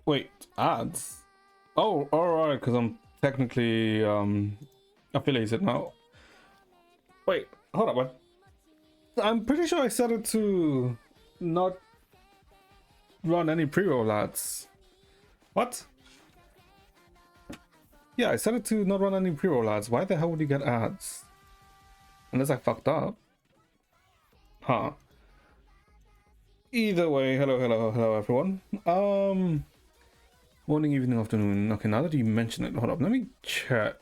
Wait, ads? Oh, alright, because I'm technically affiliated now. Wait, hold up, man. I'm pretty sure I set it to not run any pre-roll ads. What? Yeah, I set it to not run any pre-roll ads. Why the hell would you get ads? Unless I fucked up. Huh. Either way, hello everyone. Morning, evening, afternoon. Okay, now that you mention it, hold up, let me check.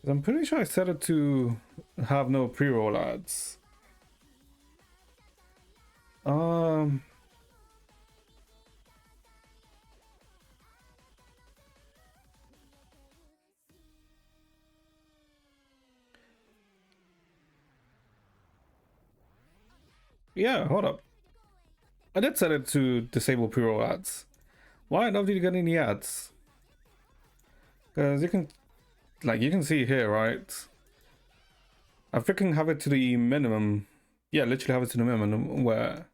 I'm pretty sure I set it to have no pre-roll ads. Yeah, hold up. I did set it to disable pre-roll ads. Why on earth did you get any ads? Because you can see here, right? I freaking have it to the minimum. Yeah, literally have it to the minimum where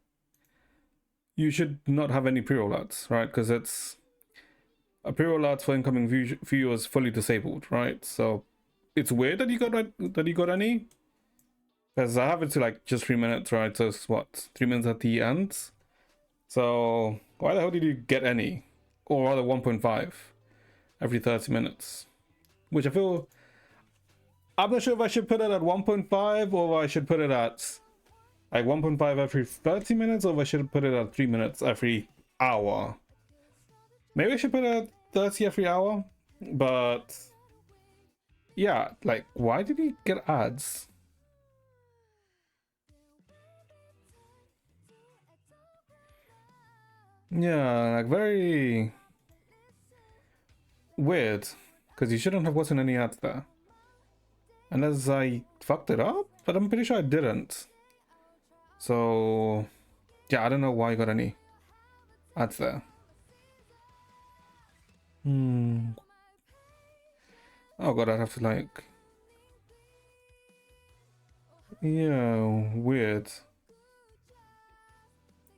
you should not have any pre-roll ads, right? Because it's a pre-roll ads for incoming viewers fully disabled, right? So it's weird that you got any. Because I have it to like just 3 minutes, right? So it's what, 3 minutes at the end. So why the hell did you get any? Or rather 1.5 every 30 minutes. Which I feel, I'm not sure if I should put it at 1.5 or if I should put it at like 1.5 every 30 minutes, or if I should put it at 3 minutes every hour. Maybe I should put it at 30 every hour. But yeah, like why did he get ads? Yeah, like very weird, because you shouldn't have gotten any ads there. Unless I fucked it up, but I'm pretty sure I didn't. So yeah, I don't know why I got any ads there. Oh god, I'd have to like... Yeah, weird.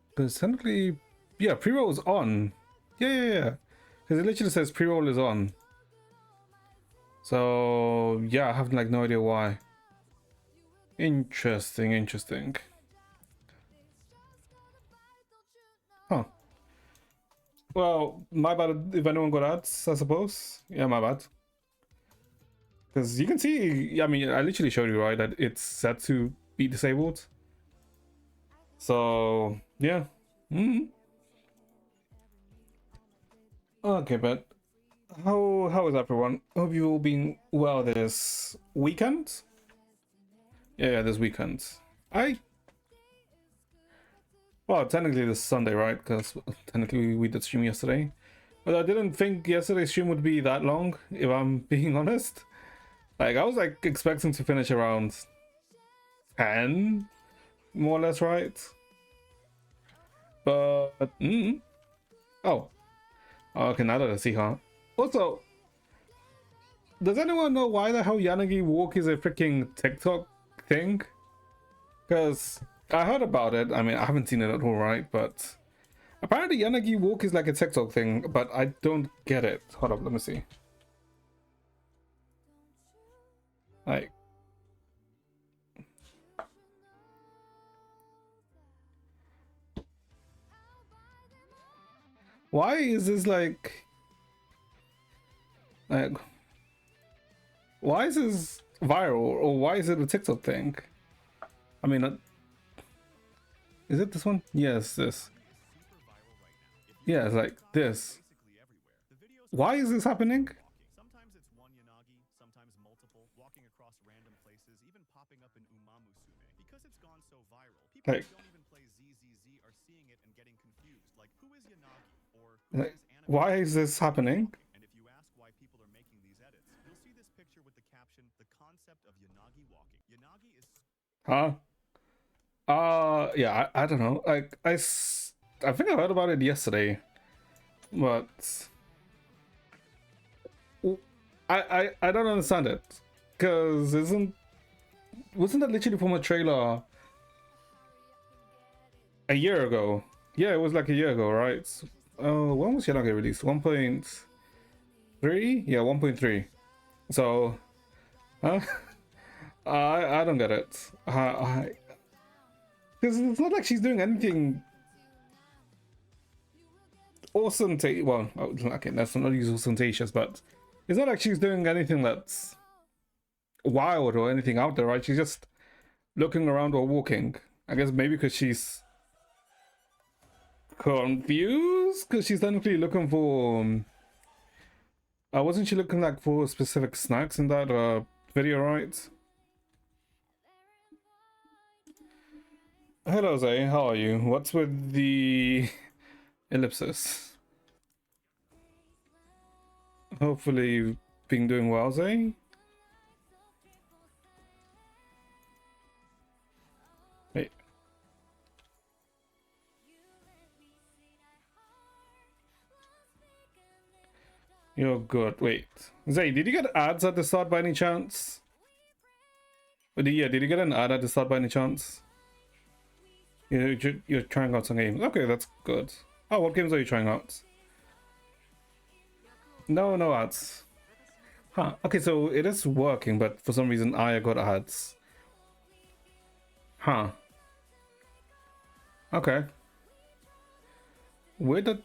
Because technically, yeah, pre-roll is on. Yeah. Because it literally says pre-roll is on. So yeah, I have like no idea why. Interesting. Huh. Well, my bad if anyone got ads, I suppose. Yeah, my bad. Because you can see, I mean, I literally showed you, right, that it's set to be disabled. So yeah. Okay, but how is everyone? Hope you've all been well this weekend. Yeah, this weekend. Well, technically this Sunday, right? Because technically we did stream yesterday. But I didn't think yesterday's stream would be that long, if I'm being honest. Like, I was like expecting to finish around 10, more or less, right? But, oh. Okay, now that I see, huh? Also, does anyone know why the hell Yanagi Walk is a freaking TikTok thing? Because I heard about it. I mean, I haven't seen it at all, right? But apparently Yanagi Walk is like a TikTok thing, but I don't get it. Hold up, let me see. Like, why is this like why is this viral, or why is it a TikTok thing? I mean, is it this one? Yes, this. Yeah, it's like this. Why is this happening? Sometimes it's one Yanagi, sometimes multiple, walking across random places, even popping up in Umamusume. Because it's gone so viral, people Like, who don't even play ZZZ are seeing it and getting confused. Like, who is Yanagi? Or who like, is anime? why is this happening? And if you ask why people are making these edits, you'll see this picture with the caption, "The concept of Yanagi walking." Yanagi is... Huh? Yeah, I don't know. Like, I think I heard about it yesterday, but I don't understand it, because wasn't that literally from a trailer a year ago? Yeah, it was like a year ago, right? Oh, when was Yanagi released? 1.3? Yeah, 1.3. So, huh? I don't get it. Because it's not like she's doing anything ostentatious. Well, okay, let's not use ostentatious, but it's not like she's doing anything that's wild or anything out there, right? She's just looking around or walking. I guess maybe because she's confused, because she's technically looking for. Wasn't she looking like for specific snacks in that video, right? Hello, Zay. How are you? What's with the ellipsis? Hopefully, you've been doing well, Zay. Wait. You're good. Wait. Zay, did you get ads at the start by any chance? Yeah, did you get an ad at the start by any chance? You're trying out some games. Okay, that's good. Oh, what games are you trying out? No ads. Huh. Okay, so it is working, but for some reason I got ads. Huh. Okay. Weird that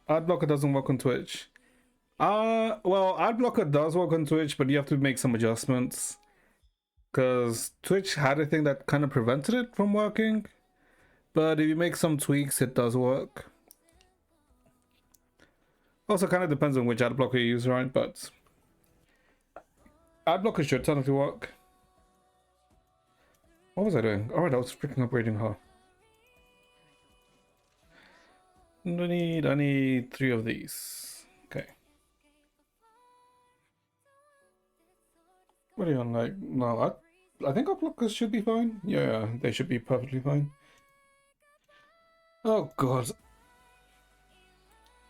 ad blocker doesn't work on Twitch. Well, ad blocker does work on Twitch, but you have to make some adjustments. Because Twitch had a thing that kind of prevented it from working. But if you make some tweaks, it does work. Also, kind of depends on which ad blocker you use, right? But ad blocker should technically work. What was I doing? Alright, I was freaking upgrading her. I need 3 of these. Okay. What are you on, like? No, I think our blockers should be fine. Yeah, they should be perfectly fine. Oh god.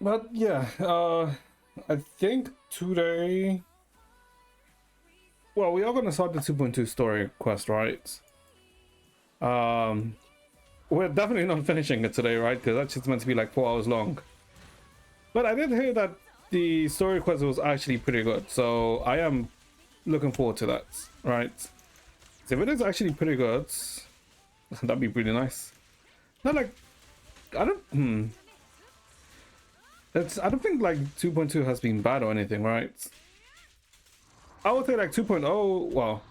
But yeah, I think today. Well, we are gonna start the 2.2 story quest, right? We're definitely not finishing it today, right? Because that's just meant to be like 4 hours long. But I did hear that the story quest was actually pretty good, so I am looking forward to that, right? So if it is actually pretty good, that'd be pretty nice. Not like I don't think like 2.2 has been bad or anything, right? I would say like 2.0, well,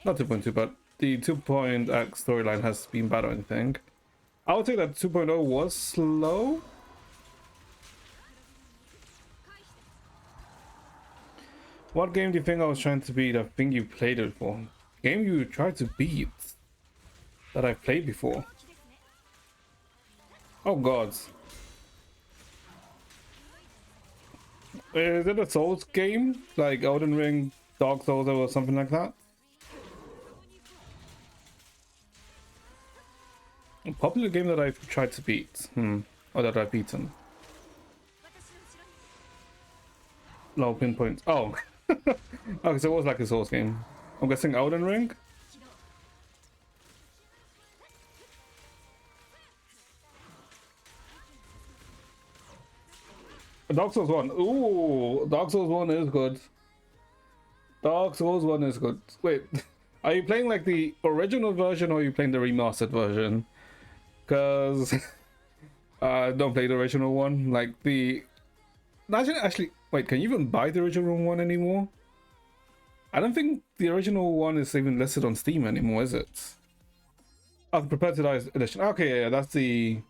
not 2.2, but the 2.x storyline has been bad or anything. I would say that 2.0 was slow. What game do you think I was trying to beat? I think you played it for. Game you tried to beat that I've played before. Oh god. Is it a Souls game? Like Elden Ring, Dark Souls or something like that? A popular game that I've tried to beat. Or that I've beaten. Low pinpoint. Oh. Okay, so it was like a Souls game. I'm guessing Elden Ring? Dark Souls 1. Ooh, Dark Souls 1 is good. Dark Souls 1 is good. Wait, are you playing like the original version or are you playing the remastered version? Because don't play the original one. Like the... Actually, wait, can you even buy the original one anymore? I don't think the original one is even listed on Steam anymore, is it? Oh, the Prepared to Die edition. Okay, yeah, that's the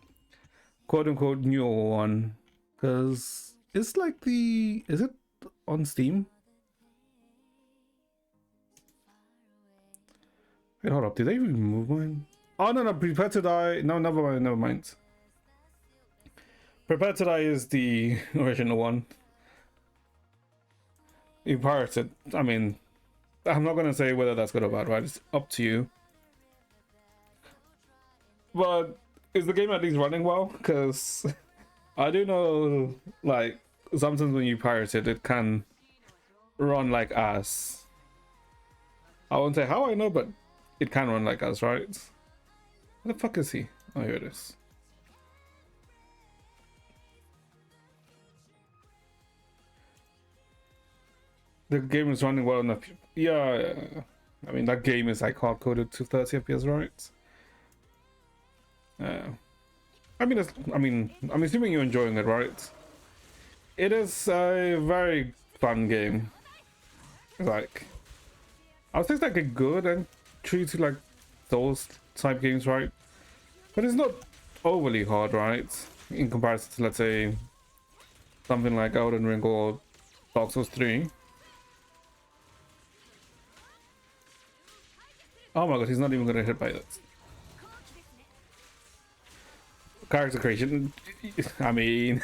quote-unquote newer one. Because it's like the... Is it on Steam? Wait, hold up. Did they remove mine? Oh, no, Prepared to Die... No, never mind. Prepared to Die is the original one. You pirated. I mean, I'm not gonna say whether that's good or bad, right? It's up to you. But is the game at least running well? Because I do know, like, sometimes when you pirate it, it can run like ass. I won't say how I know, but it can run like ass, right? Where the fuck is he? Oh, here it is. The game is running well enough. Yeah, I mean that game is like hard coded to 30 FPS, right? Yeah. I mean, I'm assuming you're enjoying it, right? It is a very fun game. Like, I would say it's like a good entry to like those type games, right? But it's not overly hard, right? In comparison to, let's say, something like Elden Ring or Dark Souls 3. Oh my god, he's not even gonna hit by that. Character creation. I mean,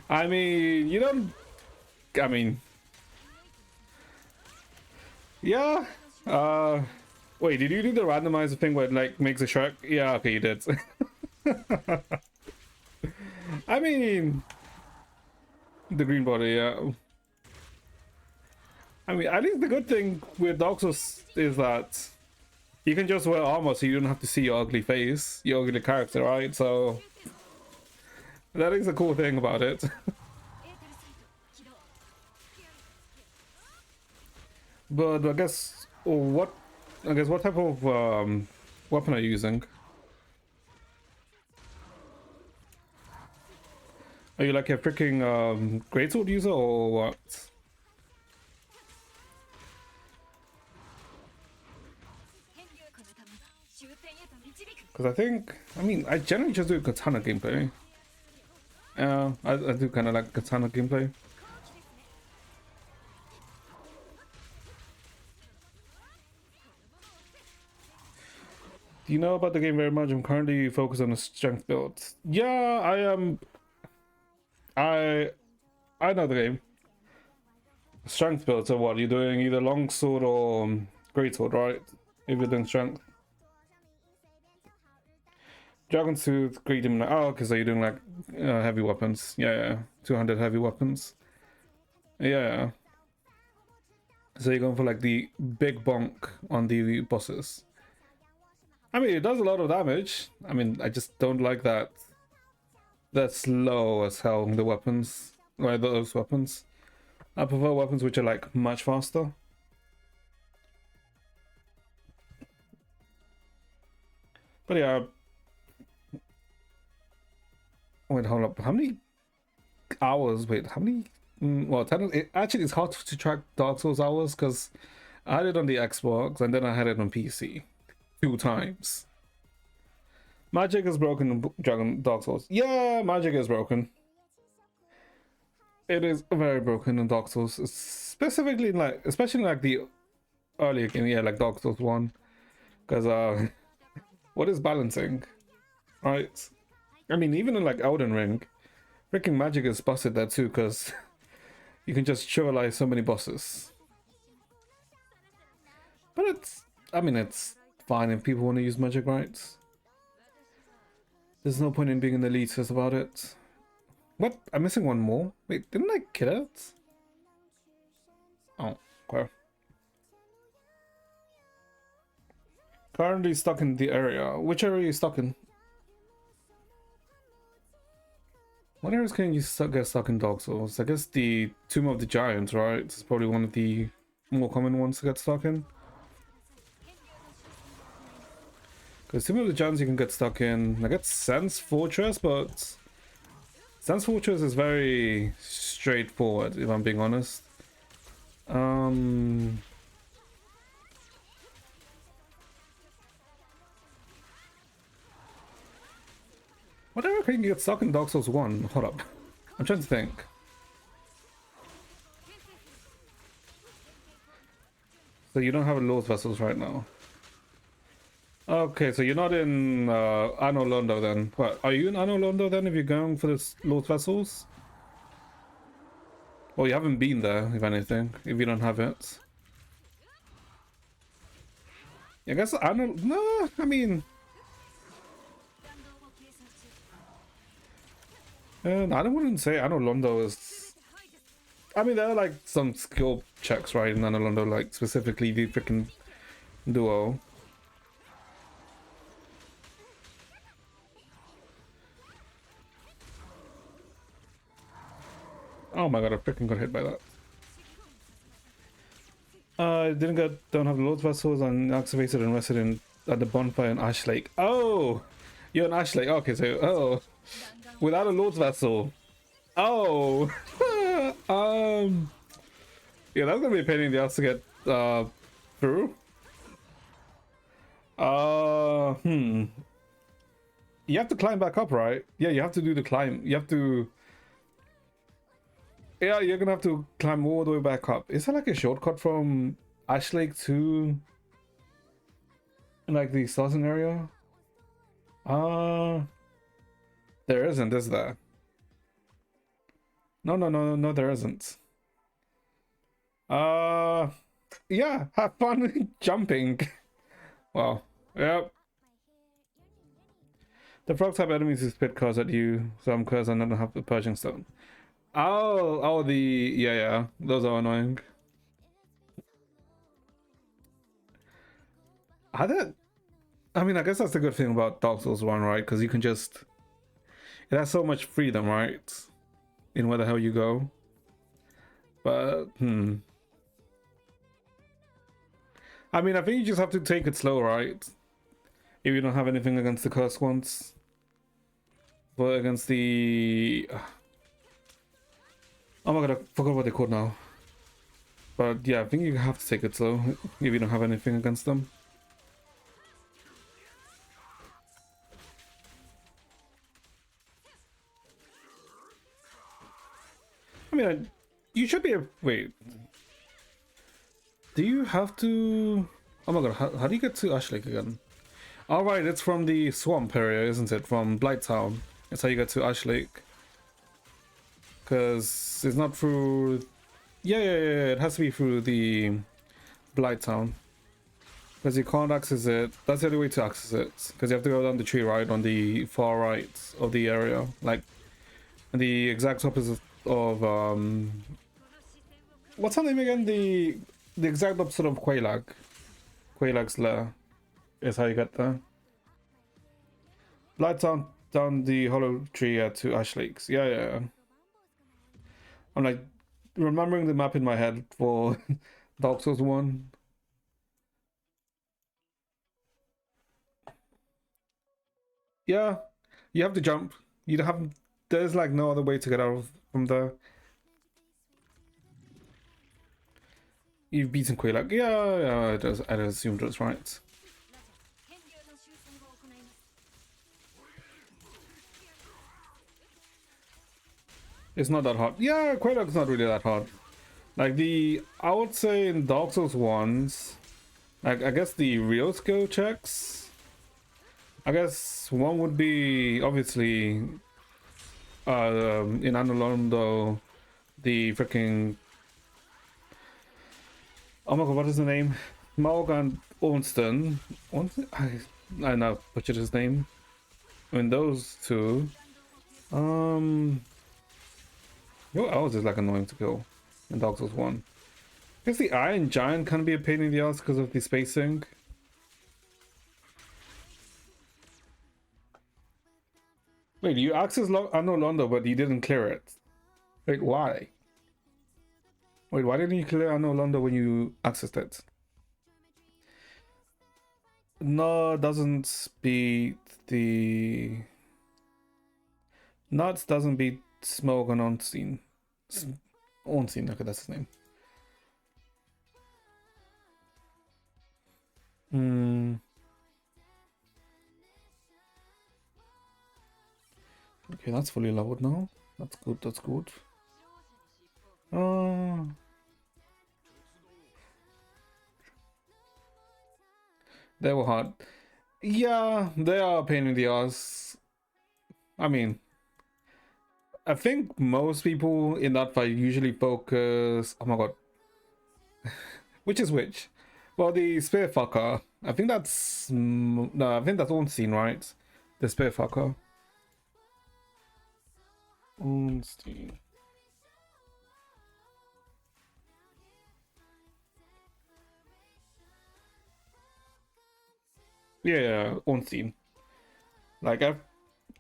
I mean, you don't. I mean, yeah. Wait, did you do the randomizer thing where it like makes a shark? Yeah, okay, you did. I mean, the green body, yeah. I mean, at least the good thing with Dark Souls is that you can just wear armor so you don't have to see your ugly face, your ugly character, right? So that is a cool thing about it. But I guess what type of weapon are you using? Are you like a freaking greatsword user or what? Because I mean, I generally just do katana gameplay. I do kind of like katana gameplay. Do you know about the game very much? I'm currently focused on a strength build. Yeah, I am. I know the game. Strength build. So what? You're doing either longsword or greatsword, right? If you're doing strength. Dragon Tooth, Great Demon. Oh, okay, so you're doing like heavy weapons. Yeah, 200 heavy weapons. Yeah. So you're going for like the big bonk on the bosses. I mean, it does a lot of damage. I mean, I just don't like that. That's slow as hell, the weapons. Right, those weapons. I prefer weapons which are like much faster. But yeah. Wait, hold up. How many hours? Wait, how many? Well, actually, it's hard to track Dark Souls hours because I had it on the Xbox and then I had it on PC 2 times. Magic is broken in Dark Souls. Yeah, magic is broken. It is very broken in Dark Souls, specifically like, especially like the earlier game, yeah, like Dark Souls 1. Because what is balancing, right? I mean, even in like Elden Ring, freaking magic is busted there too, because you can just trivialize so many bosses. But I mean, it's fine if people want to use magic, right? There's no point in being an elitist about it. What? I'm missing one more. Wait, didn't I kill it? Oh, okay. Currently stuck in the area. Which area are you stuck in? What areas can you get stuck in Dark Souls? I guess the Tomb of the Giants, right? It's probably one of the more common ones to get stuck in. Because Tomb of the Giants you can get stuck in. I guess Sense Fortress, but Sense Fortress is very straightforward, if I'm being honest. Whatever can you get stuck in Dark Souls 1? Hold up. I'm trying to think. So you don't have a Lord's Vessels right now. Okay, so you're not in Anno Londo then. What, are you in Anno Londo then if you're going for this Lord's Vessels? Well, you haven't been there, if anything, if you don't have it. I guess Anno... No, I mean... I wouldn't say Anno Londo is... I mean, there are like some skill checks, right, in Anno Londo, like specifically the freaking duo. Oh my god, I freaking got hit by that. Don't have the Lord's vessels and activated and rested in at the bonfire in Ash Lake. Oh, you're in Ash Lake. Okay, so without a Lord's vessel. Oh, yeah, that's gonna be a pain in the ass to get through. You have to climb back up, right? Yeah, you have to do the climb. You have to. Yeah, you're gonna have to climb all the way back up. Is that like a shortcut from Ash Lake to like the southern area? There isn't, is there? No, there isn't. Yeah, have fun jumping. Wow. Yep. The frog type enemies who spit cards at you, some curse and don't have the Pershing stone. Oh, yeah, those are annoying. I mean, I guess that's the good thing about Dark Souls 1, right? Because you can just, it has so much freedom, right? In where the hell you go. But, I mean, I think you just have to take it slow, right? If you don't have anything against the cursed ones. But against the... Oh my god, I forgot what they're called now. But yeah, I think you have to take it slow if you don't have anything against them. I mean, you should be a... Wait. Do you have to... Oh my god, how do you get to Ash Lake again? Alright, it's from the swamp area, isn't it? From Blighttown. That's how you get to Ash Lake. Because it's not through... Yeah, it has to be through the Blighttown. Because you can't access it. That's the only way to access it. Because you have to go down the tree, right? On the far right of the area. Like, the exact opposite of... What's her name again? The exact opposite of Quelaag. Quelaag's lair is how you get there. Blighttown down the hollow tree to Ash Lakes. Yeah. I'm like remembering the map in my head for Dark Souls 1. Yeah, you have to jump. You don't have. There's like no other way to get out from there. You've beaten Quelaag. Yeah, it does. I assumed that's right. It's not that hard. Yeah, Quelaag's not really that hard. Like I would say in Dark Souls 1s, like I guess the real skill checks. I guess one would be obviously in Anor Londo, the freaking, oh my god, what is the name? Morgan Ornstein. I now butchered his name. I mean those two. What else is like annoying to kill in Dark Souls 1? I guess the Iron Giant can be a pain in the ass because of the spacing. Wait, you accessed Anor Londo, but you didn't clear it. Wait, why? Wait, why didn't you clear Anor Londo when you accessed it? No, doesn't beat the... Nuts doesn't beat Smogon Ornstein. Ornstein, okay, that's his name. Okay, that's fully leveled now. That's good, that's good. They were hard. Yeah, they are a pain in the ass. I mean, I think most people in that fight usually focus... Oh my god. Which is which? Well, the Spear Fucker. I think that's... No, I think that's Ornstein, right? The Spear Fucker. Ornstein. Yeah, Ornstein. Like, I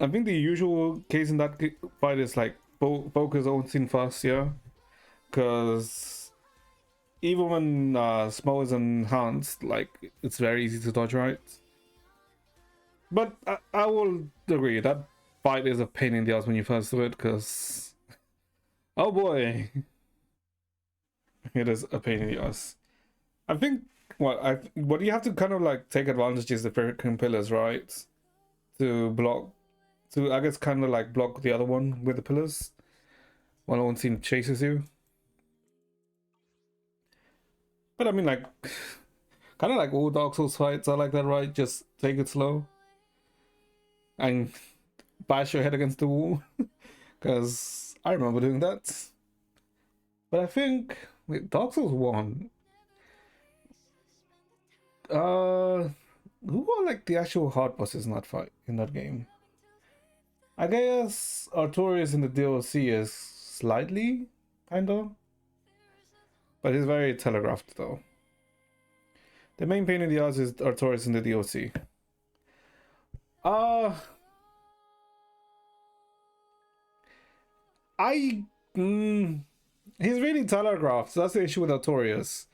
think the usual case in that fight is like focus Ornstein first, yeah? Because even when Smo is enhanced, like it's very easy to dodge, right? But I will agree that fight is a pain in the ass when you first do it, because oh boy, it is a pain in the ass. I think what you have to kind of like take advantage is the freaking pillars, right? To block, to I guess kind of like block the other one with the pillars while one team chases you. But I mean, like, kind of like all Dark Souls fights are like that, right? Just take it slow and bash your head against the wall. Because I remember doing that. But I think wait, Dark Souls 1. Who are like the actual hard bosses in that fight in that game? I guess Artorias in the DLC is slightly, kinda. But he's very telegraphed though. The main pain in the ass is Artorias in the DLC. I he's really telegraphed. So that's the issue with Artorias.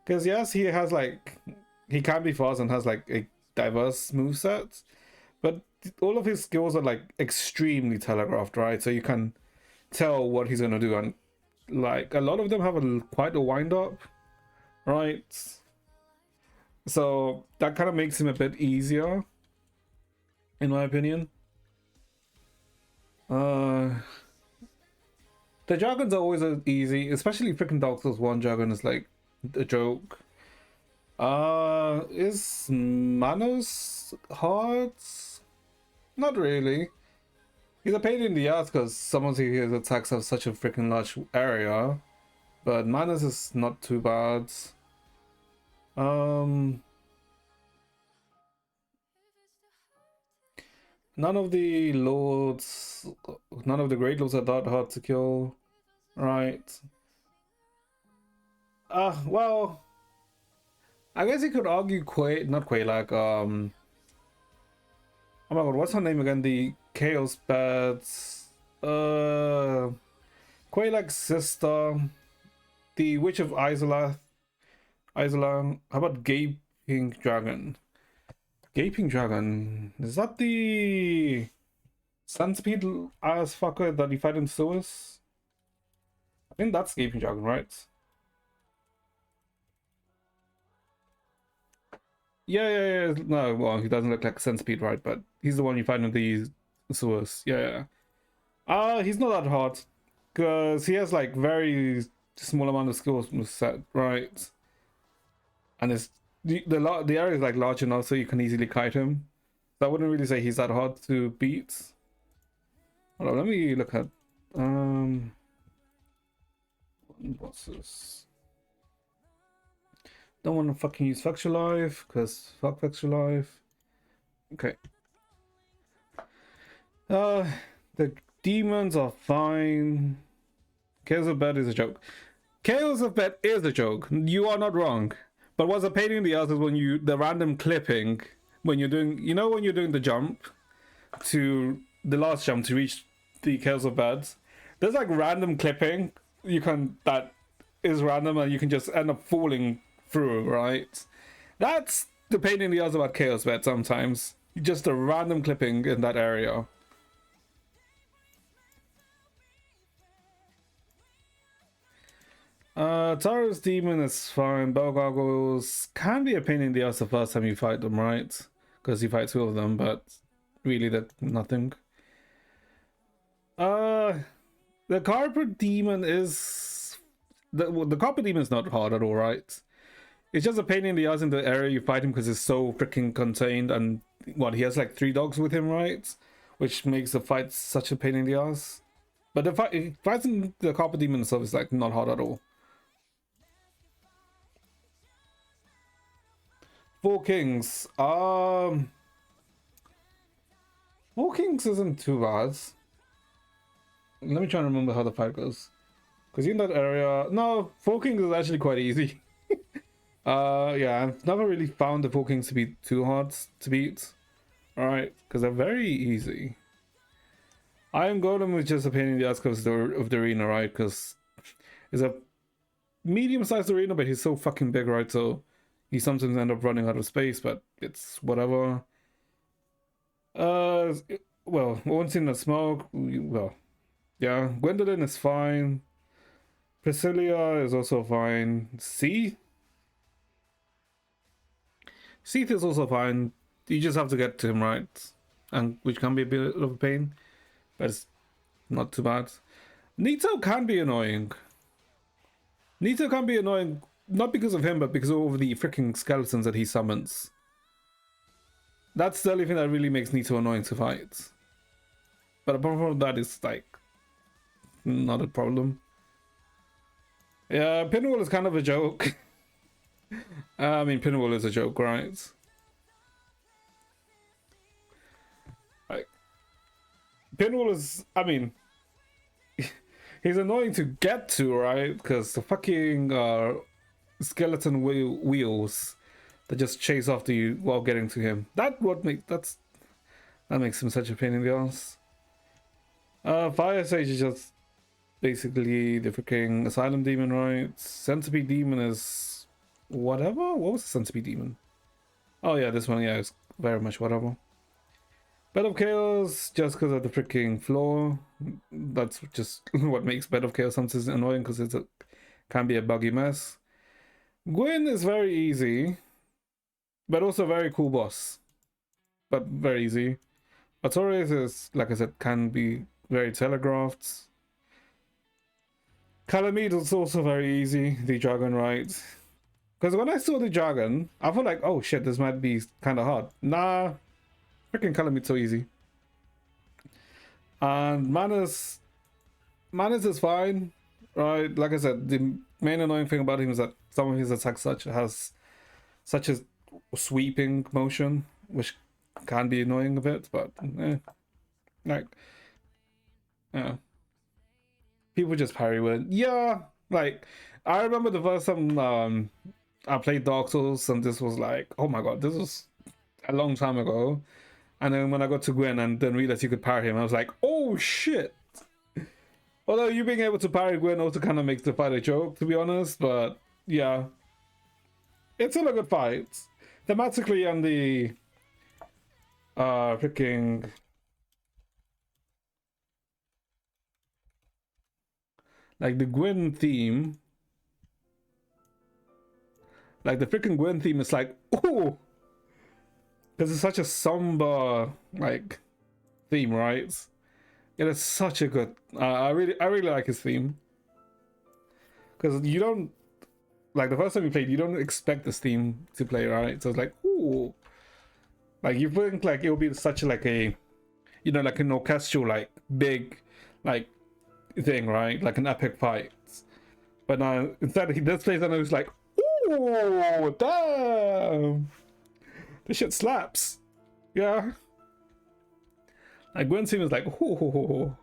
Because yes, he has like he can be fast and has like a diverse moveset, but all of his skills are like extremely telegraphed, right? So you can tell what he's gonna do, and like a lot of them have quite a wind up, right? So that kind of makes him a bit easier, in my opinion. The dragons are always easy, especially freaking Dark Souls 1 dragon is like a joke. Is Manos hard? Not really. He's a pain in the ass because some of his attacks have such a freaking large area, but Manos is not too bad. None of the lords, none of the great lords are that hard to kill, right? Well, I guess you could argue not Quelaag, oh my god, what's her name again? The Chaos Bats, Quelaag's sister, the Witch of Isola, how about Gaping Dragon? Gaping Dragon, is that the centipede ass fucker that you fight in Suez? I think that's Gaping Dragon, right? Yeah. No, well, he doesn't look like a centipede, right? But he's the one you find in the sewers. Yeah. He's not that hard because he has like very small amount of skills set, right? And it's the area is like large enough so you can easily kite him. So I wouldn't really say he's that hard to beat. Hold on, let me look at bosses. Don't want to fucking use Factual Life because fuck Factual Life. Okay. The demons are fine. Chaos of Bed is a joke. Chaos of Bed is a joke. You are not wrong. But what's a pain in the ass is when the random clipping when you're doing, when you're doing the jump to the last jump to reach the Chaos of Beds, there's like random clipping that is random and you can just end up falling through, right? That's the pain in the ass about Chaos Bed sometimes. Just a random clipping in that area. Taurus Demon is fine. Bell Gargoyles can be a pain in the ass the first time you fight them, right? Because you fight two of them, but really that's nothing. The Carpet Demon is... The Carpet Demon is not hard at all, right? It's just a pain in the ass in the area you fight him because it's so freaking contained, and he has like 3 dogs with him, right? Which makes the fight such a pain in the ass. But fighting the Carpet Demon itself is like not hard at all. Four Kings. Four Kings isn't too bad. Let me try and remember how the fight goes. Because in that area... No, Four Kings is actually quite easy. Yeah, I've never really found the Four Kings to be too hard to beat. Alright, because they're very easy. Iron Golem is just a pain in the ass of the arena, right? Because it's a medium-sized arena, but he's so fucking big, right? So he sometimes end up running out of space, but it's whatever. Well, once in the smoke, well, yeah, Gwendolyn is fine. Priscilla is also fine. Seath is also fine. You just have to get to him right, and which can be a bit of a pain, but it's not too bad. Nito can be annoying. Nito can be annoying, not because of him, but because of the freaking skeletons that he summons. That's the only thing that really makes Nito annoying to fight. But apart from that, it's like not a problem. Yeah, Pinwall is kind of a joke. I mean, Pinwall is a joke, right? Like, Pinwall is, I mean, he's annoying to get to, right? Because the fucking skeleton wheels that just chase after you while getting to him. That makes him such a pain in the ass. Fire Sage is just basically the freaking Asylum Demon, right? Centipede Demon is whatever. What was the Centipede Demon? Oh yeah, this one, yeah, it's very much whatever. Bed of Chaos, just because of the freaking floor. That's just what makes Bed of Chaos sometimes annoying, because it can be a buggy mess. Gwyn is very easy, but also very cool boss. But very easy. Artorias is, like I said, can be very telegraphed. Calamite is also very easy, the dragon, right? Because when I saw the dragon, I felt like, oh shit, this might be kind of hard. Nah, freaking Calamite's so easy. And Manus is fine, right? Like I said, the main annoying thing about him is that some of his attacks has such a sweeping motion, which can be annoying a bit, but like, yeah, people just parry with it. Yeah, like I remember the first time I played Dark Souls, and this was like, oh my god, this was a long time ago. And then when I got to Gwyn and then realized you could parry him, I was like, oh shit. Although you being able to parry Gwyn also kind of makes the fight a joke, to be honest, but yeah, it's still a good fight. Thematically, and the freaking like the Gwyn theme, like the freaking Gwyn theme is like, ooh, because it's such a somber like theme, right? It is such a good. I really like his theme, because you don't, like, the first time you played, you don't expect this theme to play, right? So it's like, ooh, like you think like it'll be such like a, you know, like an orchestral, like big, like thing, right? Like an epic fight. But now instead he just plays and it's like, ooh, damn, this shit slaps. Yeah. Like Gwyn theme is like, ooh.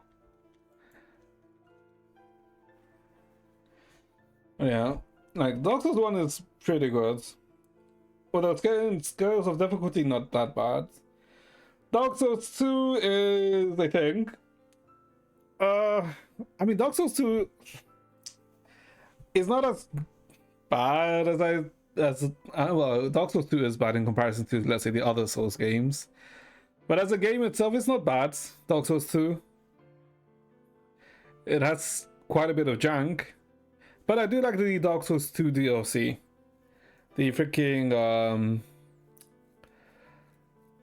Yeah. Like Dark Souls 1 is pretty good. But the scales of difficulty not that bad. Dark Souls 2 is, I think, I mean, Dark Souls 2 is not as bad as well, Dark Souls 2 is bad in comparison to, let's say, the other Souls games. But as a game itself, it's not bad, Dark Souls 2. It has quite a bit of jank. But I do like the Dark Souls 2 DLC. The freaking,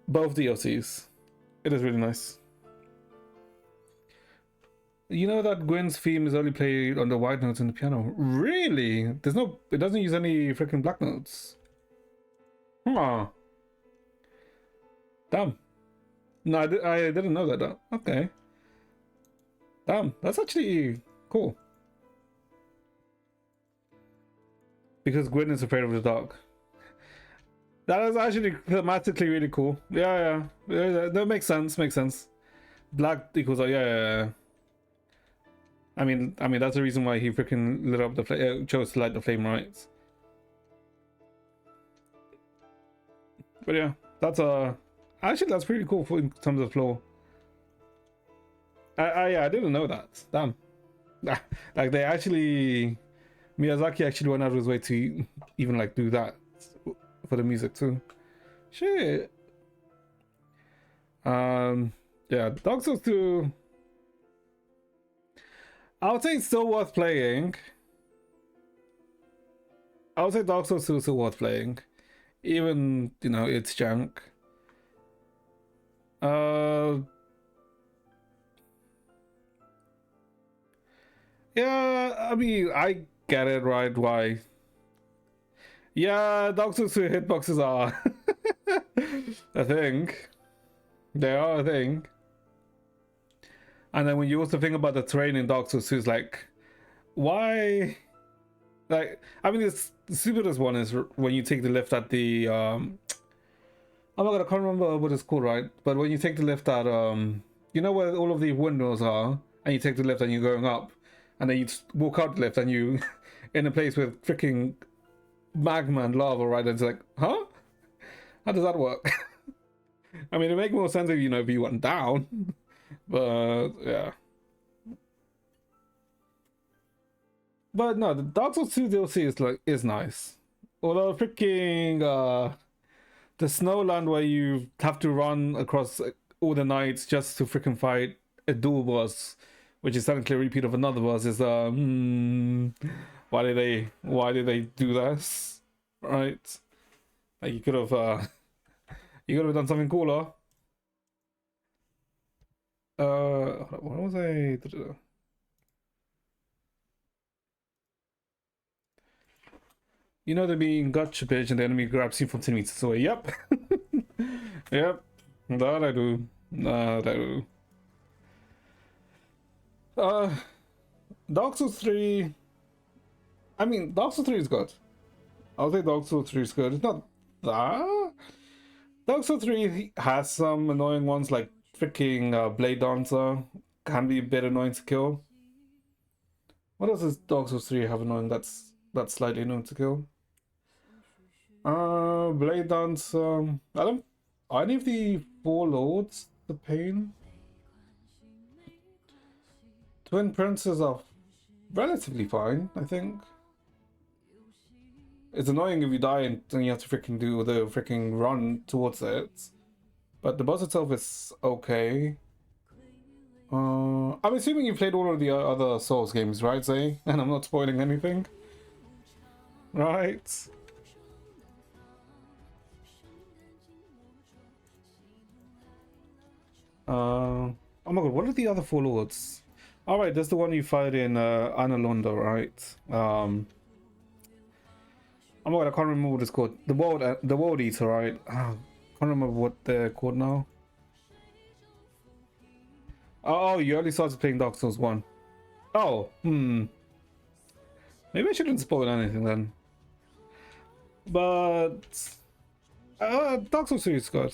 both DLCs. It is really nice. You know that Gwyn's theme is only played on the white notes in the piano? Really? It doesn't use any freaking black notes. Huh. Damn. No, I didn't know that though. Okay. Damn, that's actually cool. Because Gwyn is afraid of the dark. That is actually thematically really cool. Yeah. That makes sense. Black equals, yeah. I mean that's the reason why he freaking lit up the flame, chose to light the flame, right? But yeah, that's actually that's pretty cool in terms of flow. I didn't know that. Damn. Like they actually Miyazaki actually went out of his way to even like do that for the music too. Shit. Yeah, Dark Souls 2. I would say it's still worth playing. I would say Dark Souls 2 is still worth playing. Even, you know, it's junk. Yeah, I mean, I get it, right? Why? Yeah, Dark Souls 2 hitboxes are a thing. They are a thing. And then when you also think about the terrain in Dark Souls 2, it's like, why? Like, I mean, the stupidest one is when you take the lift at the oh my god, I can't remember what it's called, right? But when you take the lift at you know where all of the windows are, and you take the lift and you're going up, and then you walk out the lift and you in a place with freaking magma and lava, right? And it's like, huh? How does that work? I mean, it makes more sense if you know if you went down, but yeah. But no, the Dark Souls 2 DLC is nice. Although freaking the Snowland where you have to run across all the nights just to freaking fight a dual boss, which is technically a repeat of another boss, is why did they do this? Right? Like you could have done something cooler. What was I? You know they're being gotcha bitch and the enemy grabs you from 10 meters away. Yep. Yep. That I do. That I do. Dark Souls 3. I mean, Dark Souls 3 is good. I'll say Dark Souls 3 is good. It's not that. Dark Souls 3 has some annoying ones like freaking Blade Dancer. Can be a bit annoying to kill. What else does Dark Souls 3 have annoying that's slightly annoying to kill? Blade Dancer. Are any of the Four Lords the pain? Twin Princes are relatively fine, I think. It's annoying if you die and then you have to freaking do the freaking run towards it. But the boss itself is okay. I'm assuming you played all of the other Souls games, right, Zay? And I'm not spoiling anything. Right? Oh my god, what are the other Four Lords? Alright, there's the one you fight in Analonda, right? Oh my god, I can't remember what it's called. The World Eater, right? Oh, I can't remember what they're called now. Oh, you only started playing Dark Souls 1. Oh, Maybe I shouldn't spoil anything then. But Dark Souls 3 is good.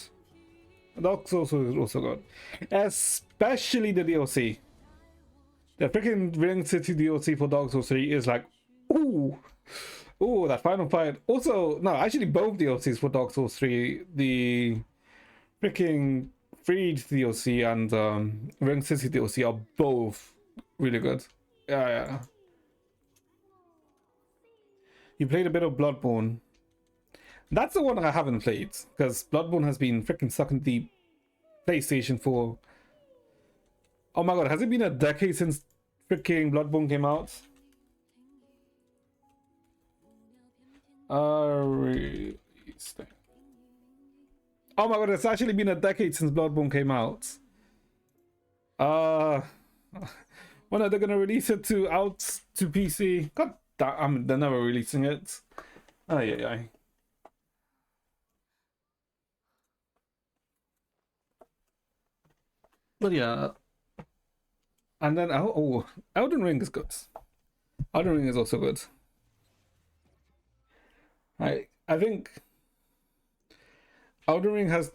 Dark Souls is also good. Especially the DLC. The freaking Ring City DLC for Dark Souls 3 is like, ooh, that final fight. Also, no, actually both DLCs for Dark Souls 3, the freaking Freed DLC and Ring City DLC are both really good. Yeah. You played a bit of Bloodborne. That's the one I haven't played, because Bloodborne has been freaking stuck in the PlayStation 4. Oh my god, has it been a decade since freaking Bloodborne came out? Release thing. Oh my god, it's actually been a decade since Bloodborne came out. When are they gonna release it to PC? God damn, they're never releasing it. Ay. But yeah. And then Elden Ring is good. Elden Ring is also good. I think Elden Ring has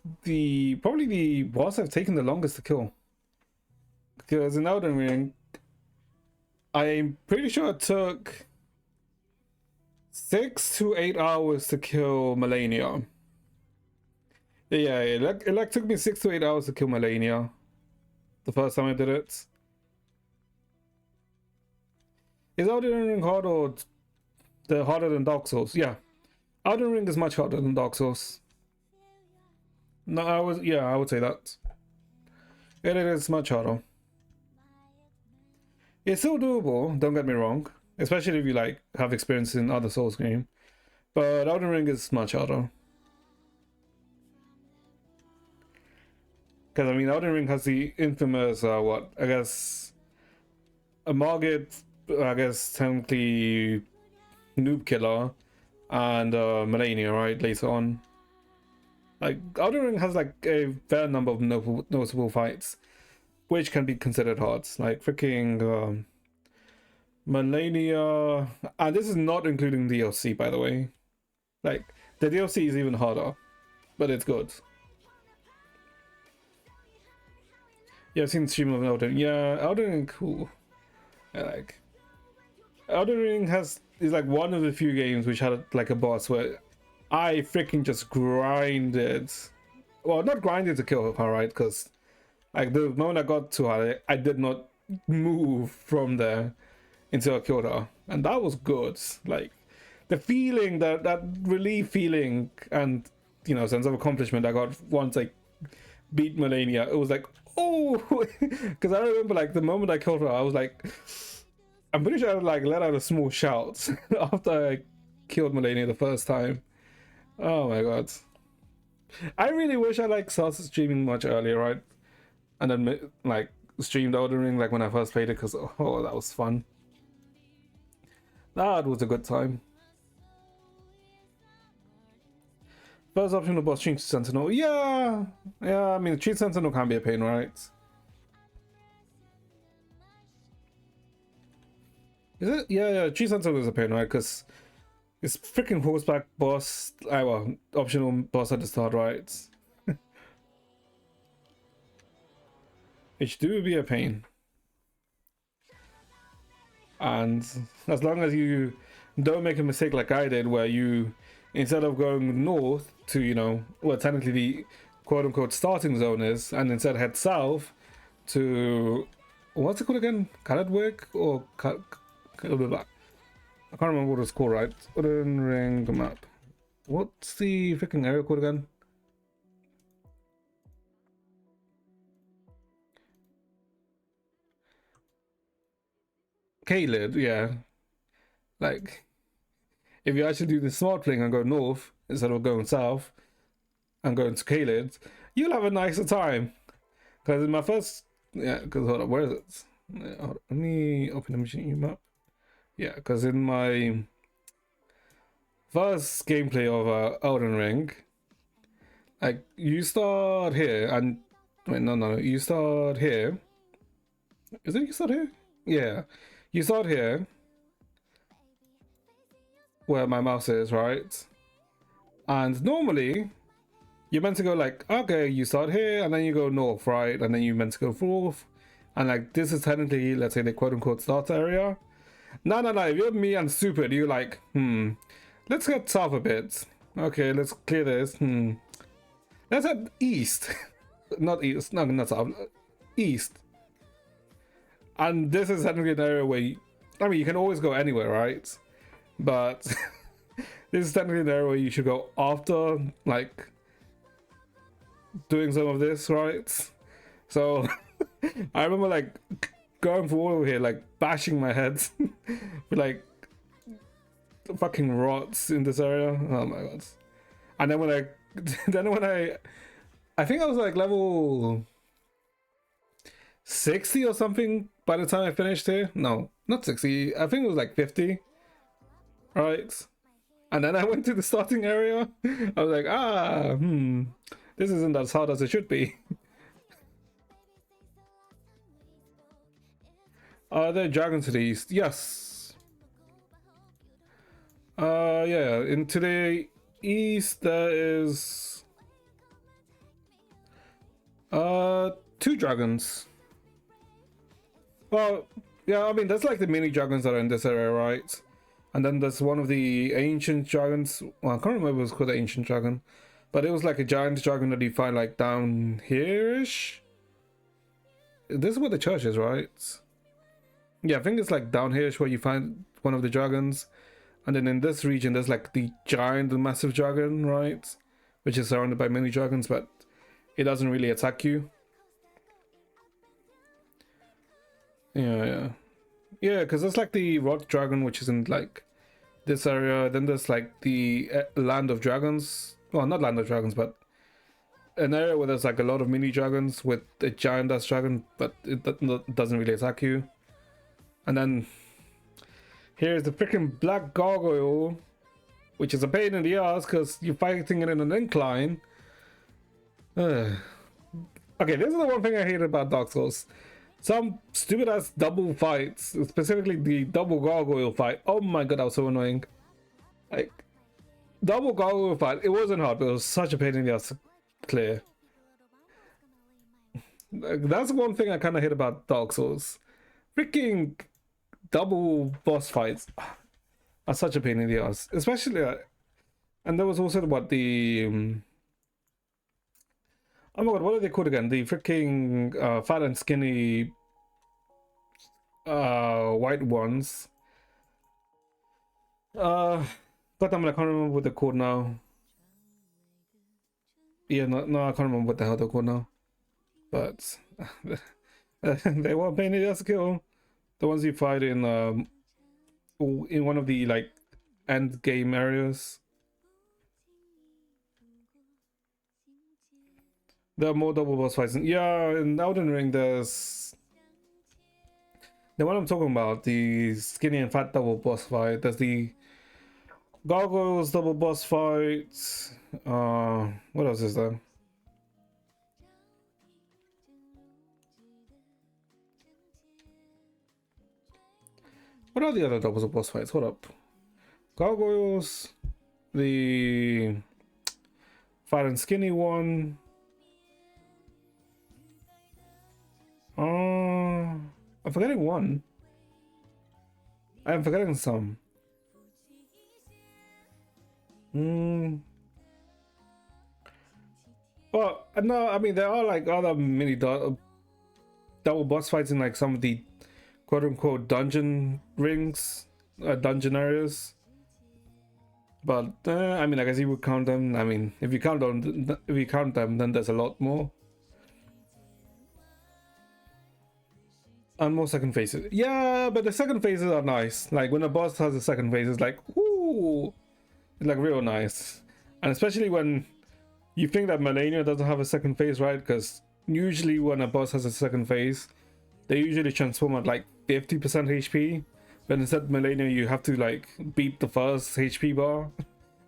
probably the boss I've taken the longest to kill. Because in Elden Ring, I'm pretty sure it took 6 to 8 hours to kill Malenia. Yeah, it took me 6 to 8 hours to kill Malenia. The first time I did it. Is Elden Ring hard or They're harder than Dark Souls. Yeah, Elden Ring is much harder than Dark Souls. No, I would say that. It is much harder. It's still doable, don't get me wrong. Especially if you like have experience in other Souls game. But Elden Ring is much harder. Because I mean Elden Ring has the infamous what? I guess a Margit, I guess technically Noob Killer and Melania, right? Later on. Like Elden Ring has like a fair number of noticeable fights which can be considered hard. Like freaking Melania, and this is not including DLC, by the way. Like the DLC is even harder, but it's good. Yeah, I've seen stream of Elden. Yeah, Elden Ring, cool. I like. Elden Ring is like one of the few games which had like a boss where I freaking just grinded. Well, not grinded to kill her, right? Because like the moment I got to her, I did not move from there until I killed her, and that was good. Like the feeling, that relief feeling, and you know, sense of accomplishment I got once I beat Melania. It was like, oh, because I remember like the moment I killed her, I was like, I'm pretty sure I like let out a small shout after I killed Melania the first time. Oh my god. I really wish I like started streaming much earlier, right? And then like streamed Elden Ring like when I first played it, because oh, that was fun. That was a good time. First option to boss Chief Sentinel. Yeah, I mean Chief Sentinel can be a pain, right? Is it? Yeah, Chief Sentinel is a pain, right? Because it's freaking horseback boss. Well, optional boss at the start, right? It do be a pain. And as long as you don't make a mistake like I did, where you, instead of going north to, you know, well, technically the quote-unquote starting zone is, and instead head south to, what's it called again? Kaladwig? Or I can't remember what it's called, right? Elden Ring map. What's the freaking area called again? Caelid, yeah. Like, if you actually do the smart thing and go north instead of going south and going to Caelid, you'll have a nicer time. Because in my first, because hold on, where is it? Hold on, let me open the machine map. Yeah, because in my first gameplay of Elden Ring, like you start here and wait, no, you start here. Is it you start here? Yeah, you start here where my mouse is, right? And normally you're meant to go like, okay, you start here and then you go north, right? And then you're meant to go north, and like this is technically, let's say, the quote-unquote start area. No, if you're me and stupid, you're like, let's get south a bit. Okay, let's clear this. Let's head east. Not east, no, not south, east. And this is technically an area where I mean, you can always go anywhere, right? But this is technically an area where you should go after, like, doing some of this, right? So I remember like going for over here, like bashing my head with like fucking rods in this area. Oh my god. And then when I think I was like level 60 or something by the time I finished here. No, not 60. I think it was like 50. Right? And then I went to the starting area. I was like, this isn't as hard as it should be. Are there dragons to the east? Yes. Yeah, into the east there is 2 dragons. Well, yeah, I mean, that's like the mini dragons that are in this area, right? And then there's one of the ancient dragons. Well, I can't remember if it was called the ancient dragon, but it was like a giant dragon that you find like down here-ish. This is where the church is, right? Yeah, I think it's like down here-ish where you find one of the dragons. And then in this region, there's like the giant and massive dragon, right? Which is surrounded by many dragons, but it doesn't really attack you. Yeah, because there's like the rock dragon, which is in like this area. Then there's like the land of dragons. Well, not land of dragons, but an area where there's like a lot of mini dragons with a giant ass dragon, but it doesn't really attack you. And then here's the freaking black gargoyle, which is a pain in the ass because you're fighting it in an incline. Okay, this is the one thing I hate about Dark Souls. Some stupid ass double fights, specifically the double gargoyle fight. Oh my god, that was so annoying. Like, double gargoyle fight, it wasn't hard, but it was such a pain in the ass to clear. That's one thing I kind of hate about Dark Souls. Freaking double boss fights are such a pain in the ass, especially. And there was also what the oh my god, what are they called again? The freaking fat and skinny white ones. God damn it, I can't remember what they're called now. Yeah, no, I can't remember what the hell they're called now. But they were a pain in the ass to kill. The ones you fight in one of the like end game areas. There are more double boss fights. Yeah, in Elden Ring there's the one I'm talking about, the skinny and fat double boss fight. There's the gargoyles double boss fight. What else is there? What are the other double boss fights? Hold up. Gargoyles, the fat and skinny one. I'm forgetting one. I'm forgetting some. Well, no, I mean there are like other mini double boss fights in like some of the quote-unquote dungeon rings, dungeon areas. But I mean, I guess you would count them. I mean, if you count them, then there's a lot more. And more second phases. Yeah, but the second phases are nice. Like when a boss has a second phase, it's like, ooh, it's like real nice. And especially when you think that Malenia doesn't have a second phase, right? Because usually when a boss has a second phase, they usually transform at like 50% HP. But instead Malenia, you have to like beat the first HP bar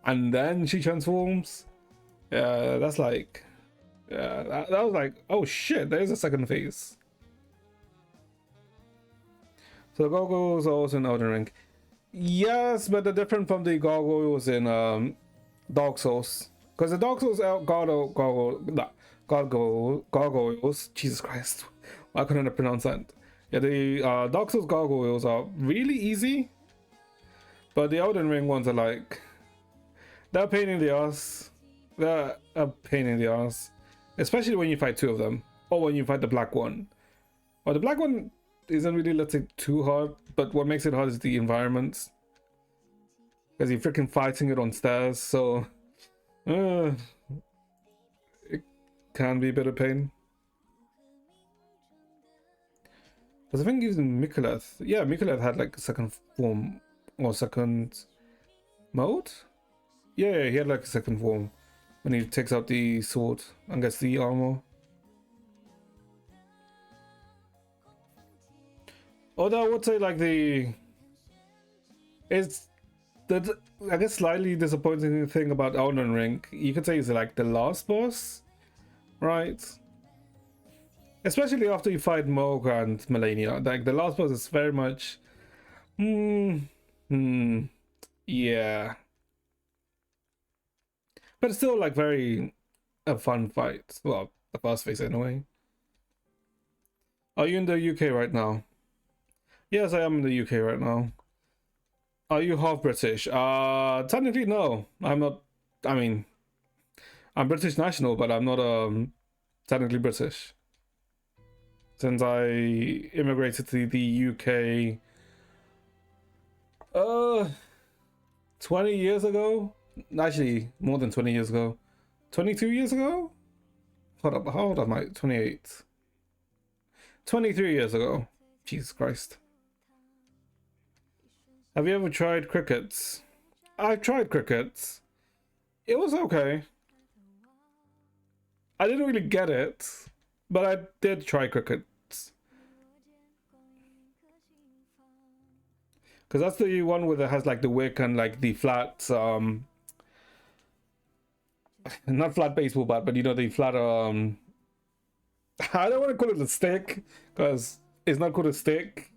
and then she transforms. Yeah, that's like, yeah, that was like, oh shit, there's a second phase. So the gargoyles are also in Elden Ring. Yes, but they're different from the gargoyles in Dark Souls. Because the Dark Souls gargoyles, Jesus Christ, why couldn't I pronounce that? Yeah, the Dark Souls gargoyles are really easy, but the Elden Ring ones are like, they're a pain in the ass. They're a pain in the ass, especially when you fight two of them, or when you fight the black one. Well, the black one isn't really, let's say, too hard, but what makes it hard is the environments, because you're freaking fighting it on stairs, so it can be a bit of pain. Because I think using Mikoleth, yeah, Mikoleth had like a second form or second mode. Yeah, he had like a second form when he takes out the sword and gets the armor. Although I would say like it's the I guess slightly disappointing thing about Elden Ring, you could say, is like the last boss, right? Especially after you fight Mohg and Malenia, like the last boss is very much, yeah, but it's still like very a fun fight. Well, the first phase anyway. Are you in the UK right now? Yes, I am in the UK right now. Are you half British? Technically no. I'm not. I mean, I'm British national, but I'm not technically British. Since I immigrated to the UK 20 years ago. Actually, more than 20 years ago. 22 years ago? Hold up, how old am I? 28. 23 years ago. Jesus Christ. Have you ever tried crickets? I've tried crickets. It was okay. I didn't really get it, but I did try crickets. Because that's the one where it has like the wick and like the flat, not flat baseball bat, but you know, the flat, I don't want to call it a stick, because it's not called a stick.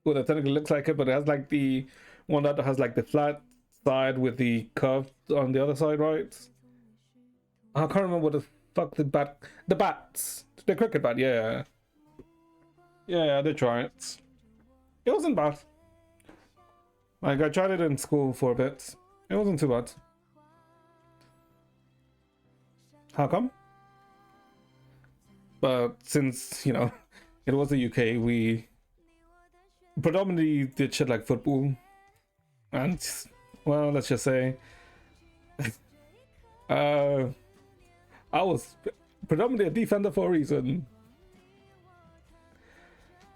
Well, it technically looks like it, but it has like the one that has like the flat side with the curve on the other side, right? I can't remember what the fuck the bats, the cricket bat, yeah. Yeah, I did try it. It wasn't bad. Like, I tried it in school for a bit. It wasn't too bad. How come? But since, you know, it was the UK, we predominantly did shit like football. And, well, let's just say, I was predominantly a defender for a reason.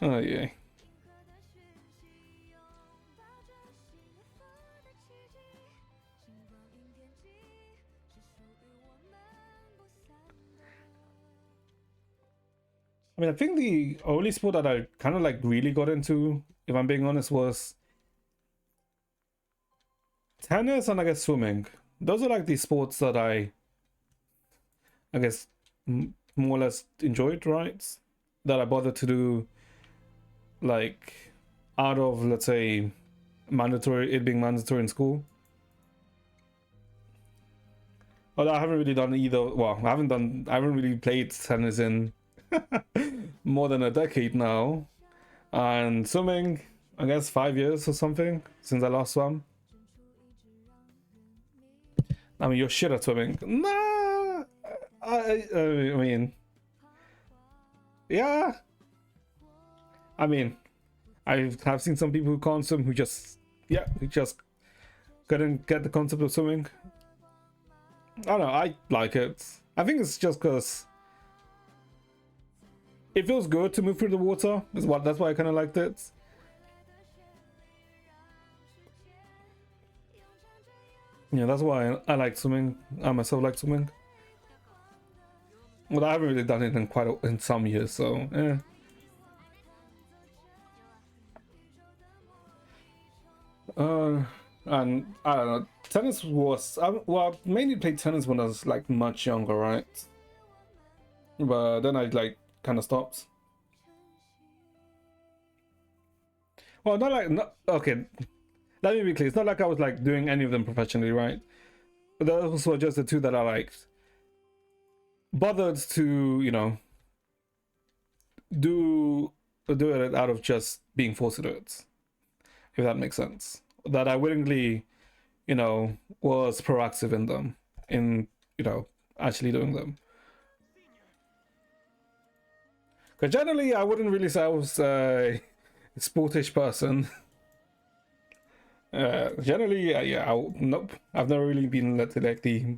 Oh, yeah. I mean, I think the only sport that I kind of like really got into, if I'm being honest, was tennis and I guess swimming. Those are like the sports that I guess more or less enjoyed, right? That I bothered to do, like, out of, let's say, it being mandatory in school. Although I haven't really done either. Well, I haven't really played tennis in more than a decade now. And swimming, I guess 5 years or something since I last swam. I mean, you're shit at swimming. Nah, I mean, yeah. I mean, I have seen some people who can't swim who just couldn't get the concept of swimming. I don't know, I like it. I think it's just because it feels good to move through the water. That's why I kind of liked it. Yeah, that's why I like swimming. I myself like swimming. Well, I haven't really done it in some years, so yeah. And I don't know. Tennis was well, I mainly played tennis when I was like much younger, right? But then I like kind of stopped. Well, okay. Let me be clear. It's not like I was like doing any of them professionally, right? But those were just the two that I liked. Bothered to, you know, do it out of just being forced to do it, if that makes sense. That I willingly, you know, was proactive in them, in, you know, actually doing them. Because generally, I wouldn't really say I was a sportish person. Generally, nope. I've never really been like the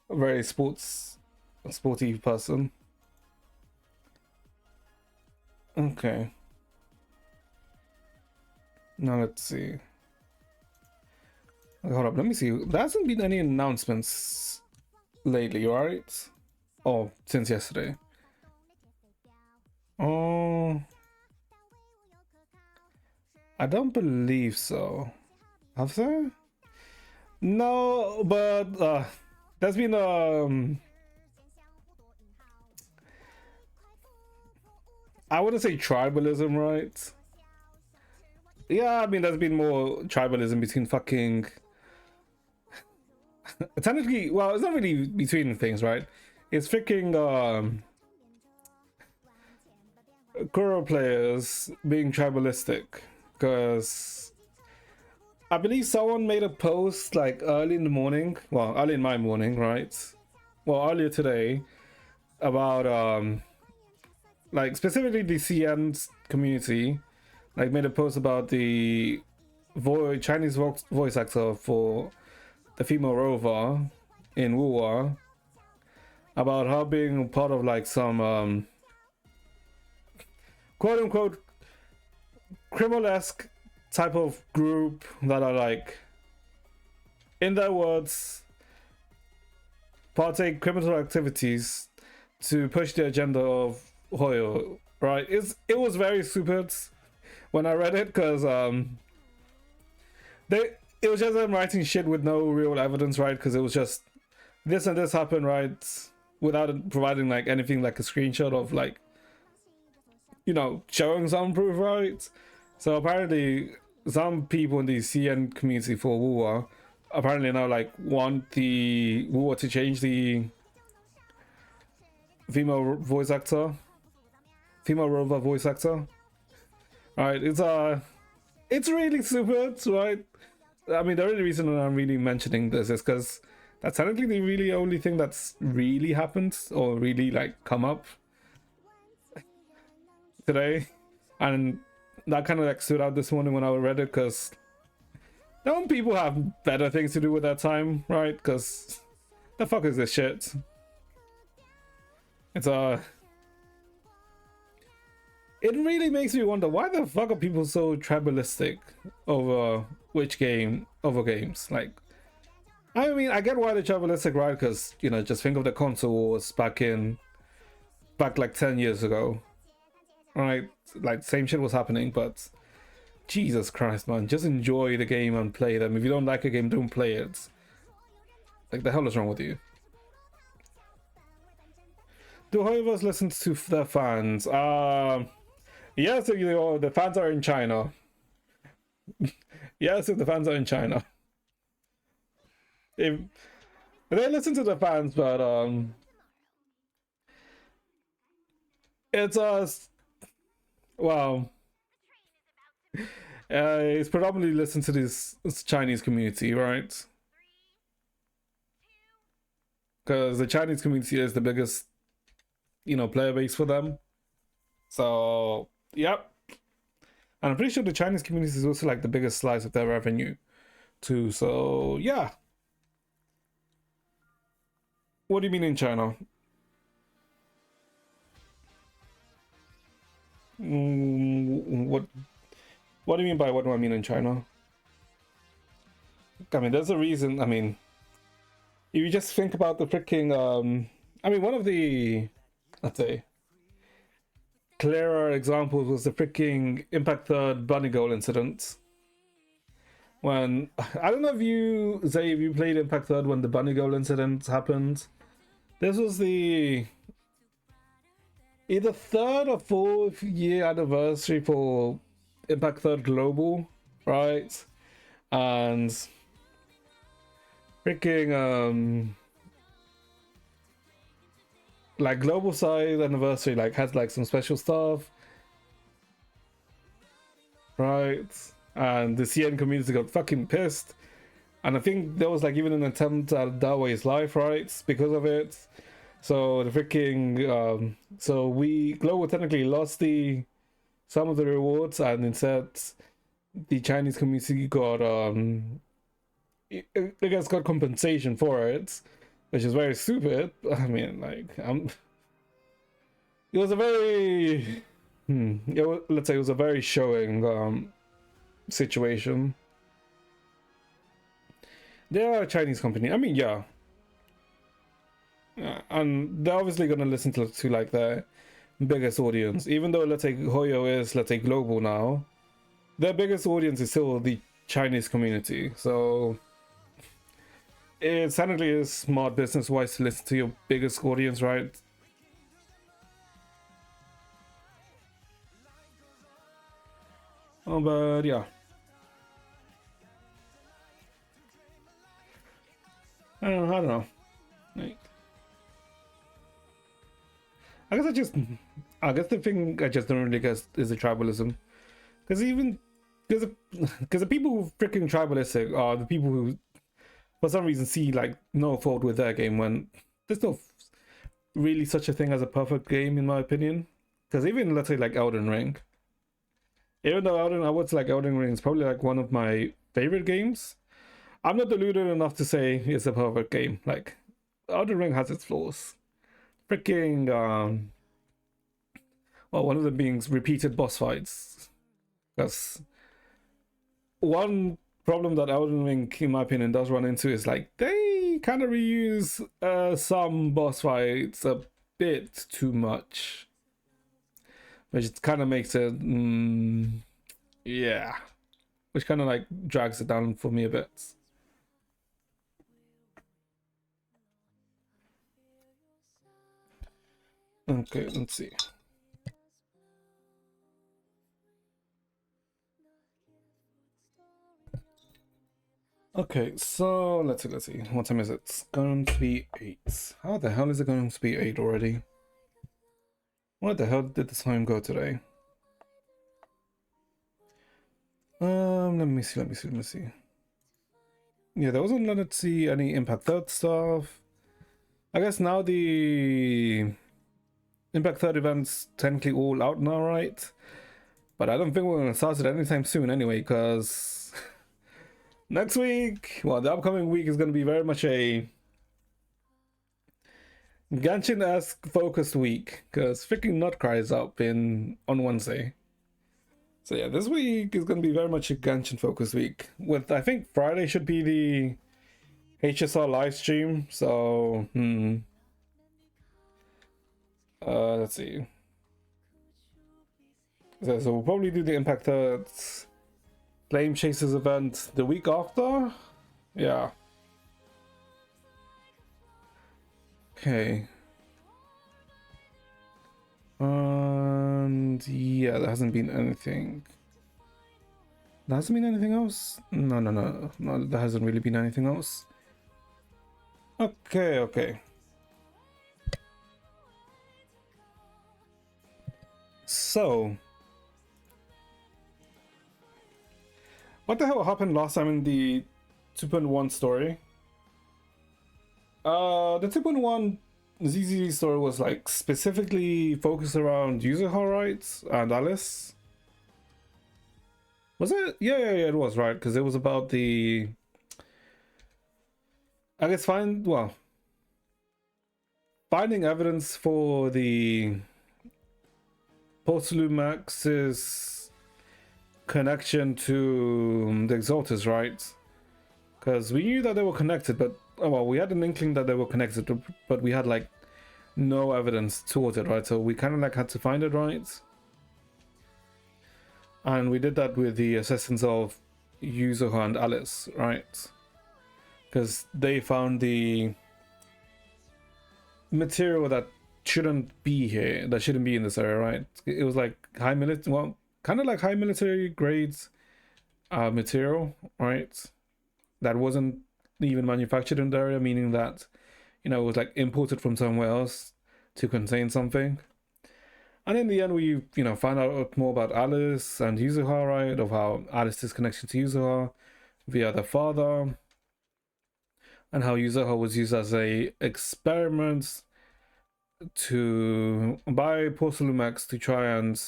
very sporty person. Okay. Now let's see. Hold up, let me see. There hasn't been any announcements lately, right? Oh, since yesterday. Oh, I don't believe so. Have there? No, but there's been I wouldn't say tribalism, right? Yeah, I mean there's been more tribalism between fucking technically, well, it's not really between things, right? It's freaking Kuro players being tribalistic, because I believe someone made a post like early in the morning, well, early in my morning, right? Well, earlier today, about like specifically the CN community, like made a post about the Chinese voice actor for the female rover in Wuwa about her being part of like some quote unquote criminal-esque type of group that are like, in their words, partake criminal activities to push the agenda of Hoyo. Right? It was very stupid when I read it because it was just them writing shit with no real evidence, right? Because it was just this and this happened, right? Without providing like anything like a screenshot of like, you know, showing some proof, right? So apparently some people in the CN community for Wuwa apparently now like want the Wuwa to change the female rover voice actor. Right, it's really stupid, right? I mean, the only reason I'm really mentioning this is because that's technically the really only thing that's really happened or really like come up today, and that kind of like stood out this morning when I read it because don't people have better things to do with their time, right? Because the fuck is this shit? It's it really makes me wonder why the fuck are people so tribalistic over which game over games. Like, I mean, I get why they're tribalistic, right? Because, you know, just think of the console wars back like 10 years ago, right? Like, same shit was happening, but Jesus Christ, man, just enjoy the game and play them. If you don't like a game, don't play it. Like, the hell is wrong with you? Do Hoyoverse listen to their fans? Yes, you know, the fans are in China. Yes, if the fans are in China. If they listen to the fans, but it's well, it's predominantly listen to this Chinese community, right? Because the Chinese community is the biggest, you know, player base for them. So yep, and I'm pretty sure the Chinese community is also like the biggest slice of their revenue too. So yeah. What do you mean in China? What do you mean by what do I mean in China? I mean, there's a reason. I mean, if you just think about the freaking I mean, one of the, let's say, clearer examples was the freaking Impact Third Bunny Goal incident. When, I don't know if you, Zay, if you played Impact Third when the Bunny Goal incident happened. This was the either 3rd or 4th year anniversary for Impact Third Global, right? And freaking like global side anniversary like had like some special stuff, right? And the CN community got fucking pissed, and I think there was like even an attempt at Dawei's life rights because of it. So the freaking so we global technically lost some of the rewards, and instead the Chinese community got I guess got compensation for it, which is very stupid. I mean, like, it was a very, let's say it was a very showing situation. They are a Chinese company. I mean, yeah. And they're obviously going to listen to like their biggest audience. Even though, let's say, Hoyo is, let's say, global now, their biggest audience is still the Chinese community. So it certainly is smart business-wise to listen to your biggest audience, right? Oh, but yeah. I don't know. Like, I guess the thing I just don't really guess is the tribalism. Because the people who freaking tribalistic are the people who for some reason see like no fault with their game when there's no really such a thing as a perfect game in my opinion. Because even let's say like Elden Ring, Even though I would say like Elden Ring is probably like one of my favorite games, I'm not deluded enough to say it's a perfect game. Like, Elden Ring has its flaws. Freaking, well, one of them being repeated boss fights. That's one problem that Elden Ring, in my opinion, does run into is like they kind of reuse some boss fights a bit too much, which kind of makes it, yeah, which kind of like drags it down for me a bit. Okay, let's see. Okay, so let's see. What time is it? It's going to be 8. How the hell is it going to be 8 already? Where the hell did the time go today? Let me see. Yeah, there wasn't, let's see, any Impact Third stuff. I guess now the Impact Third event's technically all out now, right? But I don't think we're gonna start it anytime soon anyway, because next week, well, the upcoming week is gonna be very much a Genshin-esque focused week, because freaking Notcry is up on Wednesday. So yeah, this week is going to be very much a Genshin focused week. With, I think Friday should be the HSR live stream. So let's see. So we'll probably do the Impact Flame Chasers event the week after. Yeah. Okay. And yeah, there hasn't been anything. There hasn't been anything else? No, there hasn't really been anything else. Okay. So, what the hell happened last time in the 2.1 story? The 2.1 ZZZ story was like specifically focused around Yuzuha, right? And Alice. Was it? Yeah, it was, right? Because it was about the, I guess, finding evidence for the Postlumax's connection to the Exalters, right? Because we knew that they were connected, but well, we had an inkling that they were connected, but we had like no evidence towards it, right? So we kind of like had to find it, right? And we did that with the assistance of Yuzuha and Alice, right? Because they found the material that shouldn't be here, that shouldn't be in this area, right? It was like kind of like high military grades material, right? That wasn't even manufactured in the area, meaning that, it was like imported from somewhere else to contain something. And in the end, we, found out more about Alice and Yuzuha, right? Of how Alice's connection to Yuzuha via their father, and how Yuzuha was used as a experiment by Postlumax to try and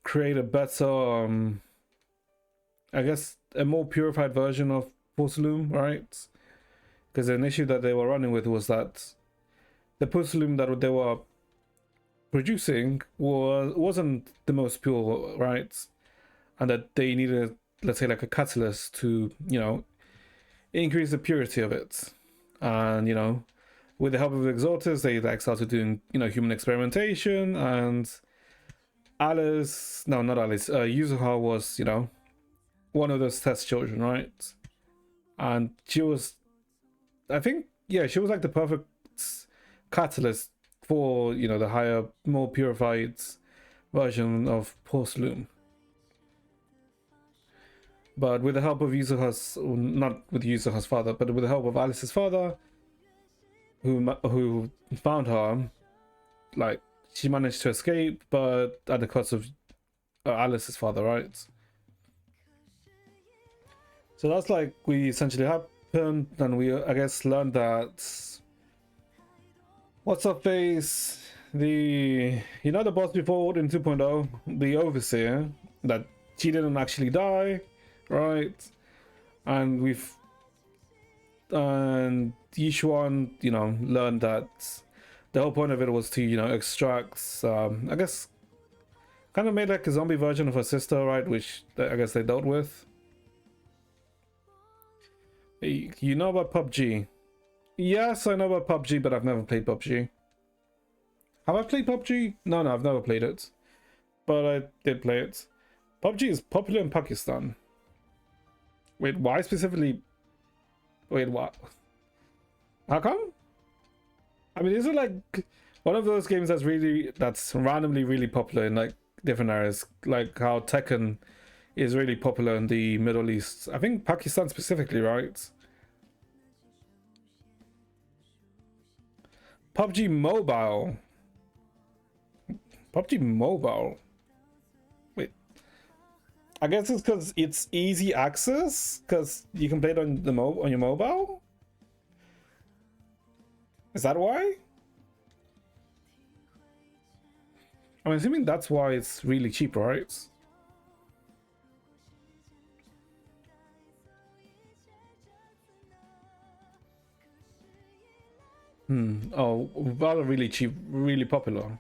create a better, I guess, a more purified version of Postlume, right? Because an issue that they were running with was that the Postlume that they were producing wasn't the most pure, right? And that they needed, let's say, like a catalyst to, increase the purity of it. And, with the help of the Exalters, they like started doing, human experimentation, and Yuzuha was, one of those test children, right? And she was, I think, yeah, she was like the perfect catalyst for, the higher, more purified version of Postlume. But with the help of not with Yuzuha's father, but with the help of Alice's father, who found her, like, she managed to escape, but at the cost of Alice's father, right? So that's like we essentially happened, and we, I guess, learned that what's up face, the boss before in 2.0, the Overseer, that she didn't actually die, right? And Yishuan, you know, learned that the whole point of it was to, you know, extract, I guess, kind of made like a zombie version of her sister, right? Which I guess they dealt with. You know about PUBG? Yes, I know about PUBG, but I've never played PUBG. Have I played PUBG? No, I've never played it. But I did play it. PUBG is popular in Pakistan. Wait, why specifically? Wait, what? How come? I mean, is it like one of those games that's randomly really popular in like different areas? Like how Tekken is really popular in the Middle East. I think Pakistan specifically, right? PUBG Mobile. PUBG Mobile. Wait. I guess it's because it's easy access, because you can play it on the on your mobile. Is that why? I'm assuming that's why it's really cheap, right? Oh, rather really cheap, really popular.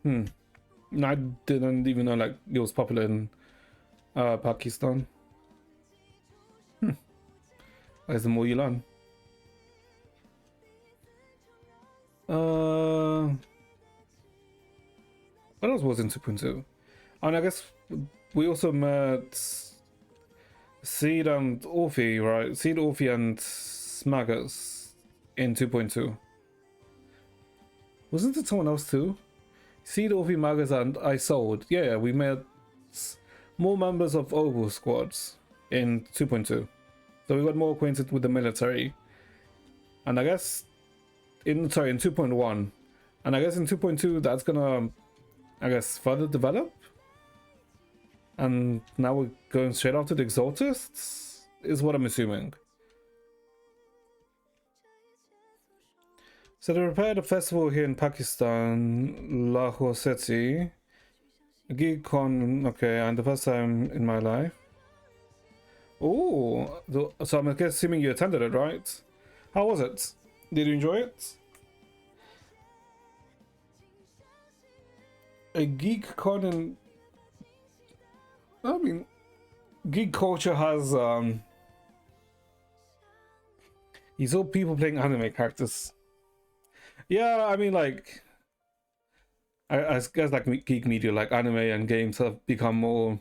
I didn't even know like it was popular in Pakistan. Where's the more you learn? What else was in 2.2? And I guess we also met Seed and Orphe, right? Seed, Orphe, and Smaggers in 2.2. Wasn't it someone else too? Seed, Orphe, Maggers, and I Sold. Yeah, we met more members of Oval squads in 2.2. So we got more acquainted with the military. And I guess in 2.1. And I guess in 2.2 that's gonna, I guess, further develop. And now we're going straight after the Exaltists, is what I'm assuming. So they prepared a festival here in Pakistan, Lahore City. GeekCon, okay, and the first time in my life. Oh, so I'm assuming you attended it, right? How was it? Did you enjoy it? A GeekCon in... I mean, geek culture has, you saw people playing anime characters. Yeah, I mean, like, I guess like geek media, like anime and games have become more,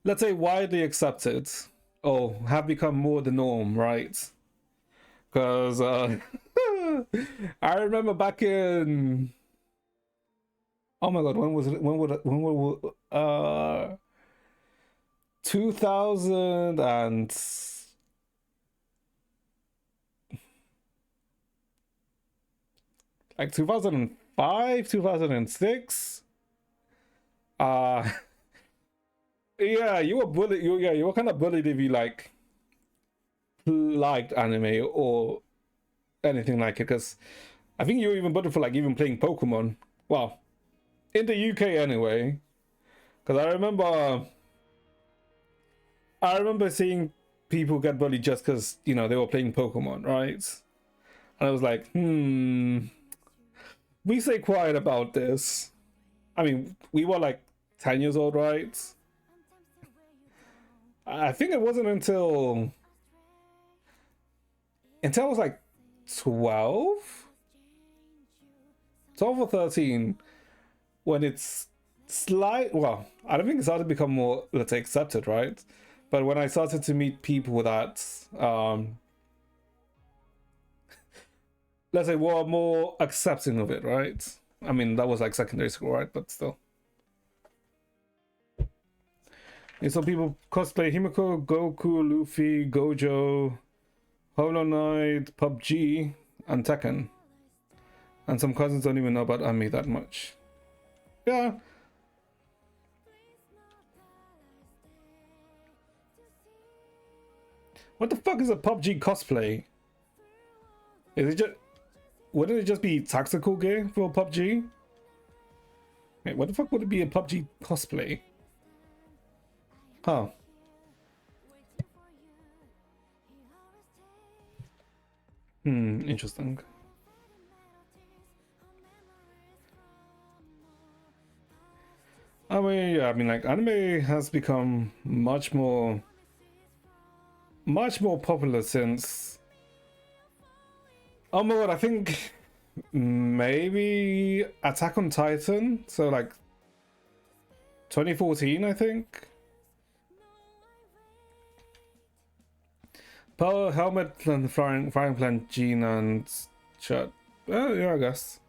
let's say, widely accepted, or have become more the norm, right? Because I remember back in, oh my god, when was it? When were 2000 and like 2005, 2006. Yeah, you were bullied. You were kind of bullied if you like liked anime or anything like it, because I think you were even bullied for like even playing Pokemon. Well, in the UK anyway, because I remember seeing people get bullied just because, you know, they were playing Pokemon, right? And I was like, we stay quiet about this. I mean, we were like 10 years old, right? I think it wasn't until I was like 12 or 13 when it's well, I don't think it started to become more, let's say, accepted, right? But when I started to meet people that let's say were more accepting of it, right? I mean, that was like secondary school, right? But still. And some people cosplay Himiko, Goku, Luffy, Gojo, Hollow Knight, PUBG, and Tekken. And some cousins don't even know about Ami that much. Yeah. What the fuck is a PUBG cosplay? Is it just... Wouldn't it just be tactical gear for PUBG? Wait, what the fuck would it be a PUBG cosplay? Huh. Interesting. I mean, yeah, I mean, like, anime has become much more popular since, oh my god, I think maybe Attack on Titan, so like 2014, I think. Pearl Helmet and Frying Pan Jean and shirt. Oh yeah, I guess.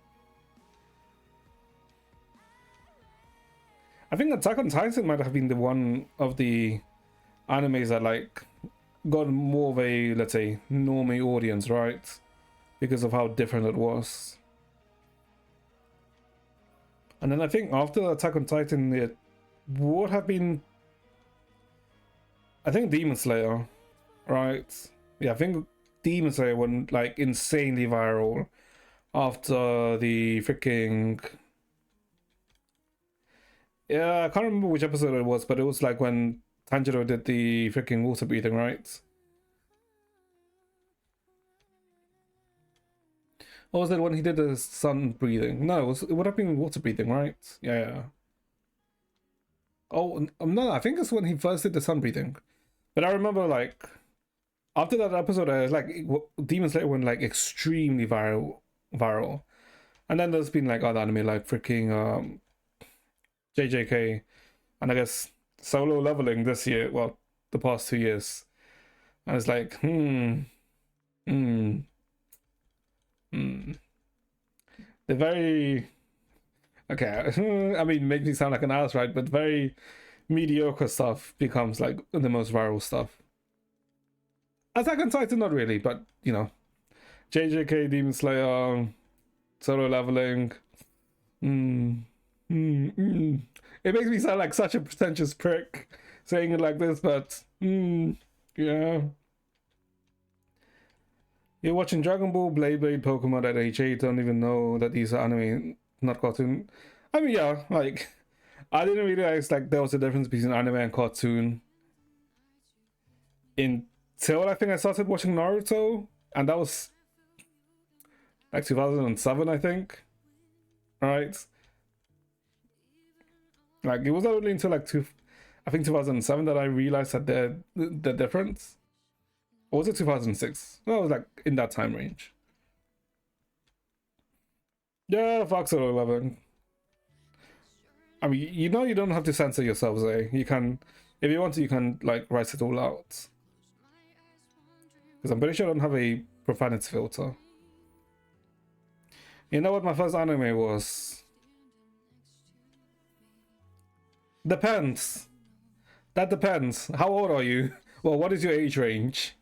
I think Attack on Titan might have been the one of the animes that like got more of a, let's say, normie audience, right? Because of how different it was. And then I think after Attack on Titan, it would have been, I think, Demon Slayer, right? Yeah, I think Demon Slayer went like insanely viral after the freaking, yeah, I can't remember which episode it was, but it was like when Tanjiro did the freaking water breathing, right? Or was it when he did the sun breathing? No, it would have been water breathing, right? Yeah, yeah. Oh, no, I think it's when he first did the sun breathing. But I remember, like, after that episode, I was like, Demon Slayer went, like, extremely viral. And then there's been, like, other anime, like, freaking, JJK. And I guess Solo Leveling this year, well, the past 2 years. And it's like, they're very, okay, I mean, make me sound like an ass, right? But very mediocre stuff becomes like the most viral stuff. Attack on Titan, not really, but you know, JJK, Demon Slayer, Solo Leveling. It makes me sound like such a pretentious prick saying it like this, but yeah. You're watching Dragon Ball, Blade, Pokemon at age 8, don't even know that these are anime, not cartoon. I mean, yeah, like, I didn't realize, like, there was a difference between anime and cartoon until I think I started watching Naruto, and that was, like, 2007, I think, right? Like, it was only until, like, I think 2007 that I realized that the difference. Or was it 2006? No, it was like in that time range. Yeah, fuck Solo Leveling. I mean, you know, you don't have to censor yourselves, eh? You can, if you want to, you can like write it all out. Because I'm pretty sure I don't have a profanity filter. You know what my first anime was? Depends. That depends. How old are you? Well, what is your age range?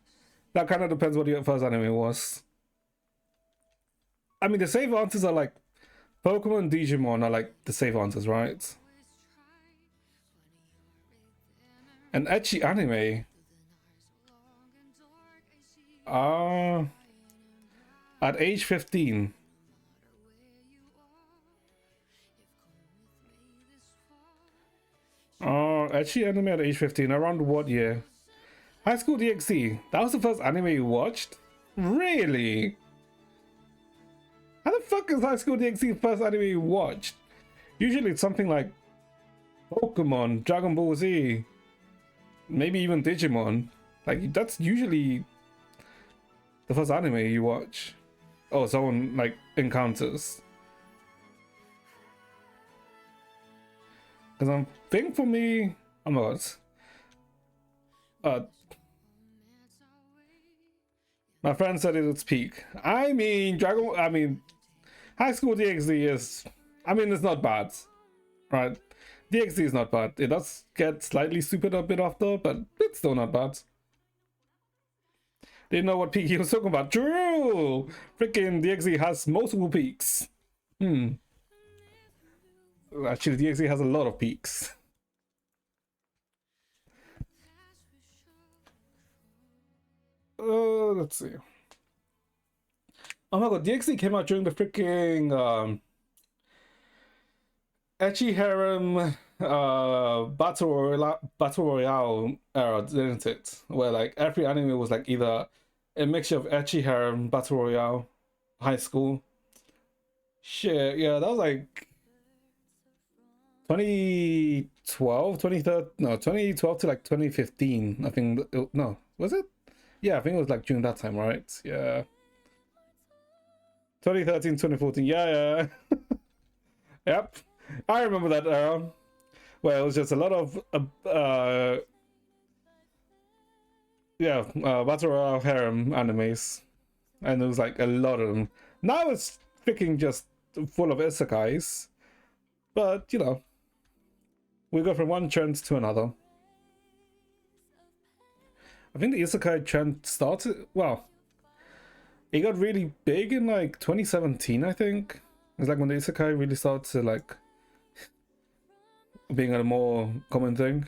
That kind of depends what your first anime was. I mean, the safe answers are like Pokemon and Digimon are like the safe answers, right? An ecchi anime. At age 15. Ecchi anime at age 15. Around what year? High School DxD. That was the first anime you watched? Really? How the fuck is High School DxD the first anime you watched? Usually it's something like Pokemon, Dragon Ball Z, maybe even Digimon. Like, that's usually the first anime you watch. Oh, someone like encounters. Because I think for me, oh my god. My friend said it's peak. I mean, High School DxD is, I mean, it's not bad, right? DxD is not bad. It does get slightly stupid a bit after, but it's still not bad. Didn't know what peak he was talking about. True! Freaking DxD has multiple peaks. Actually, DxD has a lot of peaks. Let's see. Oh my god, DxD came out during the freaking Ecchi Harem battle royale era, didn't it? Where like every anime was like either a mixture of Ecchi Harem, battle royale, high school. Shit, yeah, that was like 2012, 2013, no, 2012 to like 2015. I think, no, was it? Yeah, I think it was like during that time, right? Yeah. 2013, 2014. Yeah, yeah. Yep. I remember that era where it was just a lot of battle royale harem animes, and there was like a lot of them. Now it's freaking just full of isekais, but you know, we go from one trend to another. I think the isekai trend started, well, it got really big in like 2017, I think. It's like when the isekai really started to like being a more common thing.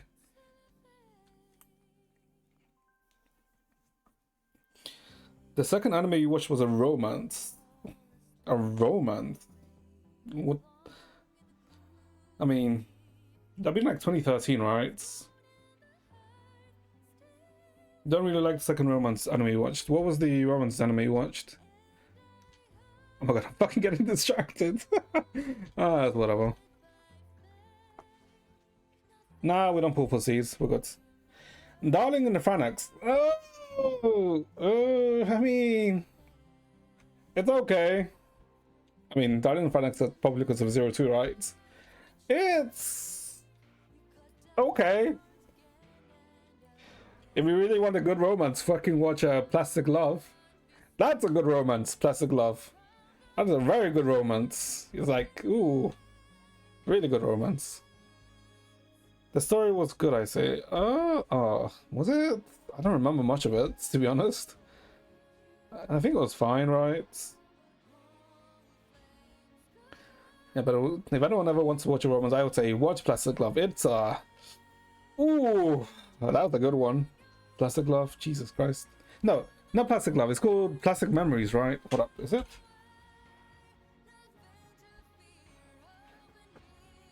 The second anime you watched was a romance. A romance? What? I mean, that'd be like 2013, right? Don't really like the second romance anime you watched. What was the romance anime you watched? Oh my god, I'm fucking getting distracted. Ah, whatever. Nah, we don't pull pussies. We're good. Darling in the Franxx. I mean, it's okay. I mean, Darling in the Franxx is probably because of 02, right? It's okay. If you really want a good romance, fucking watch Plastic Love. That's a good romance, Plastic Love. That's a very good romance. It's like, ooh, really good romance. The story was good, I say. Was it? I don't remember much of it, to be honest. I think it was fine, right? Yeah, but if anyone ever wants to watch a romance, I would say watch Plastic Love. It's ooh, that was a good one. Plastic Love, Jesus Christ. No, not Plastic Love. It's called Plastic Memories, right? What up? Is it?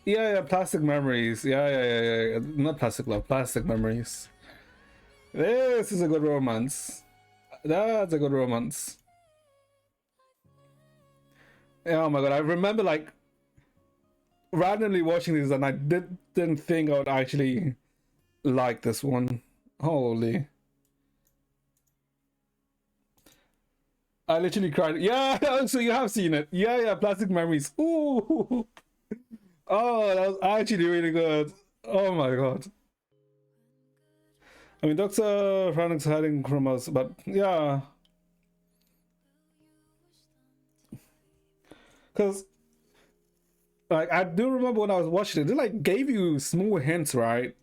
Yeah, Plastic Memories. Yeah. Not Plastic Love, Plastic Memories. This is a good romance. That's a good romance. Yeah, oh my god, I remember like randomly watching this and I didn't think I would actually like this one. Holy. I literally cried. Yeah, so you have seen it. Yeah, Plastic Memories. Ooh. Oh, that was actually really good. Oh my god. I mean, Dr. Franix hiding from us, but yeah. Because, like, I do remember when I was watching it, it like gave you small hints, right?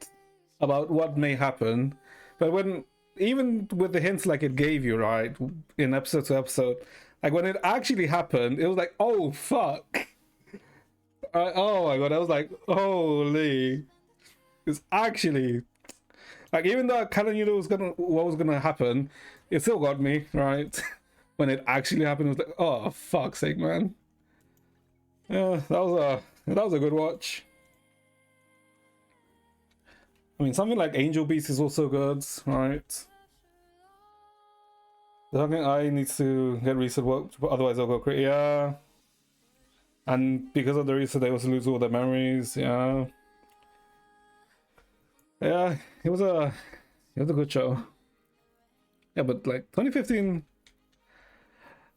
About what may happen. But when, even with the hints like it gave you, right? In episode to episode, like when it actually happened, it was like, oh, fuck. Oh my god, I was like, holy. It's actually like, even though I kind of knew what was gonna happen, it still got me, right? When it actually happened, it was like, oh fuck's sake, man. Yeah, that was a good watch. I mean, something like Angel Beats is also good, right? Something I need to get reset worked, otherwise I'll go crazy. Yeah, and because of the reset, they also lose all their memories. Yeah, yeah, it was a good show. Yeah, but like 2015,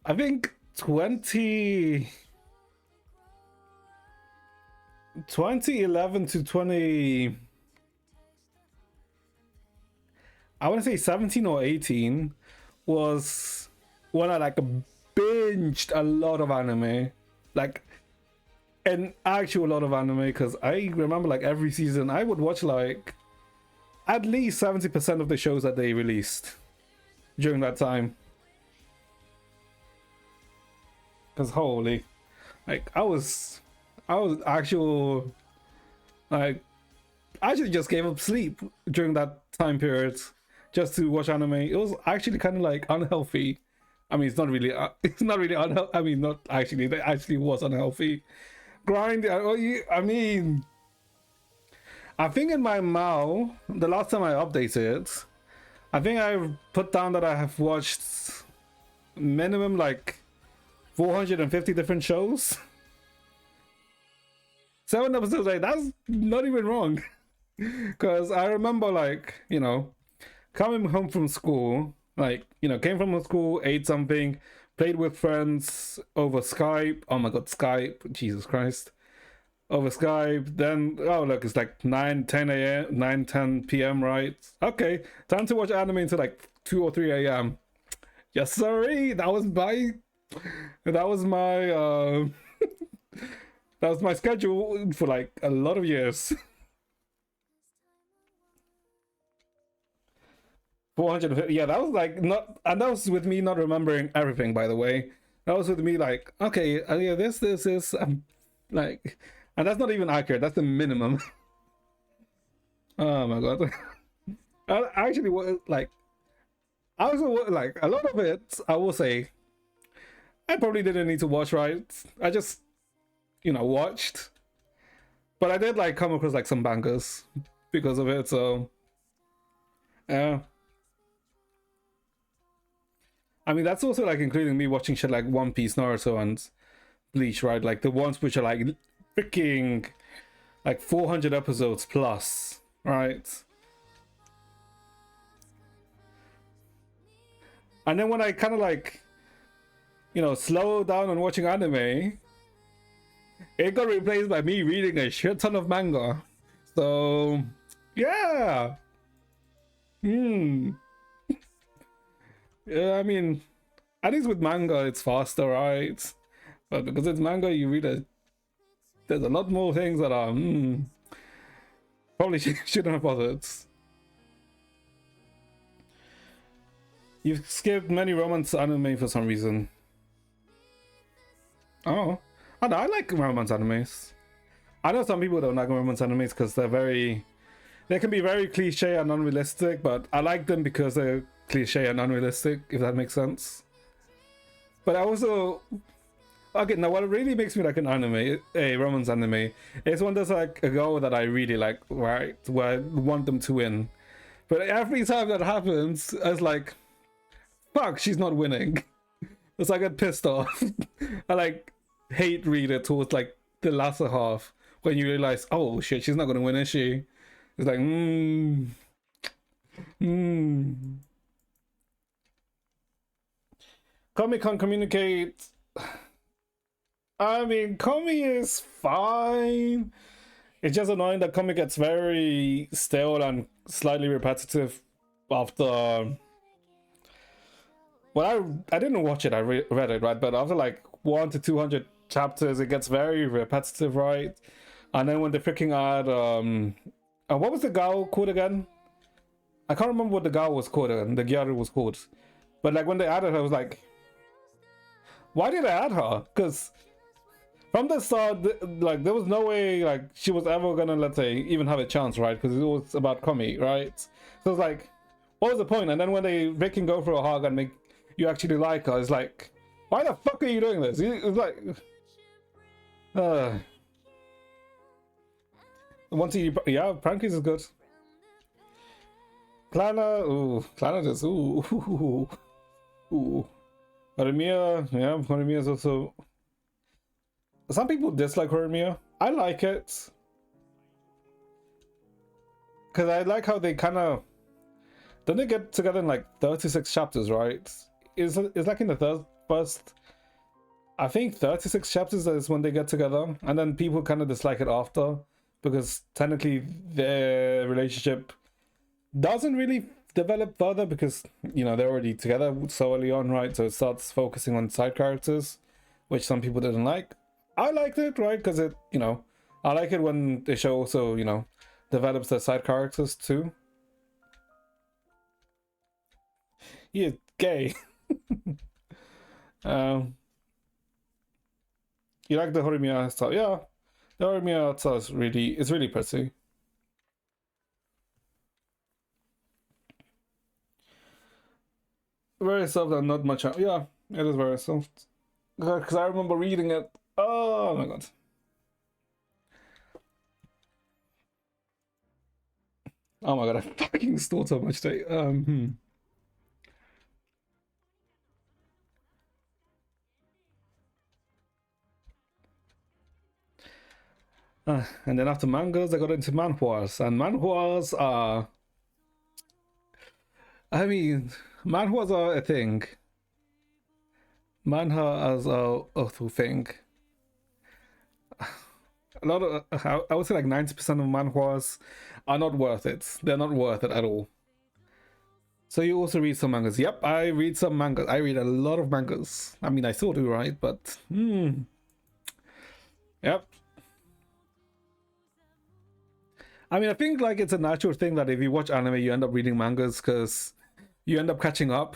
I think 2011 to 20, I want to say 17 or 18 was when I like binged a lot of anime, like an actual lot of anime, because I remember like every season I would watch like at least 70% of the shows that they released during that time. Because holy, like I was actual, like, I actually just gave up sleep during that time period just to watch anime. It was actually kind of like unhealthy. I mean, it's not really unhealthy. I mean, not actually. It actually was unhealthy, grind. I mean, I think in my MAU, the last time I updated, I think I put down that I have watched minimum like 450 different shows. 7 episodes, like that's not even wrong. Because I remember, like, you know, coming home from school, like, you know, came from school, ate something, played with friends over Skype. Oh my god, Skype, Jesus Christ. Over Skype, then, oh look, it's like 9, 10 a.m., 9, 10 p.m., right? Okay, time to watch anime until like 2 or 3 a.m. Yes, sorry, that was my that was my schedule for like a lot of years. 450, yeah, that was like not, and that was with me not remembering everything, by the way. That was with me like, okay, yeah, this, like, and that's not even accurate, that's the minimum. Oh my god. I actually like, I also like a lot of it, I will say, I probably didn't need to watch, right? I just, you know, watched. But I did like come across like some bangers because of it, so yeah. I mean, that's also like including me watching shit like One Piece, Naruto, and Bleach, right? Like the ones which are like freaking like 400 episodes plus, right? And then when I kind of like, you know, slow down on watching anime, it got replaced by me reading a shit ton of manga. So, yeah. Yeah, I mean, at least with manga, it's faster, right? But because it's manga, you read it. There's a lot more things that are, probably shouldn't have bothered. You've skipped many romance anime for some reason. Oh, I know, I like romance animes. I know some people don't like romance animes because they can be very cliche and unrealistic, but I like them because they're cliche and unrealistic, if that makes sense. But I also, okay, now what really makes me like an anime, a romance anime, is when there's like a girl that I really like, right, where I want them to win. But every time that happens, it's like, fuck, she's not winning. It's like I get pissed off. I like hate read it towards like the latter half when you realize, oh shit, she's not gonna win, is she? It's like, Comic can't communicate. I mean, Comic is fine. It's just annoying that Comic gets very stale and slightly repetitive after. Well, I didn't watch it. I read it, right? But after like 1 to 200 chapters, it gets very repetitive, right? And then when they freaking add what was the Gao called again? I can't remember what the Gao was called and the Gyaru was called. But like when they added her, I was like, why did I add her? Because from the start, like there was no way like she was ever gonna, let's say, even have a chance, right? Because it was about Komi, right? So it's like, what was the point? And then when they can go for a hug and make you actually like her, it's like, why the fuck are you doing this? It's like, once you, yeah, Prankies is good. Klana just, ooh. Horimiya, yeah, Horimiya is also. Some people dislike Horimiya. I like it. Because I like how they kind of. Don't they get together in like 36 chapters, right? It's like in the first. I think 36 chapters is when they get together. And then people kind of dislike it after. Because technically their relationship doesn't really develop further because, you know, they're already together so early on, right? So it starts focusing on side characters, which some people didn't like. I liked it, right? Because it, you know, I like it when the show also, you know, develops their side characters too. He is gay. You like the Horimiya style? Yeah, the Horimiya style is really pretty. Very soft and not much. Yeah, it is very soft. Because I remember reading it. Oh my god. Oh my god, I fucking stole so much today. And then after mangas, I got into manhwas, and manhwas are, I mean, manhwas are a thing. Manhwa as a thing. A lot of, I would say like 90% of manhwas are not worth it. They're not worth it at all. So you also read some mangas. Yep, I read some mangas. I read a lot of mangas. I mean, I still do, right? But, yep. I mean, I think like it's a natural thing that if you watch anime, you end up reading mangas because you end up catching up.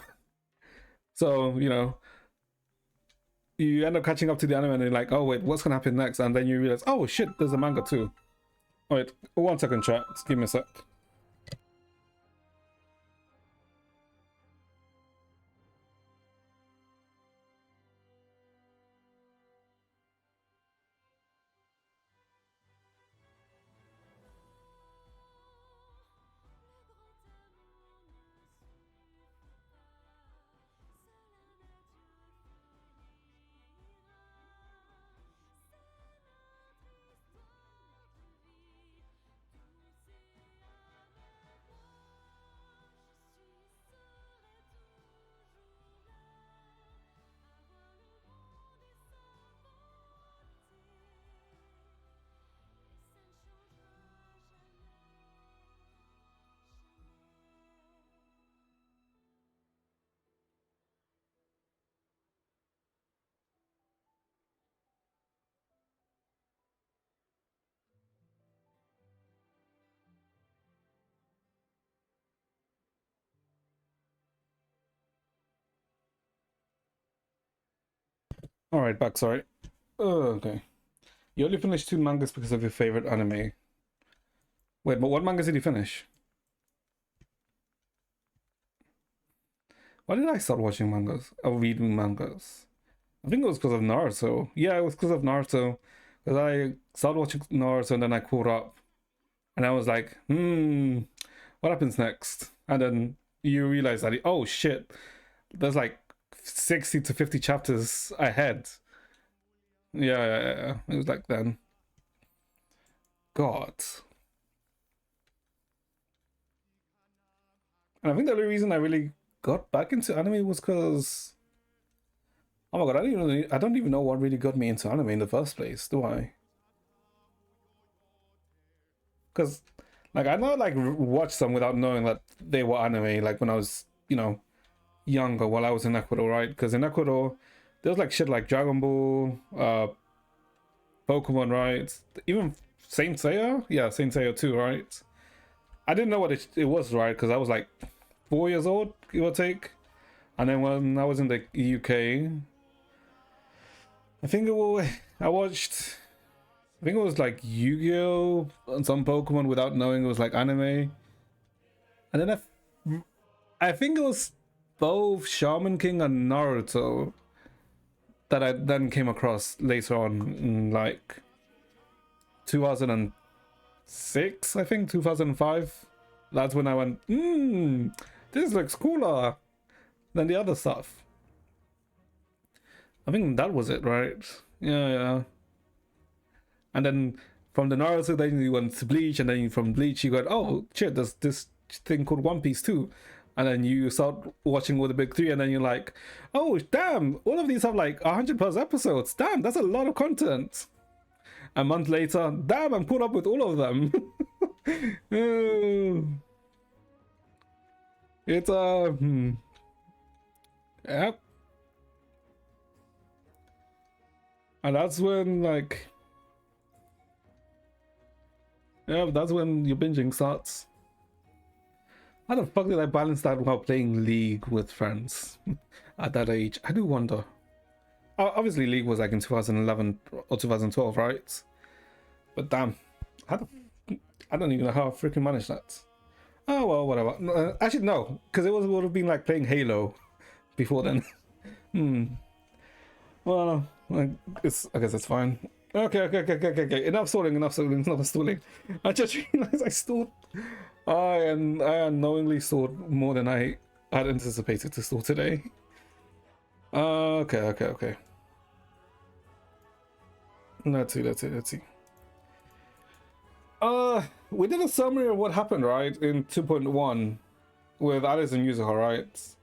So, you know, you end up catching up to the anime and you're like, oh, wait, what's going to happen next? And then you realize, oh, shit, there's a manga too. Wait, 1 second, chat. Just give me a sec. All right, back. Sorry. Okay. You only finished 2 mangas because of your favorite anime. Wait, but what mangas did you finish? Why did I start watching mangas? Or reading mangas? I think it was because of Naruto. Yeah, it was because of Naruto. Because I started watching Naruto and then I caught up. And I was like, what happens next? And then you realize that, oh shit, there's like 60 to 50 chapters ahead. Yeah. It was like then. God. And I think the only reason I really got back into anime was because, oh my god, I don't even know what really got me into anime in the first place, do I? Because, like, I know like watched some without knowing that they were anime. Like when I was, younger, while I was in Ecuador, right? Because in Ecuador, there was like shit like Dragon Ball, Pokemon, right? Even Saint Seiya, yeah, Saint Seiya 2, right? I didn't know what it was, right? Because I was like 4 years old, give or take. And then when I was in the UK, I think I watched, I think it was like Yu-Gi-Oh! And some Pokemon without knowing it was like anime. And then I think it was both Shaman King and Naruto that I then came across later on in like 2006, I think, 2005. That's when I went, this looks cooler than the other stuff. I think that was it, right? Yeah. And then from the Naruto, then you went to Bleach, and then from Bleach you got, oh shit, there's this thing called One Piece too. And then you start watching all the big three, and then you're like, oh damn, all of these have like 100+ episodes. Damn, that's a lot of content. A month later, damn, I'm caught up with all of them. It's yep. And that's when like, yeah, that's when your binging starts. How the fuck did I balance that while playing League with friends at that age? I do wonder. Obviously, League was like in 2011 or 2012, right? But damn, I don't even know how I freaking managed that. Oh well, whatever. Actually, no, because it would have been like playing Halo before then. Well, I guess it's fine. Okay. Enough stalling, enough stalling. I just realized I stalled. I unknowingly stalled more than I had anticipated to stall today. Okay. Let's see. We did a summary of what happened, right, in 2.1 with Alice and Yuzuha, right?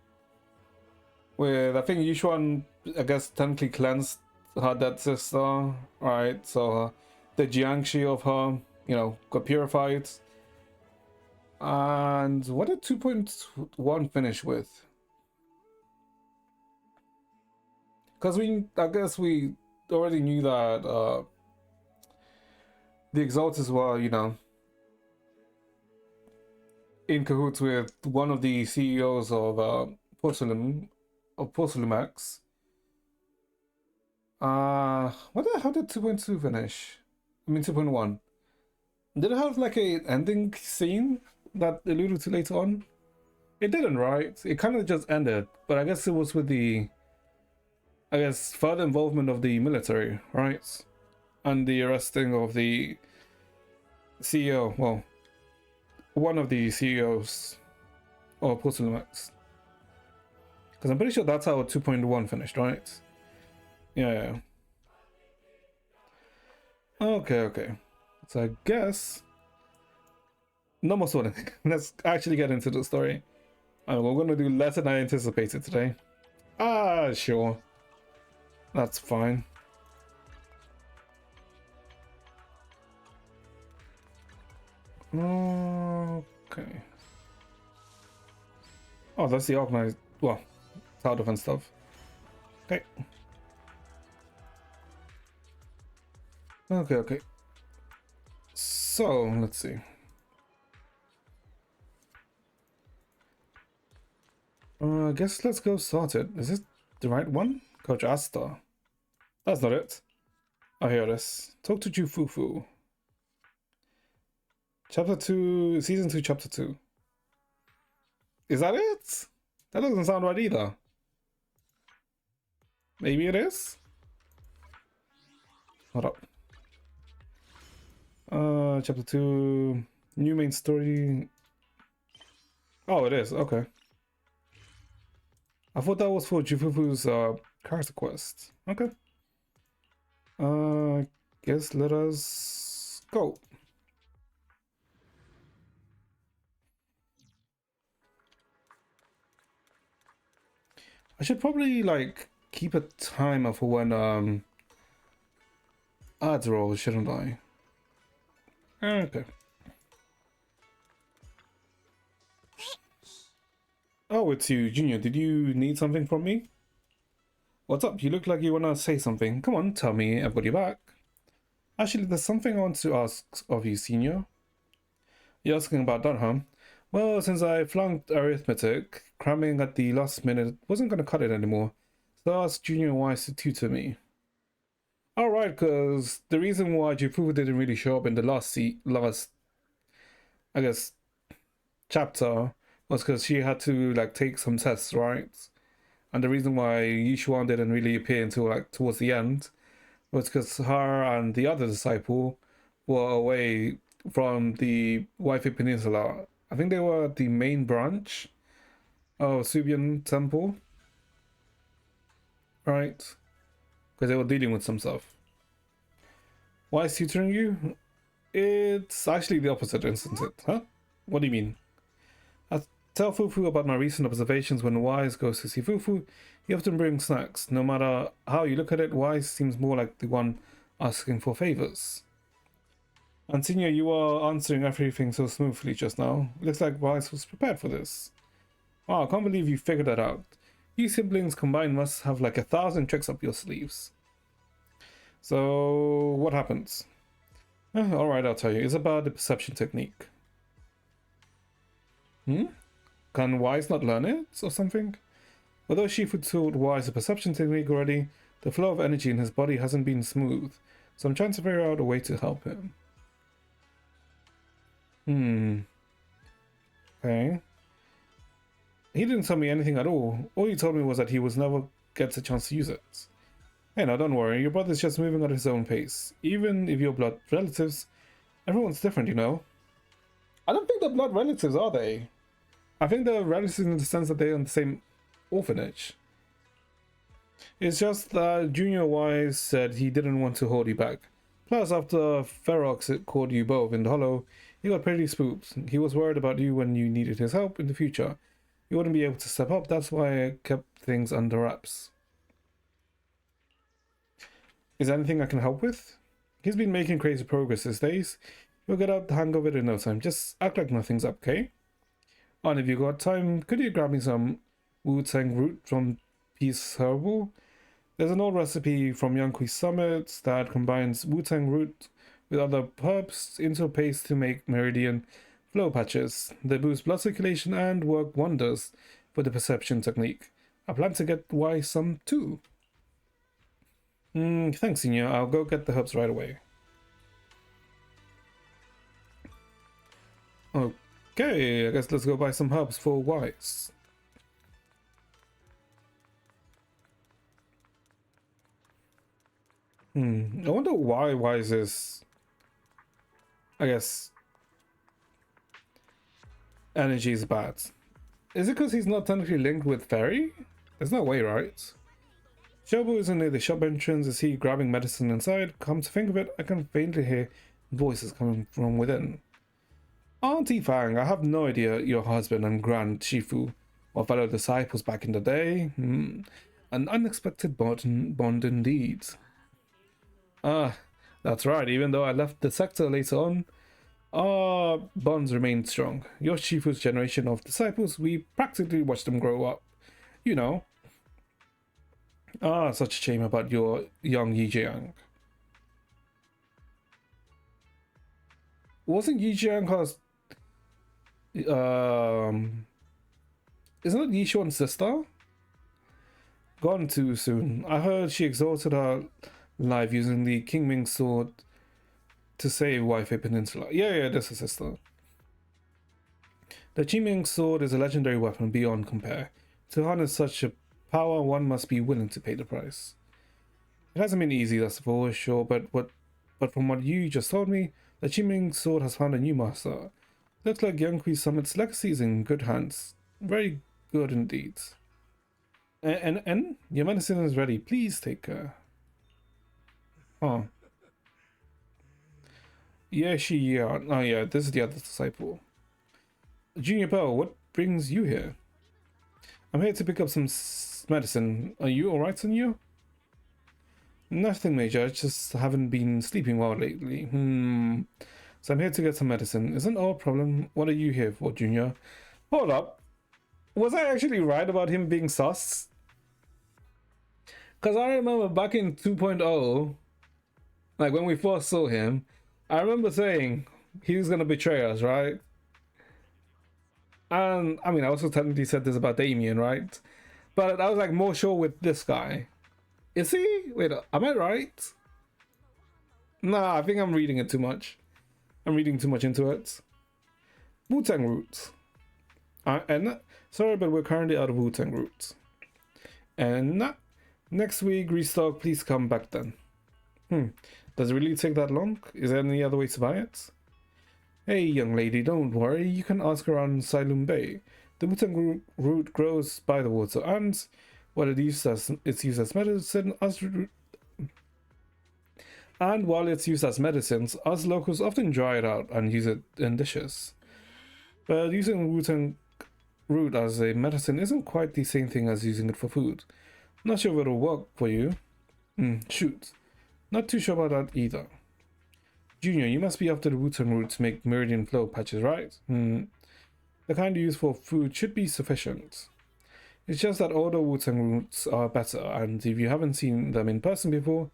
With, I think Yushuan, I guess, technically cleansed her dead sister, right? So the Jiangshi of her, you know, got purified. And what did 2.1 finish with? Because I guess we already knew that the Exalters were, you know, in cahoots with one of the CEOs of Porcelamex. How did 2.2 finish? I mean 2.1. Did it have like a ending scene that alluded to later on? It didn't, right? It kind of just ended, but I guess it was with the, I guess, further involvement of the military, right? And the arresting of the CEO, well, one of the CEOs of Porcelamex. Because I'm pretty sure that's how 2.1 finished, right? Yeah. Okay. So I guess no more sorting. Let's actually get into the story. And we're gonna do less than I anticipated today. Sure. That's fine. Okay. Oh, that's the organized, well, tower defense stuff. Okay. Okay. So, let's see. I guess let's go start it. Is this the right one? Coach Asta. That's not it. Oh, here it is. Talk to Jufufu. Chapter 2, Season 2, Chapter 2. Is that it? That doesn't sound right either. Maybe it is? Hold up. Chapter 2, new main story. Oh, it is. Okay. I thought that was for Jufufu's character quest. Okay. Guess let us go. I should probably like keep a timer for when ads roll, shouldn't I? Okay. Oh, it's you, Junior. Did you need something from me? What's up? You look like you wanna say something. Come on, tell me. I've got your back. Actually, there's something I want to ask of you, Senior. You're asking about that, huh? Well, since I flunked arithmetic, cramming at the last minute wasn't gonna cut it anymore. So I asked Junior Wise to tutor me. Alright, because the reason why Jufufu didn't really show up in the last, I guess, chapter was because she had to like take some tests, right? And the reason why Yishuan didn't really appear until like towards the end was because her and the other disciple were away from the Waifu Peninsula. I think they were at the main branch of Subian Temple, right? Because they were dealing with some stuff. Why is tutoring you? It's actually the opposite, isn't it? Huh? What do you mean? I tell Fufu about my recent observations. When Wise goes to see Fufu, he often brings snacks. No matter how you look at it, Wise seems more like the one asking for favors. And Senior, you are answering everything so smoothly just now. Looks like Wise was prepared for this. Wow, I can't believe you figured that out. You siblings combined must have like 1,000 tricks up your sleeves. So, what happens? Alright, I'll tell you. It's about the perception technique. Can Wise not learn it or something? Although Shifu taught Wise a perception technique already, the flow of energy in his body hasn't been smooth, so I'm trying to figure out a way to help him. Okay. He didn't tell me anything at all. All he told me was that he was never gets a chance to use it. Hey, now don't worry, your brother's just moving at his own pace. Even if you're blood relatives, everyone's different, you know. I don't think they're blood relatives, are they? I think they're relatives in the sense that they're in the same orphanage. It's just that Junior Wise said he didn't want to hold you back. Plus, after Ferox caught you both in the hollow, he got pretty spooked. He was worried about you when you needed his help in the future. You wouldn't be able to step up, that's why I kept things under wraps. Is there anything I can help with? He's been making crazy progress these days. You'll get out the hang of it in no time. Just act like nothing's up, okay? Oh, and if you got time, could you grab me some Wu-Tang root from Peace Herbal? There's an old recipe from Yanqui Summit that combines Wu-Tang root with other herbs into a paste to make meridian flow patches. They boost blood circulation and work wonders for the perception technique. I plan to get Wise some too. Thanks, Senior. I'll go get the herbs right away. Okay, I guess let's go buy some herbs for Wise. I wonder why Wise is, I guess, energy is bad. Is it because he's not technically linked with Fairy? There's no way, right? Shobu isn't near the shop entrance. Is he grabbing medicine inside? Come to think of it, I can faintly hear voices coming from within. Auntie Fang, I have no idea your husband and Grand Shifu or fellow disciples back in the day. An unexpected bond indeed. That's right, even though I left the sector later on, our bonds remained strong. Your Shifu's generation of disciples, we practically watched them grow up. You know. Such a shame about your young Yi Jiang. Wasn't Yi Jiang her... Isn't it Yi Xuan's sister? Gone too soon. I heard she exalted her life using the King Ming sword to save Waifei Peninsula. Yeah, that's her sister. The Qi Ming sword is a legendary weapon beyond compare. To harness such a power, one must be willing to pay the price. It hasn't been easy, that's for sure, but from what you just told me, the Qi Ming sword has found a new master. Looks like Yanqui Summit's legacy is in good hands. Very good indeed. And your medicine is ready. Please take care. Oh. Yeah. Oh yeah, this is the other disciple. Junior Bell, what brings you here? I'm here to pick up some medicine. Are you alright, Senor? Nothing major, I just haven't been sleeping well lately. So I'm here to get some medicine. Isn't our problem? What are you here for, Junior? Hold up. Was I actually right about him being sus? Because I remember back in 2.0, like when we first saw him, I remember saying he was going to betray us, right? And I mean, I also technically said this about Damien, right? But I was like more sure with this guy. Is he? Wait, am I right? Nah, I think I'm reading it too much. I'm reading too much into it. Wu-Tang roots. And sorry, but we're currently out of Wu-Tang roots. And next week restock. Please come back then. Does it really take that long? Is there any other way to buy it? Hey, young lady, don't worry. You can ask around Silum Bay. The Wu-Tang root grows by the water, and while it's used as medicine, while it's used as medicines, us locals often dry it out and use it in dishes. But using Wu-Tang root as a medicine isn't quite the same thing as using it for food. Not sure if it'll work for you. Shoot. Not too sure about that either. Junior, you must be after the Wu-Tang root to make meridian flow patches, right? The kind you use for food should be sufficient. It's just that older Wu-Tang roots are better, and if you haven't seen them in person before,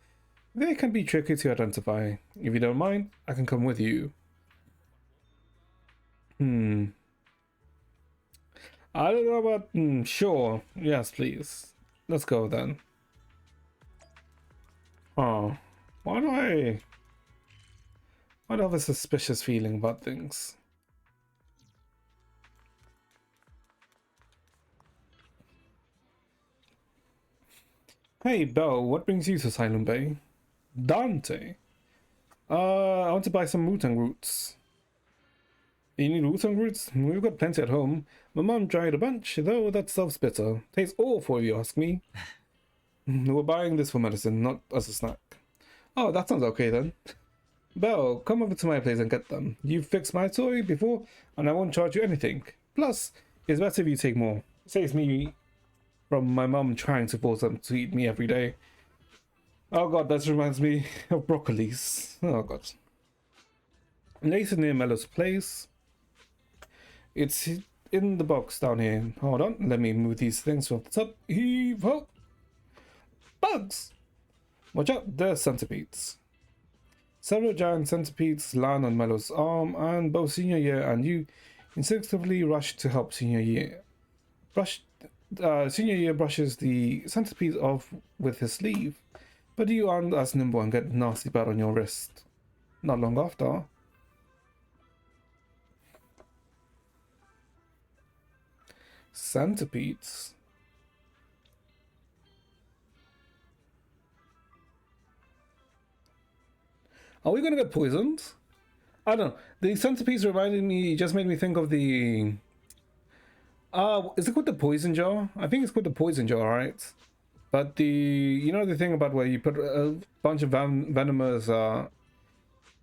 they can be tricky to identify. If you don't mind, I can come with you. I don't know about... sure. Yes, please. Let's go then. Oh. Why do I have a suspicious feeling about things? Hey, Belle, what brings you to Silent Bay? Dante. I want to buy some Wu-Tang roots. You need Wu-Tang roots? We've got plenty at home. My mom dried a bunch, though that stuff's bitter. Tastes awful if you ask me. We're buying this for medicine, not as a snack. Oh, that sounds okay then. Belle, come over to my place and get them. You've fixed my toy before, and I won't charge you anything. Plus, it's better if you take more. Saves me from my mum trying to force them to eat me every day. Oh god, that reminds me of broccolis. Oh god. Later near Mellow's place. It's in the box down here. Hold on, let me move these things from the top. Heave ho! Bugs! Watch out, they're centipedes. Several giant centipedes land on Mellow's arm, and both Senior Year and you instinctively rush to help Senior Year. Senior Year brushes the centipede off with his sleeve, but you aren't as nimble and get a nasty bite on your wrist. Not long after. Centipedes? Are we gonna get poisoned? I don't know. The centipedes just made me think of the... is it called the poison jar? I think it's called the poison jar, right? But you know the thing about where you put a bunch of venomous,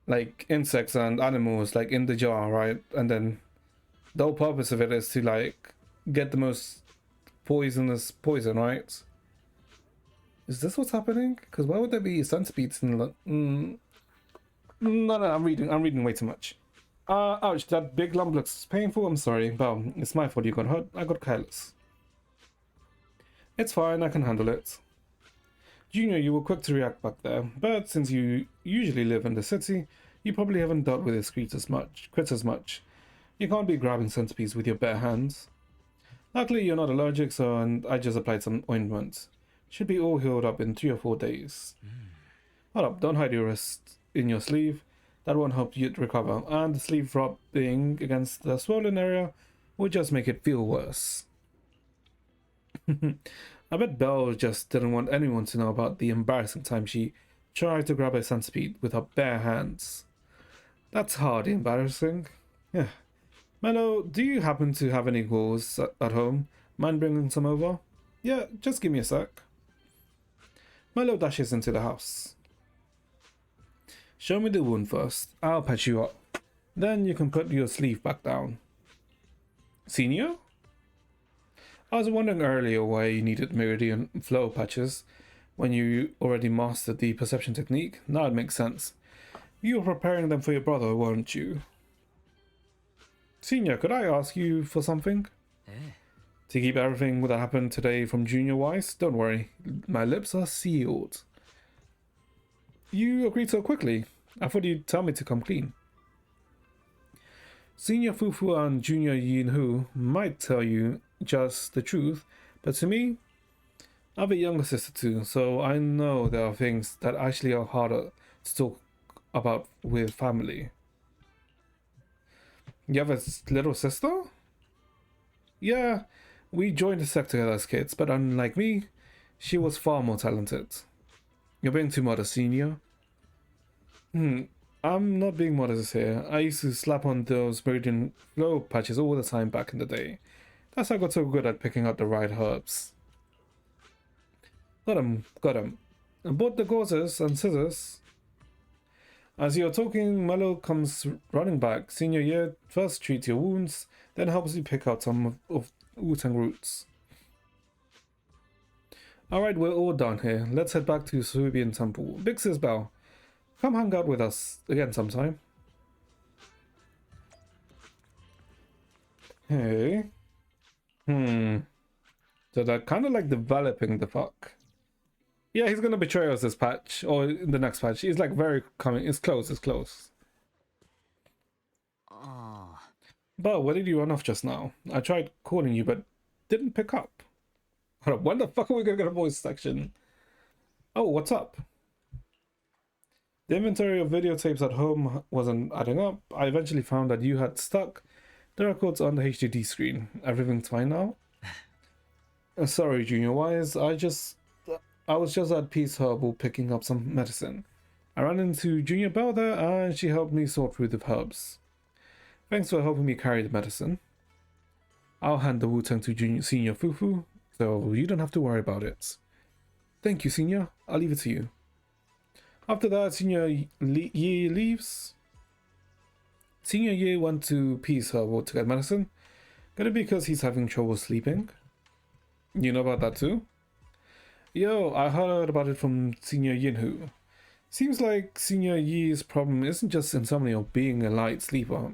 like insects and animals, like in the jar, right? And then the whole purpose of it is to like get the most poisonous poison, right? Is this what's happening? Because why would there be centipedes in the... No, I'm reading way too much. Ouch, that big lump looks painful. I'm sorry. Well, it's my fault you got hurt. I got careless. It's fine, I can handle it. Junior, you were quick to react back there, but since you usually live in the city, you probably haven't dealt with his crits as much. You can't be grabbing centipedes with your bare hands. Luckily, you're not allergic, and I just applied some ointment. Should be all healed up in 3 or 4 days. Hold up, don't hide your wrist in your sleeve. That won't help you recover, and the sleeve rubbing against the swollen area will just make it feel worse. I bet Belle just didn't want anyone to know about the embarrassing time she tried to grab a centipede with her bare hands. That's hardly embarrassing. Yeah. Mello, do you happen to have any ghouls at home? Mind bringing some over? Yeah, just give me a sec. Mello dashes into the house. Show me the wound first. I'll patch you up. Then you can put your sleeve back down. Senior? I was wondering earlier why you needed meridian flow patches when you already mastered the perception technique. Now it makes sense. You were preparing them for your brother, weren't you? Senior, could I ask you for something? To keep everything that happened today from Junior wise? Don't worry, my lips are sealed. You agreed so quickly. I thought you'd tell me to come clean. Senior Fufu and Junior Yinhu might tell you just the truth, but to me, I have a younger sister too, so I know there are things that actually are harder to talk about with family. You have a little sister? Yeah, we joined the sect together as kids, but unlike me, she was far more talented. You're being too modest, Senior. I'm not being modest here. I used to slap on those meridian flow patches all the time back in the day. That's how I got so good at picking out the right herbs. Got him. And bought the gauzes and scissors. As you're talking, Mello comes running back. Senior Year first treats your wounds, then helps you pick out some of Wu-Tang roots. Alright, we're all done here. Let's head back to Subian Temple. Big Sis Belle, come hang out with us again sometime. Hey. So they're kind of like developing the fuck. Yeah, he's gonna betray us this patch, or in the next patch. He's like very coming. It's close. But where did you run off just now? I tried calling you, but didn't pick up. Hold up, when the fuck are we gonna get a voice section? Oh, what's up? The inventory of videotapes at home wasn't adding up. I eventually found that you had stuck the records on the HDD screen. Everything's fine now? Sorry, Junior Wise. I I was just at Peace Herbal picking up some medicine. I ran into Junior Bell there and she helped me sort through the herbs. Thanks for helping me carry the medicine. I'll hand the Wu-Tang to Senior Fufu, so you don't have to worry about it. Thank you, Senior. I'll leave it to you. After that, Senior Yi leaves. Senior Yi went to Peace Herbal to get medicine. Could it be because he's having trouble sleeping? You know about that too? Yo, I heard about it from Senior Yinhu. Seems like Senior Yi's problem isn't just insomnia or being a light sleeper.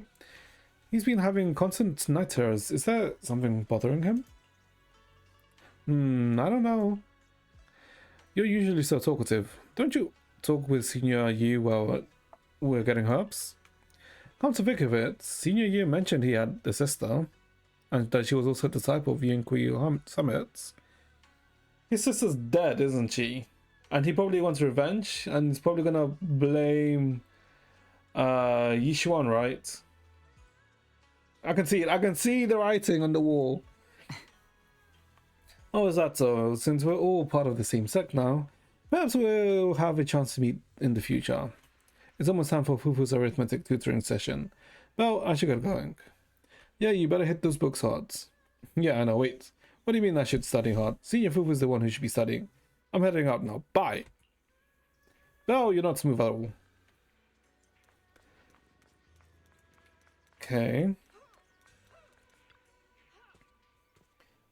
He's been having constant night terrors. Is there something bothering him? I don't know. You're usually so talkative. Don't you talk with Senior Yi while we're getting herbs? Come to think of it, Senior Yi mentioned he had a sister, and that she was also a disciple of Yinkui Summits. His sister's dead, isn't she? And he probably wants revenge, and he's probably gonna blame Yishuan, right? I can see it. I can see the writing on the wall. Oh, is that so? Since we're all part of the same sect now, perhaps we'll have a chance to meet in the future. It's almost time for Fufu's arithmetic tutoring session. Well, I should get going. Yeah, you better hit those books hard. Yeah, I know, wait. What do you mean I should study hard? Senior Fufu's the one who should be studying. I'm heading out now. Bye. No, you're not smooth at all. Okay.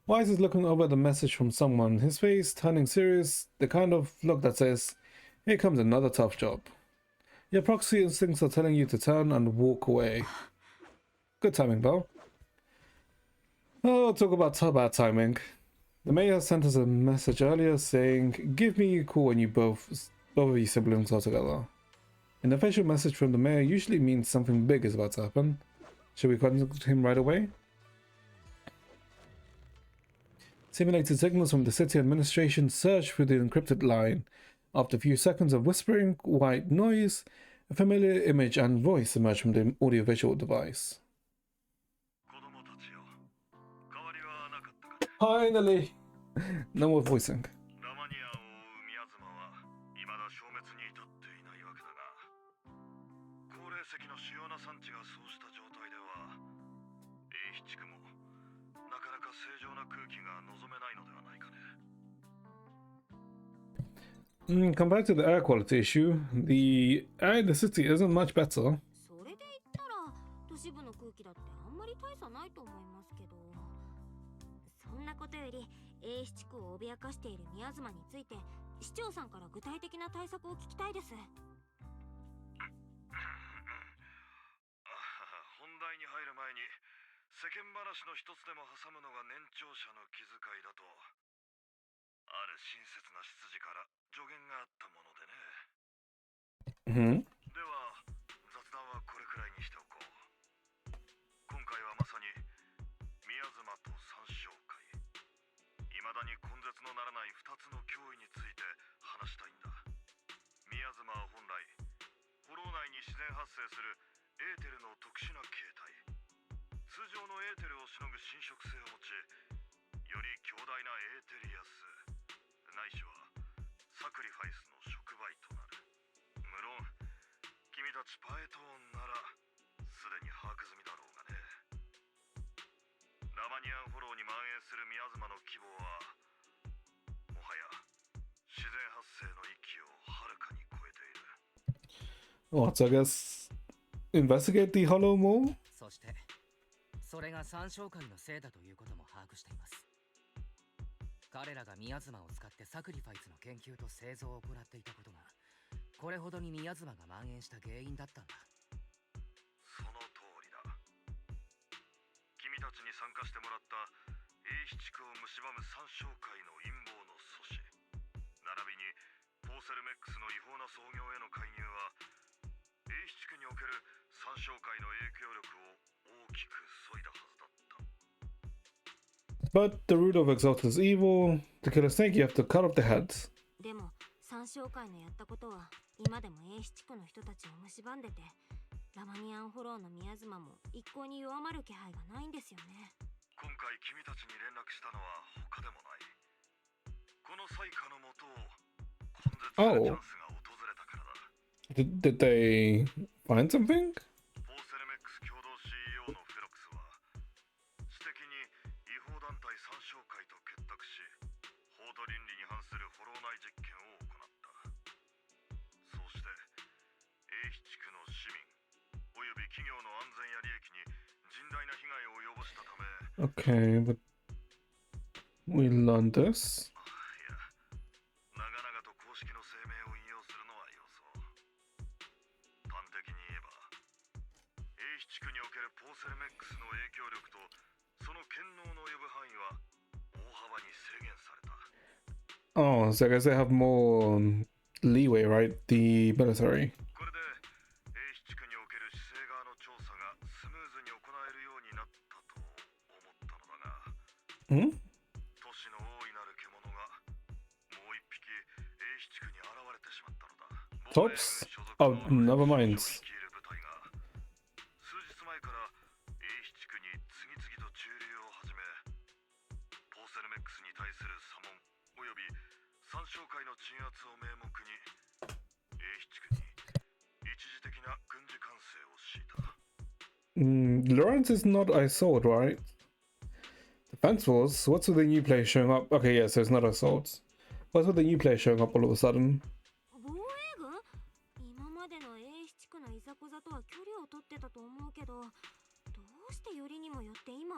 Wise is looking over the message from someone, his face turning serious, the kind of look that says, here comes another tough job. Your proxy instincts are telling you to turn and walk away. Good timing, Belle. Oh, talk about bad timing. The mayor sent us a message earlier saying, give me a call when you both of you siblings are together. An official message from the mayor usually means something big is about to happen. Should we contact him right away? Simulated signals from the city administration surged through the encrypted line. After a few seconds of whispering, white noise, a familiar image and voice emerged from the audiovisual device. Finally! No more voicing. Compared to the air quality issue, the air in the city isn't much better. それで言ったら都市部の空気だってあんまり大差ないと思いますけど、そんなことより A 市地区を脅かしている宮妻について市長さんから具体的な対策を聞きたいです。本題に入る前に世間話の一つでも挟むのが年長者の気遣いだと、ある親切な執事から助言があったものでね。では雑談はこれくらいにしておこう。今回はまさに宮妻と三商会、未だに根絶のならない2つの脅威について話したいんだ。宮妻は本来ホロー内に自然発生するエーテルの特殊な形態、通常のエーテルをしのぐ侵食性を持ち、より強大なエーテリアスないしはサクリファイスの触媒となる。無論君たちパエトーンならすでに把握済みだろうがね。ラマニアンフォローに蔓延する宮妻の規模はもはや自然発生の域をはるかに超えている。What, I guess investigate the Hollow Mall? そしてそれが三商会のせいだということも把握しています。彼らが宮妻を使ってサクリファイスの研究と製造を行っていたことが、これほどに宮妻が蔓延した原因だったんだ。その通りだ。君たちに参加してもらった英七区を蝕む三商会の陰謀の阻止、並びにポーセルメックスの違法な操業への介入は、英七区における三商会の影響力を大きく削いだはずだった。But the root of Exalted is evil. To kill a snake, you have to cut off the heads. でも三商会のやったことは今でも A 市地区の人たちを蝕んでて、ラマニアンフォローの宮妻も一向に弱まる気配がないんですよね。今回君たちに連絡したのは他でもない。この最下のもとを根絶するチャンスが訪れたからだ。Did they find something? ポーセルメックス共同 CEO のフェロクスは私的に違法団体参照会と結託し、法と倫理に反するフォロー内実験を行った。そうして英比地区の市民および企業の安全や利益に甚大な被害を及ぼしたため、 Okay, but we learned this. いや、長々と公式の声明を引用するのはよそう。端的に言えば、英比地区におけるポーセルメックスの影響力とその権能の及ぶ範囲は大幅に制限された。 Oh, so I guess they have more leeway, right? The military. これで英比地区における市政側の調査がスムーズに行えるようになったと思ったのだが、 Hmm? 都市の大いなる獣がもう一匹英比地区に現れてしまったのだ。 Tops? 防衛 Oh, 軍所属の never mind. 率いる部隊が数日前から英比地区に次々と駐留を始め、ポーセルメックスに対する査問および参照会の鎮圧を名目に英比地区に一時的な軍事管制を敷いた。 Lawrence is not Assault, right? Defense Wars? What's with the new player showing up? Okay, yeah, so it's not Assault. What's with the new player showing up all of a sudden? 防衛軍？今までの英七区のいざこざとは距離を取ってたと思うけど、どうしてよりにもよって今？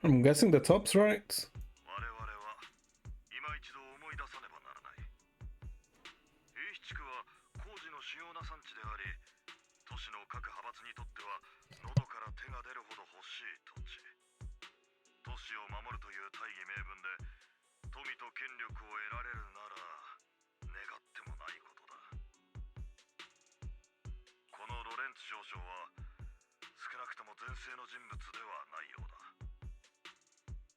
I'm guessing the tops, right? 我々は今一度思い出さねばならない。英比地区は工事の主要な産地であり、都市の各派閥にとっては喉から手が出るほど欲しい土地。都市を守るという大義名分で富と権力を得られるなら願ってもないことだ。このロレンツ少将は少なくとも前世の人物ではないようだ。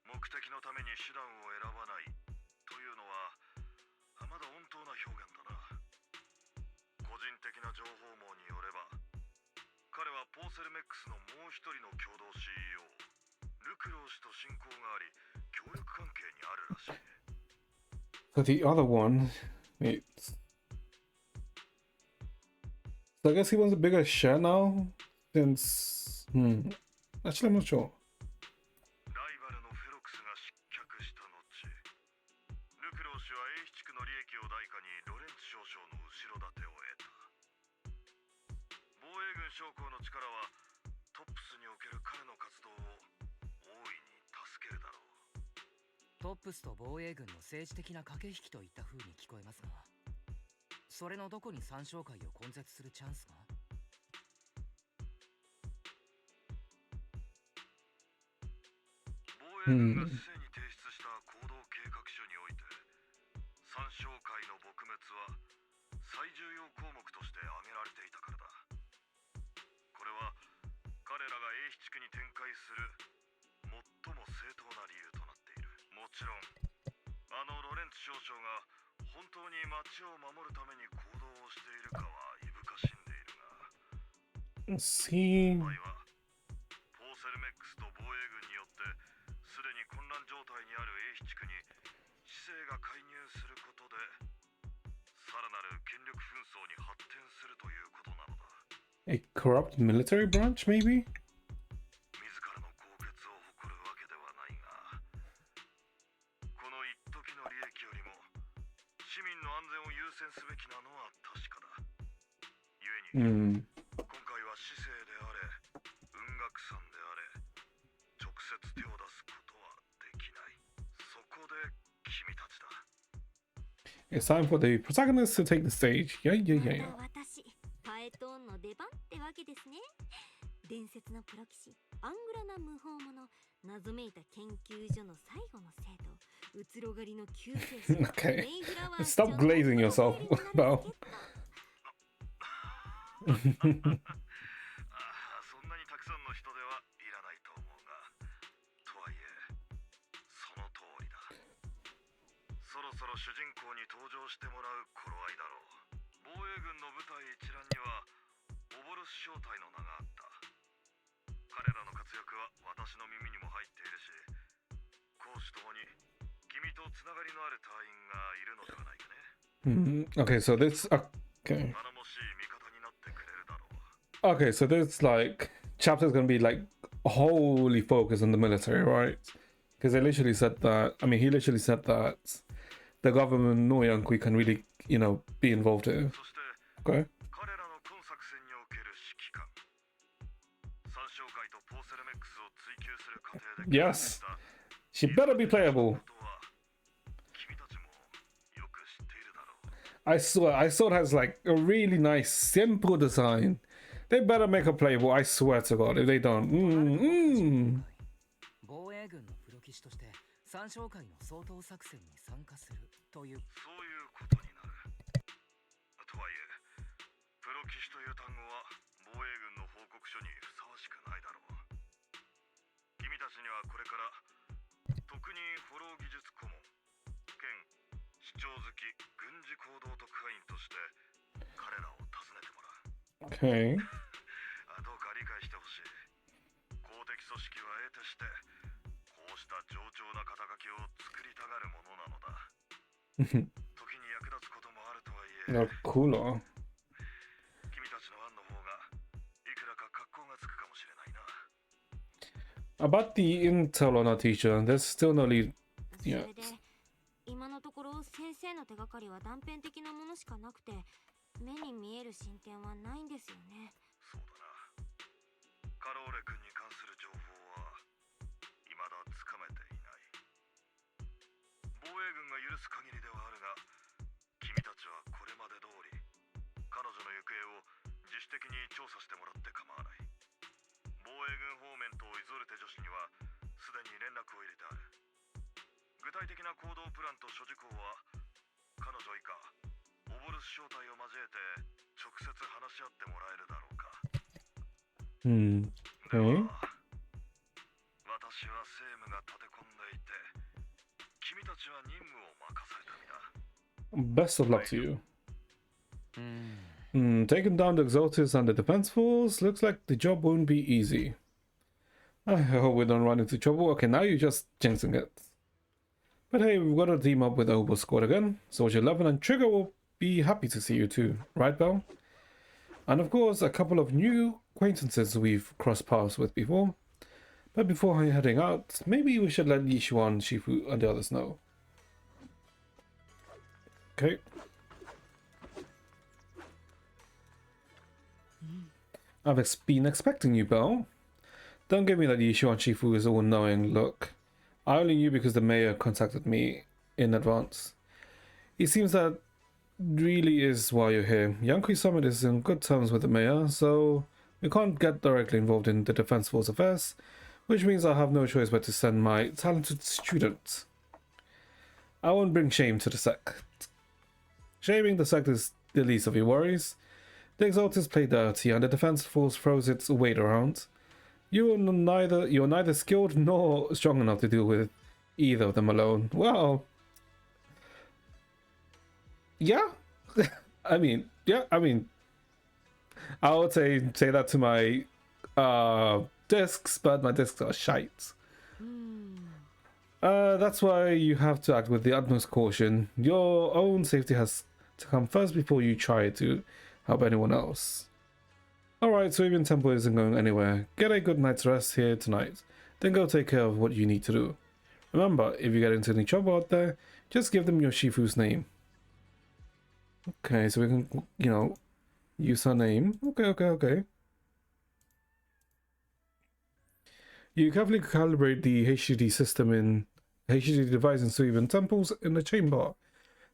目的のために手段を選ばないというのはまだ穏当な表現だな。個人的な情報網によれば、彼はポーセルメックスのもう一人の共同 CEO ルクロー氏と親交があり、協力関係にあるらしい。 So the other one, wait. So I guess he wants a bigger share now? Since... Actually, I'm not sure. ライバルのフェロクスが失脚した後、ルクロー氏は英比地区の利益を代価にロレンツ少将の後ろ盾を得た。防衛軍将校の力はトップスにおける彼の活動を大いに助けるだろう。トップスと防衛軍の政治的な駆け引きといった風に聞こえますが、それのどこに参照会を根絶するチャンスが？防衛軍が市政に提出した行動計画書において、参照会の撲滅は最重要項目として挙げられていたからだ。これは彼らが英比地区に展開する最も正当な理由となっている。もちろんロレンツ少将が本当に町を守るために行動をしているかはいぶかしんでいるが、 See... 場合はポーセルメックスと防衛軍によってすでに混乱状態にある英比地区に市政が介入することでさらなる権力紛争に発展するということなのだ。 A corrupt military branch, maybe? 自らの高潔を誇るわけではないが、この一時の利益よりも市民の安全を優先すべきなのは確かだ。故に、今回は市政であれ雲岳山であれ直接手を出すことはできない。そこで君たちだ。 It's time for the protagonists to take the stage. Yeah, yeah, yeah, yeah. また私パエトーンの出番ってわけですね。伝説のプロ棋士アングラな無法者、謎めいた研究所の最後の生徒、うつろがりの救世主、 Okay. メイフラワー Stop glazing yourself, Bao. そんなにたくさんの人ではいらないと思うが、とはいえその通りだ。そろそろ主人公に登場してもらう頃合いだろう。防衛軍の部隊一覧にはオボルス小隊の名があった。彼らの活躍は私の耳にも入っているし、攻守ともに君ととつながりのある隊員がいるのではないかね。Okay, so this. Okay. 頼もしい味方になってくれるだろう。 Okay, so this like chapter is gonna be like wholly focused on the military, right? Because they literally said that. I mean, he literally said that the government no Yankee can really, you know, be involved here. そして Okay. 彼らの今作戦における指揮官、三将会とポーセルメックスを追求する過程で Yes. She better be playable. ことは君たちもよく知っているだろう。 I saw it has like a really nice, simple design. They better make her playable. I swear to God, if they don't, 防衛軍のプロ騎士として三将会の掃討作戦に参加するという。そういうことになる。とはいえ、プロ騎士という単語は防衛軍の報告書にふさわしくないだろう。君たちにはこれから特にフォロー技術顧問兼視聴好き軍事行動特派員として彼らを訪ねてもらう。 okay. どうか理解してほしい。公的組織は得てしてこうした冗長な肩書きを作りたがるものなのだ。時に役立つこともあるとはいえ、 Oh, cooler. 君たちの案の方がいくらか格好がつくかもしれないな。 About the intel on our teacher, there's still no lead. そ Yeah. れで今のところ先生の手がかりは断片的なものしかなくて、目に見える進展はないんですよね。そうだな。カローレ君に関する情報は未だつかめていない。防衛軍が許す限りではあるが、君たちはこれまで通り彼女の行方を自主的に調査してもらって構わない。防衛軍方面とイゾルテ女子にはすでに連絡を入れてある。具体的な行動プランと諸事項は彼女以下オボルス正体を交えて直接話し合ってもらえるだろうか。 で Okay. は私は政務が立て込んでいて、君たちは任務を任された身だ。 Best of luck to you. Taking down the Exaltus and the Defense Force looks like the job won't be easy. I hope we don't run into trouble. Okay, now you're just jinxing it. But hey, we've got to team up with the Obo squad again. Soldier 11 and Trigger will be happy to see you too, right, Belle? And of course, a couple of new acquaintances we've crossed paths with before. But before heading out, maybe we should let Yishuan, Shifu, and the others know. Okay. I've been expecting you, Belle. Don't give me that Yishuan Shifu is all-knowing look. I only knew because the mayor contacted me in advance. It seems that really is why you're here. Yankee Summit is in good terms with the mayor, so we can't get directly involved in the Defense Force affairs, which means I have no choice but to send my talented students. I won't bring shame to the sect. Shaming the sect is the least of your worries. The Exalters play dirty and the Defense Force throws its weight around. You're neither skilled nor strong enough to deal with either of them alone. Well, yeah. I mean, I would say that to my discs, but my discs are shite. That's why you have to act with the utmost caution. Your own safety has to come first before you try to help anyone else. Alright, so even Temple isn't going anywhere. Get a good night's rest here tonight. Then go take care of what you need to do. Remember, if you get into any trouble out there, just give them your Shifu's name. Okay, so we can, you know, use her name. Okay. You carefully calibrate the HDD system in HDD device in Suivan Temples in the chamber.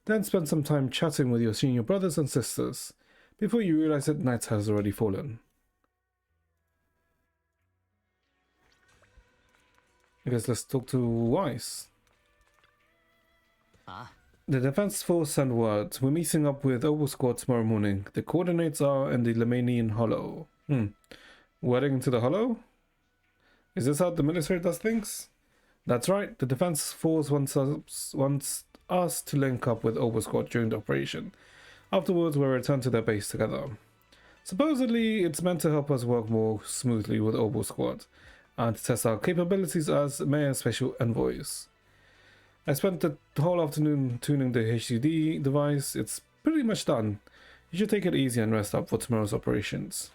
Then spend some time chatting with your senior brothers and sisters before you realize that night has already fallen. I guess let's talk to Weiss. The Defense Force sent word. We're meeting up with Obo Squad tomorrow morning. The coordinates are in the Lemanian Hollow. We're heading into the Hollow? Is this how the military does things? That's right. The Defense Force wants us to link up with Obo Squad during the operation. Afterwards, we'll return to their base together. Supposedly, it's meant to help us work more smoothly with Obo Squad and to test our capabilities as Mayor's special envoys. I spent the whole afternoon tuning the HUD device. It's pretty much done. You should take it easy and rest up for tomorrow's operations.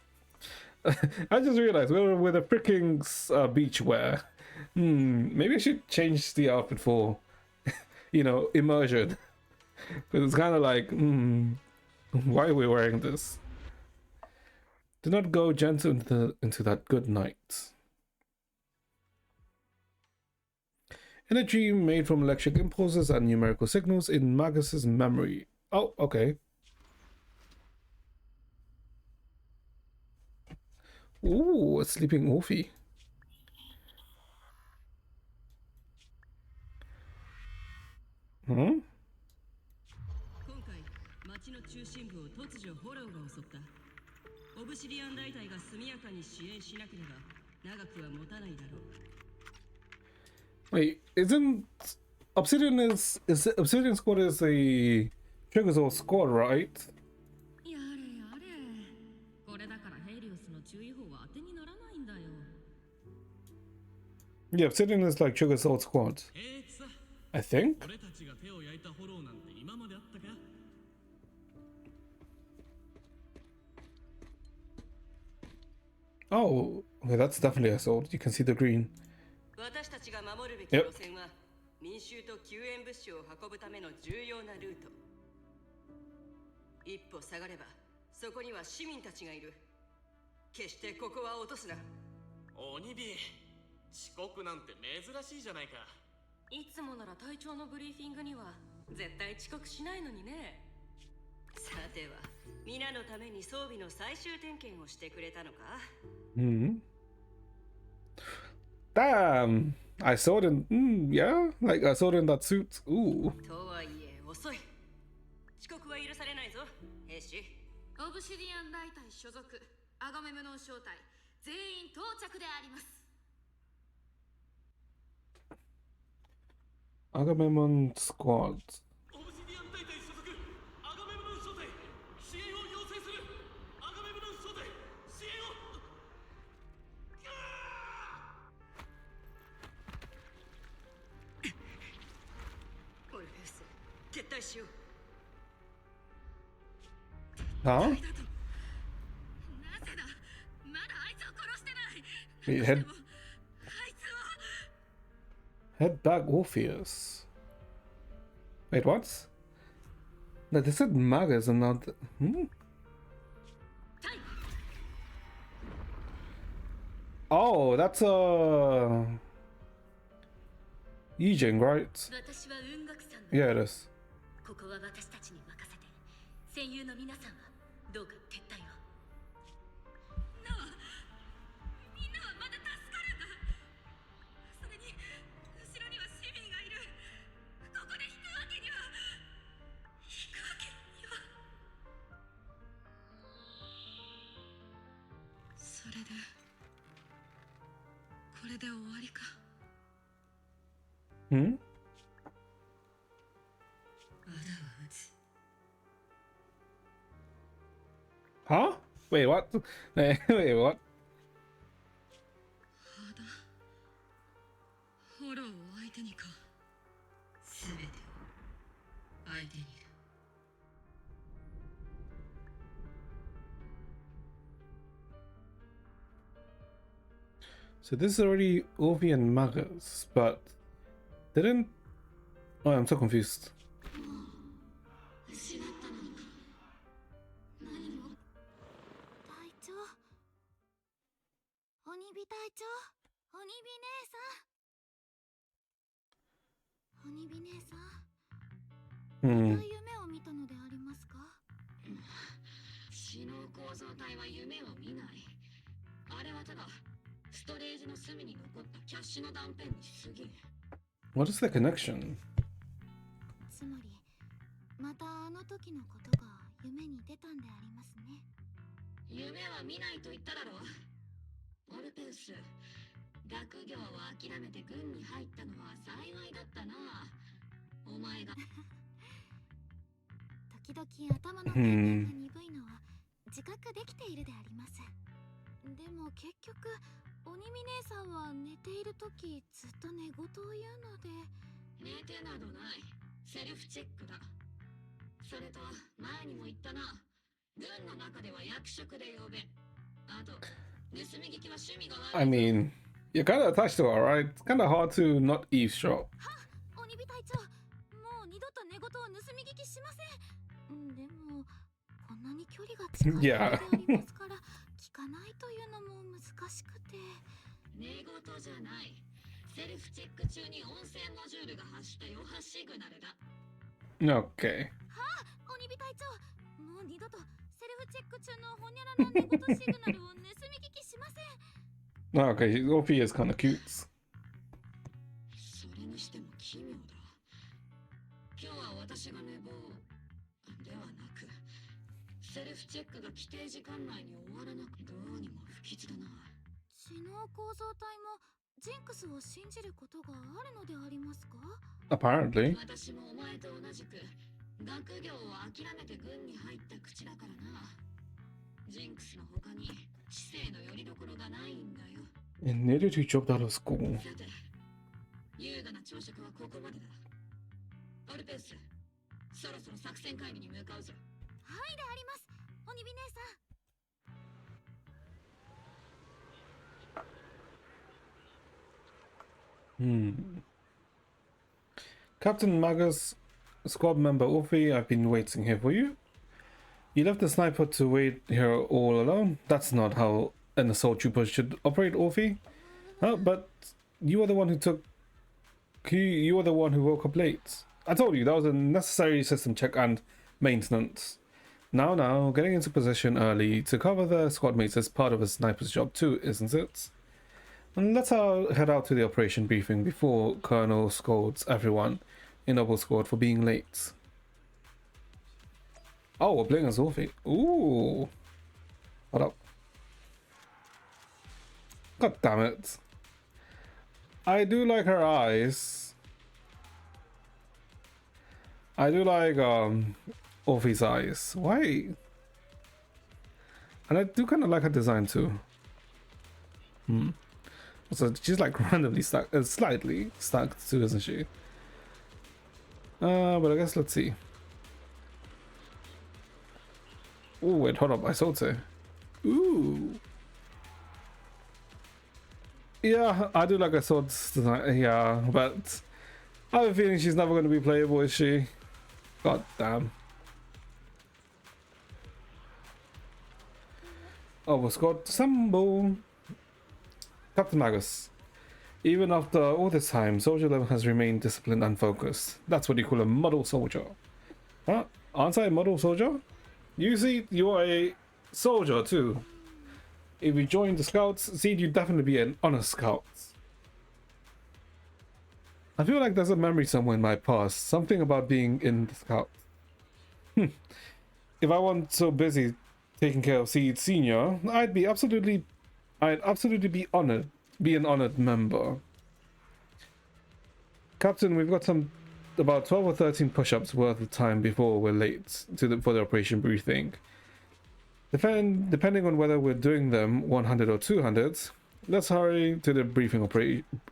I just realized we're with a freaking beach wear. Maybe I should change the outfit for, immersion. Because it's kind of like, why are we wearing this? Do not go gentle into that good night. Energy made from electric impulses and numerical signals in Magus's memory. Oh, okay. Ooh, a sleeping Wolfie. Hmm? 今回町の中心部を突如ホローが襲ったオブシディアン大隊が速やかに支援しなければ長くは持たないだろう Wait, isn't Obsidian Obsidian Squad is a Trigger's squad, right? やれやれこれだからヘリオスの注意報は当てにならないんだよ Yeah, Obsidian is like Trigger's old squad. I think. 俺たちが手を焼いたホローなんて今まであったか Oh, okay, that's definitely a sword. You can see the green. 私たちが守るべき路線は民衆と救援物資を運ぶための重要なルート一歩下がればそこには市民たちがいる決してここは落とすな鬼火遅刻なんて珍しいじゃないかいつもなら隊長のブリーフィングには絶対遅刻しないのにねさては皆のために装備の最終点検をしてくれたのか Damn, I saw it in, yeah, like I saw it in that suit. Ooh. とはいえ遅い遅刻は許されないぞ兵士オブシディアン大隊所属アガメムノン小隊全員到着であります Agamemnon Squad. オブシディアン大隊所属アガメムノン小隊支援を要請するアガメムノン小隊支援をオルフェウス撤退しよう Huh? なぜだまだあいつを殺してない Wait, あいつを head back Orpheus. Wait, what? No, they said Magus and not. Oh, that's Yijing, right? 私は雲岳さんの Yeah, it is. ここは私たちに任せて戦友の皆さんはどうか撤退をなあみんなはまだ助かるんだそれに後ろには市民がいるここで引くわけにはそれでこれで終わりか Hmm? まだは撃つ Huh? Wait, what? Wait, what? ホローを相手にか全てを相手に So this is already Ovi and Magus, but didn't. Oh, I'm so confused. 失ったのか何も隊長鬼火隊長鬼火姉さん鬼火姉さん Hmm. 夢を見たのでありますか知能構造体は夢を見ないあれはただストレージの隅に残ったキャッシュの断片に過ぎ What is the connection? つまりまたあの時のことが夢に出たんでありますね夢は見ないと言っただろうオルペウス学業を諦めて軍に入ったのは幸いだったなお前が時々頭の回転が鈍いのは自覚できているでありますでも結局鬼見姉さんは寝ている時ずっと寝言を言うので寝てなどない。セルフチェックだ。それと前にも言ったな。軍の中では役職で呼べ。あと、盗み聞きは趣味が悪い。 I mean, you're kind of attached to her, right? It's kind of hard to not eavesdrop. 鬼火隊長、もう二度と寝言を盗み聞きしません。でもこんなに距離が近いのでありますから聞かないというのも難しくて。寝言じゃない。セルフチェック中に音声モジュールが発した余波シグナルだ。 Okay. 鬼火隊長、もう二度とセルフチェック中のホニャラの寝言シグナルを盗み聞きしません。 Okay, Orphe is kind of cute. それにしても奇妙だ。今日は私が寝坊ではなく、セルフチェックが規定時間内に終わらなく、どうにも不吉だな。知能構造体もジンクスを信じることがあるのでありますか？ Apparently. 私もお前と同じく学業を諦めて軍に入った口だからな。ジンクスの他に知性の拠り所がないんだよ。 And needed to drop out of school. さて、優雅な朝食はここまでだ。オルペウス、そろそろ作戦会議に向かうぞ。はいであります、鬼火姉さん。Captain Magus, squad member Orphe, I've been waiting here for you. You left the sniper to wait here all alone? That's not how an assault trooper should operate, Orphe. But you were the one who took... You were the one who woke up late. I told you, that was a necessary system check and maintenance. Now, getting into position early to cover the squad mates is part of a sniper's job too, isn't it? And let's head out to the operation briefing before Colonel scolds everyone in Noble Squad for being late. Oh, we're playing as Orphe. Ooh. Hold up. God damn it. I do like her eyes. I do like Orphe's eyes. Why? And I do kind of like her design too. So she's like randomly stuck, slightly stuck too, isn't she? But I guess let's see. Oh wait, hold up, I sold her. Ooh. Yeah, I do like her sword design. Yeah, but I have a feeling she's never going to be playable, is she? God damn. Oh, what's got Sambo? Captain Magus. Even after all this time, Soldier 11 has remained disciplined and focused. That's what you call a model soldier. Huh? Aren't I a model soldier? You see, you're a soldier too. If you join the scouts, see, you'd definitely be an honest scout. I feel like there's a memory somewhere in my past, something about being in the scout. If I weren't so busy taking care of Seed Senior, I'd absolutely be honored, be an honored member. Captain, we've got about 12 or 13 push-ups worth of time before we're late for the operation briefing. Depending on whether we're doing them 100 or 200, let's hurry to the briefing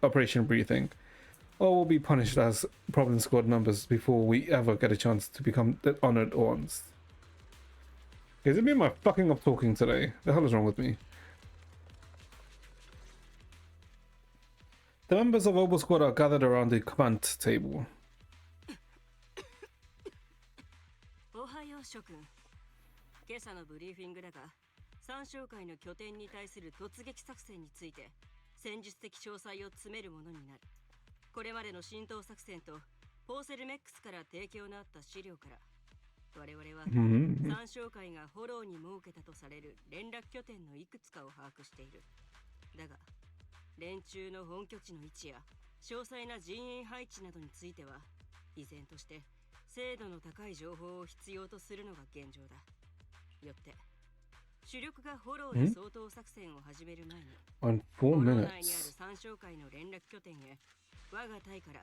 operation briefing, or we'll be punished as problem squad members before we ever get a chance to become the honored ones. Is it me? Am I fucking up talking today? The hell is wrong with me? The members of Noble Squad are gathered around the command table. おはよう諸君。今朝のブリーフィングだが、三将会の拠点に対する突撃作戦について戦術的詳細を詰めるものになる。これまでの浸透作戦とポーセルメックスから提供のあった資料から、我々は三将会がフォローに設けたとされる連絡拠点のいくつかを把握している。だが、連中の本拠地の位置や詳細な人員配置などについては、依然として精度の高い情報を必要とするのが現状だ。よって、主力がフォローで相当作戦を始める前に、フォロー内にある三将会の連絡拠点へ、我が隊から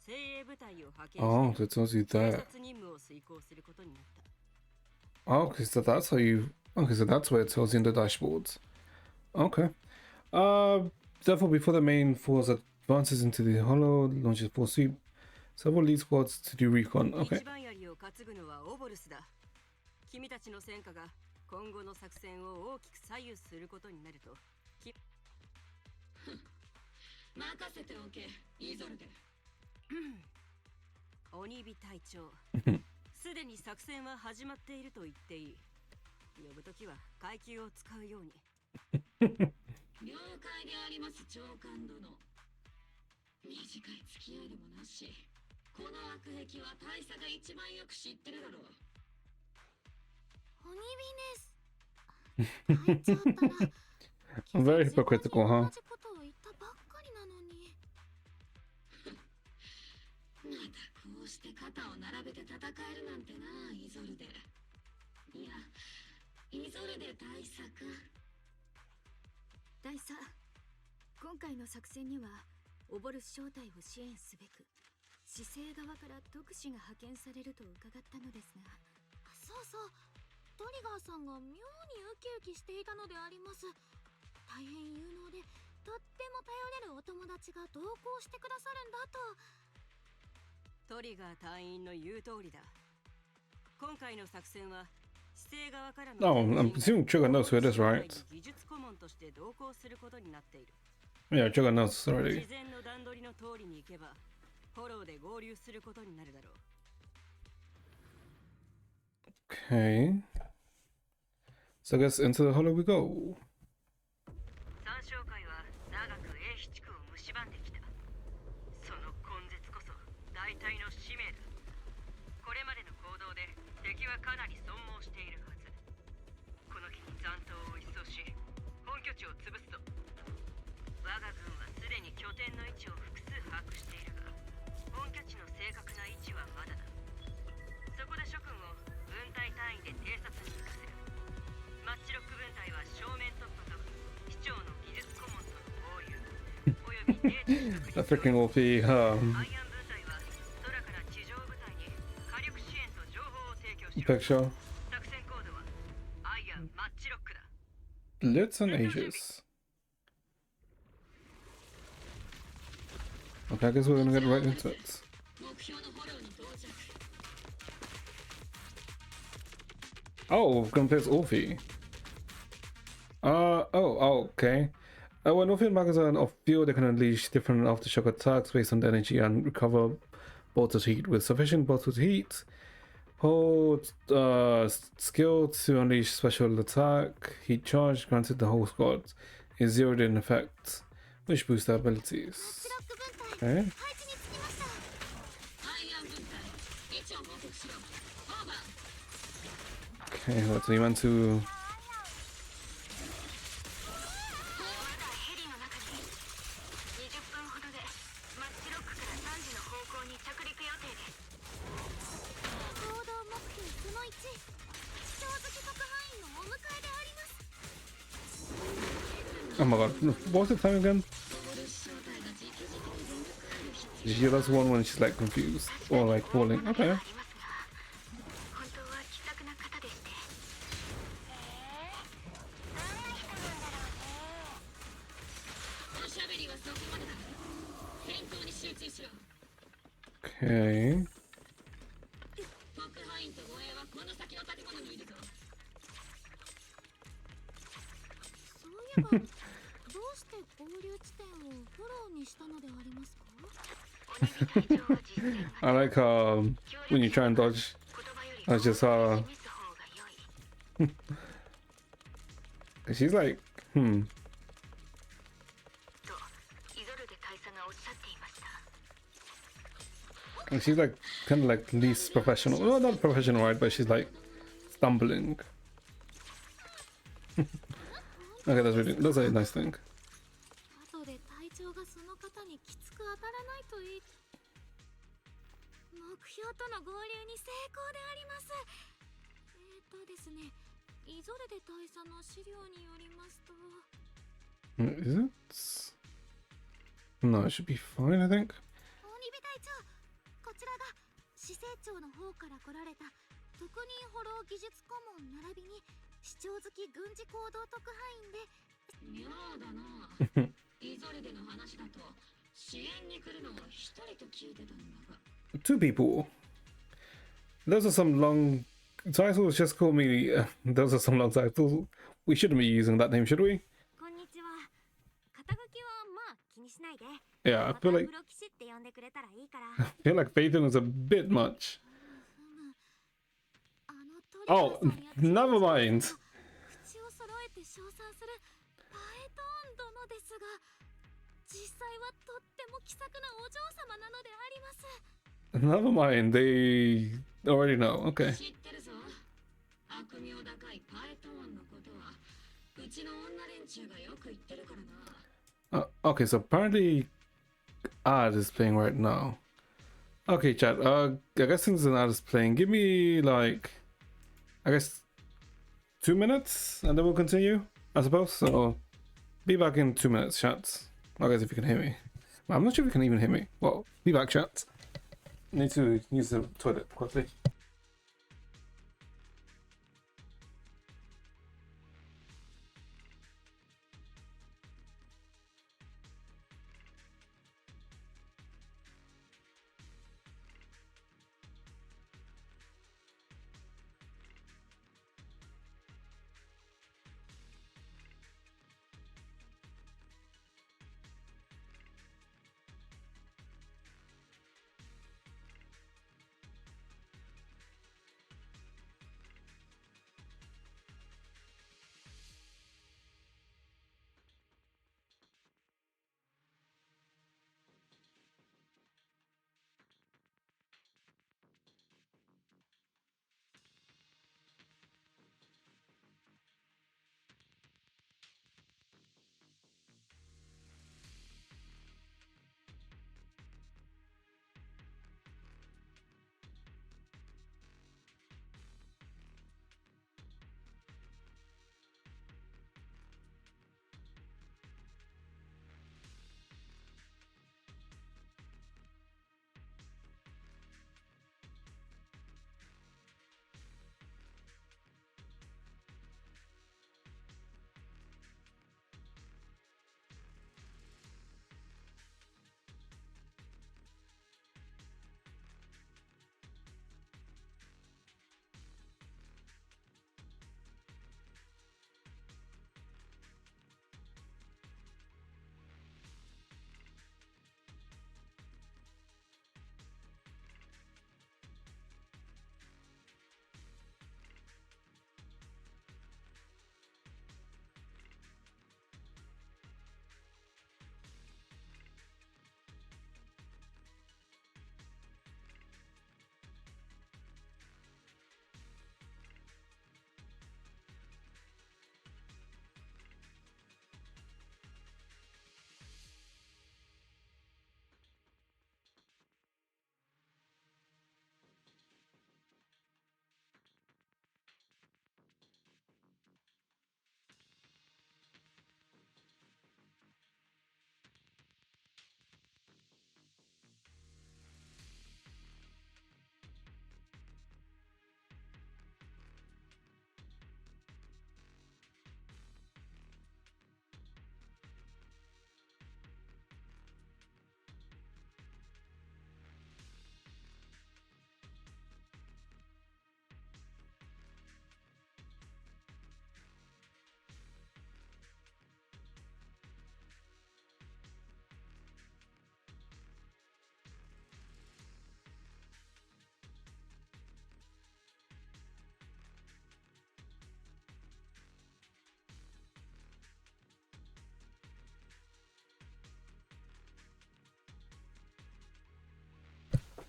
精鋭部隊を派遣して、偵察任務を遂行することになった。Okay, so that's how you... Okay, so that's where it tells you in the dashboards. Okay. Therefore, before the main force advances into the hollow, launches full sweep, Several lead squads to do recon. Okay. 一番槍を担ぐのはオボルスだ。君たちの戦果が今後の作戦を大きく左右することになると。任せておけ、イゾルデ。鬼火隊長。すでに作戦は始まっていると言っていい。呼ぶときは階級を使うように。了解であります、長官殿。短い付き合いでもなし、この悪癖は大佐が一番よく知ってるだろう。鬼火です。泣いちゃったな。 Very hypocritical, huh? 同じことを言ったばっかりなのに。またこうして肩を並べて戦えるなんてな、イゾルデ。いや、イゾルデ大佐か。大佐、今回の作戦にはオボルス正体を支援すべく市政側から特使が派遣されると伺ったのですが。そうそう、トリガーさんが妙にウキウキしていたのであります。大変有能でとっても頼れるお友達が同行してくださるんだと。トリガー隊員の言う通りだ。今回の作戦は市政側からの Oh, I'm assuming Trigger knows who it is, right? 技術顧問として同行することになっている。 Yeah, Trigger knows 事 already. 前の段取りの通りに行けばフォローで合流することになるだろう。 Okay. So I guess into the hollow we go. 三将会は長く英飛地区を蝕んできた。その根絶こそ大隊の使命だ。これまでの行動で敵はかなり損耗しているはず。この機に残党を一掃し本拠地を潰すぞ。我が軍はすでに拠点の位置を複数把握しているが、本拠地の正確な位置はまだだ。そこで諸君を軍隊単位で偵察に行かせる。マッチロック軍隊は正面突破と市長の技術顧問との合流およびデータ That freaking OP. アイアン分隊は空から地上部隊に火力支援と情報を提供しろ。 Picture. 作戦コードはアイアンマッチロックだ。 Blitz and Aegis. Okay, I guess we're gonna get right into it. 目標のフォローに到着。 Oh, we're gonna play as Orphe. Okay. When Orphe and Magus are off field, they can unleash different aftershock attacks based on the energy and recover bolted heat. With sufficient bolted heat, hold skill to unleash special attack. Heat charge granted the whole squad is zeroed in effect, which boosts their abilities. マッチロック分隊、 Okay. 配置につきました。アイアン分隊、位置を報告しろ。オーバー。 Okay, what do you want to? ヘリの中に20分ほどでマッチロックから3時の方向に着陸予定です。行動目標その1、視聴好き特派員のお迎えであります。 Oh my god, what was the time again? オボルス正体が直々に出迎える必 She does one when she's like confused or like falling. Okay. ありますが、本当は気さくな方でして。要。おしゃべりはそこまでだ。戦闘に集中しろ。 Okay. 特派員と護衛はこの先の建物にいるぞ。そういえば、どうして合流地点をフォローにしたのでありますか？ I like when you try and dodge. I just she's like, とイゾルデ大佐がおっしゃっていました。 she's like kind of like least professional. Well, not professional, right? But she's like stumbling. Okay, that's a nice thing. 後で隊長がその方にきつく当たらないといい。目標との合流に成功であります。ですね、イゾルデ大佐の資料によりますと。 Is it? No, it should be fine, I think. 鬼火隊長、こちらが市政庁の方から来られた特任フォロー技術顧問並びに市長好き軍事行動特派員で。妙だな。イゾルデの話だと支援に来るのは一人と聞いてたんだが。two people. Those are some long titles. Just call me. Those are some long titles. We shouldn't be using that name, should we? こんにちは。肩書きはまあ気にしないで。 Yeah, I また feel プ like ロ騎士って呼んでくれたらいいから。 I feel like Phaethon is a bit much. あのトリガ Oh, ーさんや never mind. 口を揃えて称賛するパエトーン殿ですが、実際はとっても気さくなお嬢様なのであります。 Never mind. They already know. Okay. 知ってるぞ。悪名高いパエトーンのことはうちの女連中がよく言ってるからな。 Okay, so apparently ad is playing right now. Okay, chat. I guess since an ad is playing, give me like, I guess 2 minutes, and then we'll continue. I suppose. So be back in 2 minutes, chat. I guess if you can hear me. I'm not sure if you can even hear me. Well, be back, chat. Need to use the toilet quickly.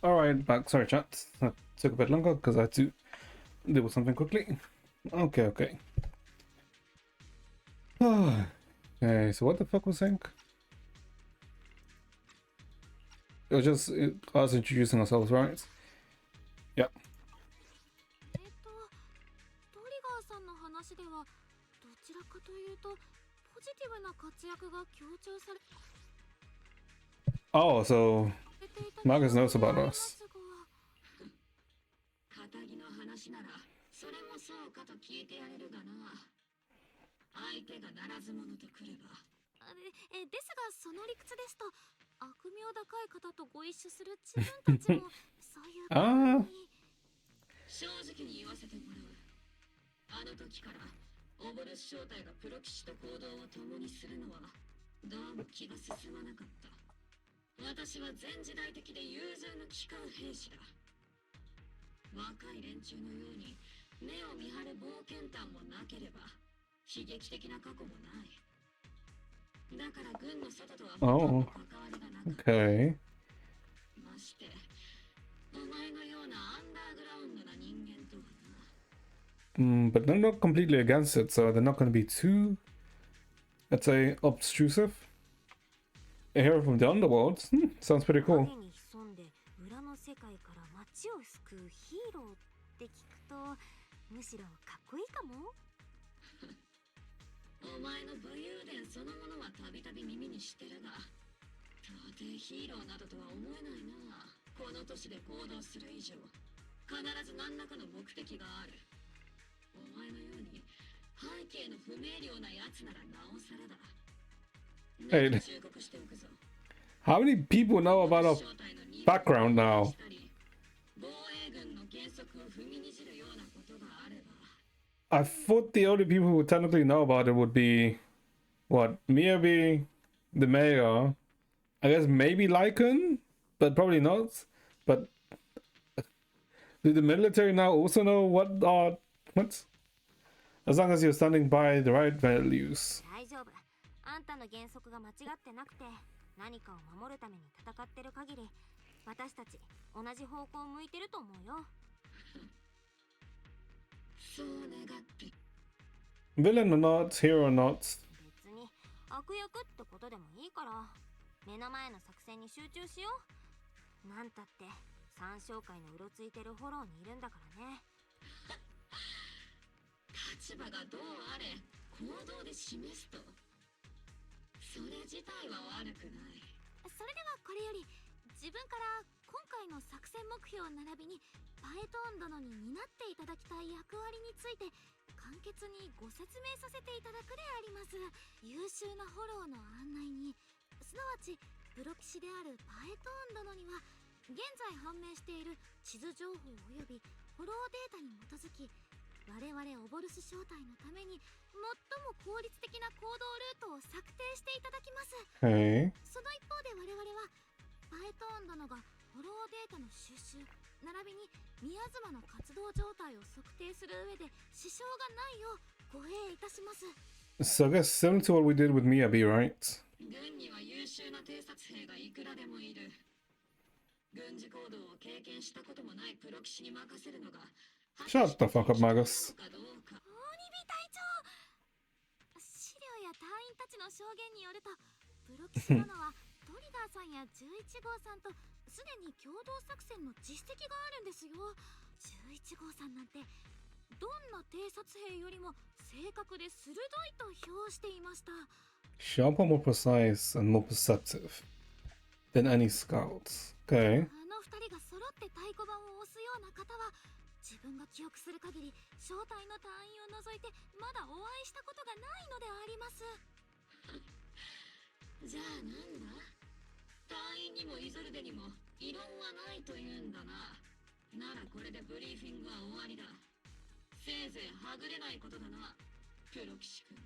Alright, back. Sorry, chat. That took a bit longer because I had to deal with something quickly. Okay. Okay, so what the fuck was I saying? It was just us introducing ourselves, right? Yep. トリガーさんの話ではどちらかというとポジティブな活躍が強調され Oh, so ていた Marcus knows about us. 仇の話ならそれもそうかと聞いてやれるがな。相手がならず者とくれば。ですがその理屈ですと悪名高い方とご一緒する自分たちもそういう あー正直に言わせてもらう。あの時からオボルス正体がプロ騎士と行動を共にするのはどうも気が進まなかった。私は全時代的で融通の利かう兵士だ。若い連中のように目を見張る冒険譚もなければ悲劇的な過去もない。だから軍の外とはほとんど関わりがなかった。 Okay. ましてお前のようなアンダーグラウンドな人間とはな。But they're not completely against it, so they're not going to be too, let's say, obtrusive. A hero from the underworld. Sounds pretty cool. 影に潜んで裏の世界から街を救うヒーローって聞くとむしろかっこいいかも。お前の武勇伝そのものはたびたび耳にしてるが、到底ヒーローなどとは思えないな。この年で行動する以上必ず何らかの目的がある。お前のように背景の不明瞭なやつならなおさらだ。 Hey, how many people know about our background now? I thought the only people who technically know about it would be, what, Miyabi, the mayor, I guess maybe Lycan, but probably not. But do the military now also know what? As long as you're standing by the right values. 大丈夫。あんたの原則が間違ってなくて何かを守るために戦ってる限り私たち同じ方向を向いてると思うよ。そう願って。 Villain or not, hero or not. 別に悪役ってことでもいいから目の前の作戦に集中しよう。なんたって三将会のうろついてるフォローにいるんだからね。立場がどうあれ行動で示すとそれ自体は悪くない。それではこれより自分から今回の作戦目標並びにパエトーン殿に担っていただきたい役割について簡潔にご説明させていただくであります。優秀なフォローの案内にすなわちプロ騎士であるパエトーン殿には現在判明している地図情報及びフォローデータに基づき我々オボルス正体のために最も効率的な行動ルートを策定していただきます。 Okay. その一方で我々はパエトーン殿がフォローデータの収集並びに宮妻の活動状態を測定する上で支障がないよう護衛いたします。 So I guess similar to what we did with Miyabi, right? 軍には優秀な偵察兵がいくらでもいる。軍事行動を経験したこともないプロ騎士に任せるのが Shut the fuck up, Magus. 鬼火隊長、資料や隊員たちの証言によるとプロ騎士殿はトリガーさんや11号さんとすでに共同作戦の実績があるんですよ。11号さんなんてどんな偵察兵よりも正確で鋭いと評していました。 Sharper, more precise, and more perceptive than any scouts. Okay. あの二人が揃って太鼓判を押すような方は自分が記憶する限り正体の隊員を除いてまだお会いしたことがないのであります。じゃあなんだ、隊員にもイゾルデにも異論はないというんだな。ならこれでブリーフィングは終わりだ。せいぜいはぐれないことだな、プロ騎士君。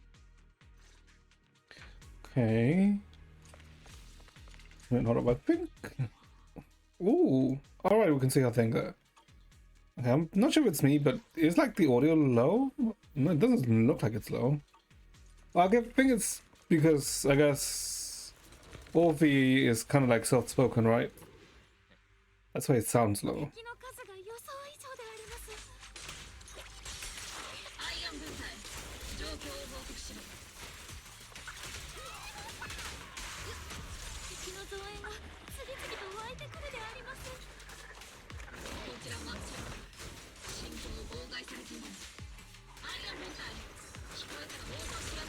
Okay. Wait, hold up, I think. Ooh. Alright, we can see our thing there. Okay, I'm not sure if it's me, but is like the audio low? No, it doesn't look like it's low. I think it's because I guess Orphe is kind of like soft-spoken, right? That's why it sounds low. 敵の数が予想以上であります。アイアン分隊、状況を報告しろ。敵の増援が次々と湧いてくるであります。こちらマッチ進行を妨害されている。アイアン分隊、聞こえたら応答しろ。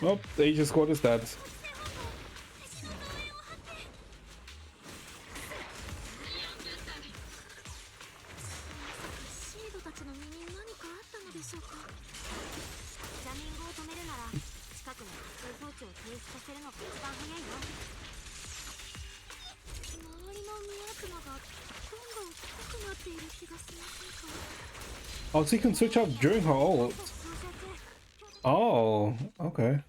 Oh, the Aegis squad is dead. シードたちの身に何かあったのでしょうか。ジャミングを止めるなら近くの普通装置を停止させるのが一番早いよ。周りの宮 Oh, so you can switch out during her ult. Oh, okay.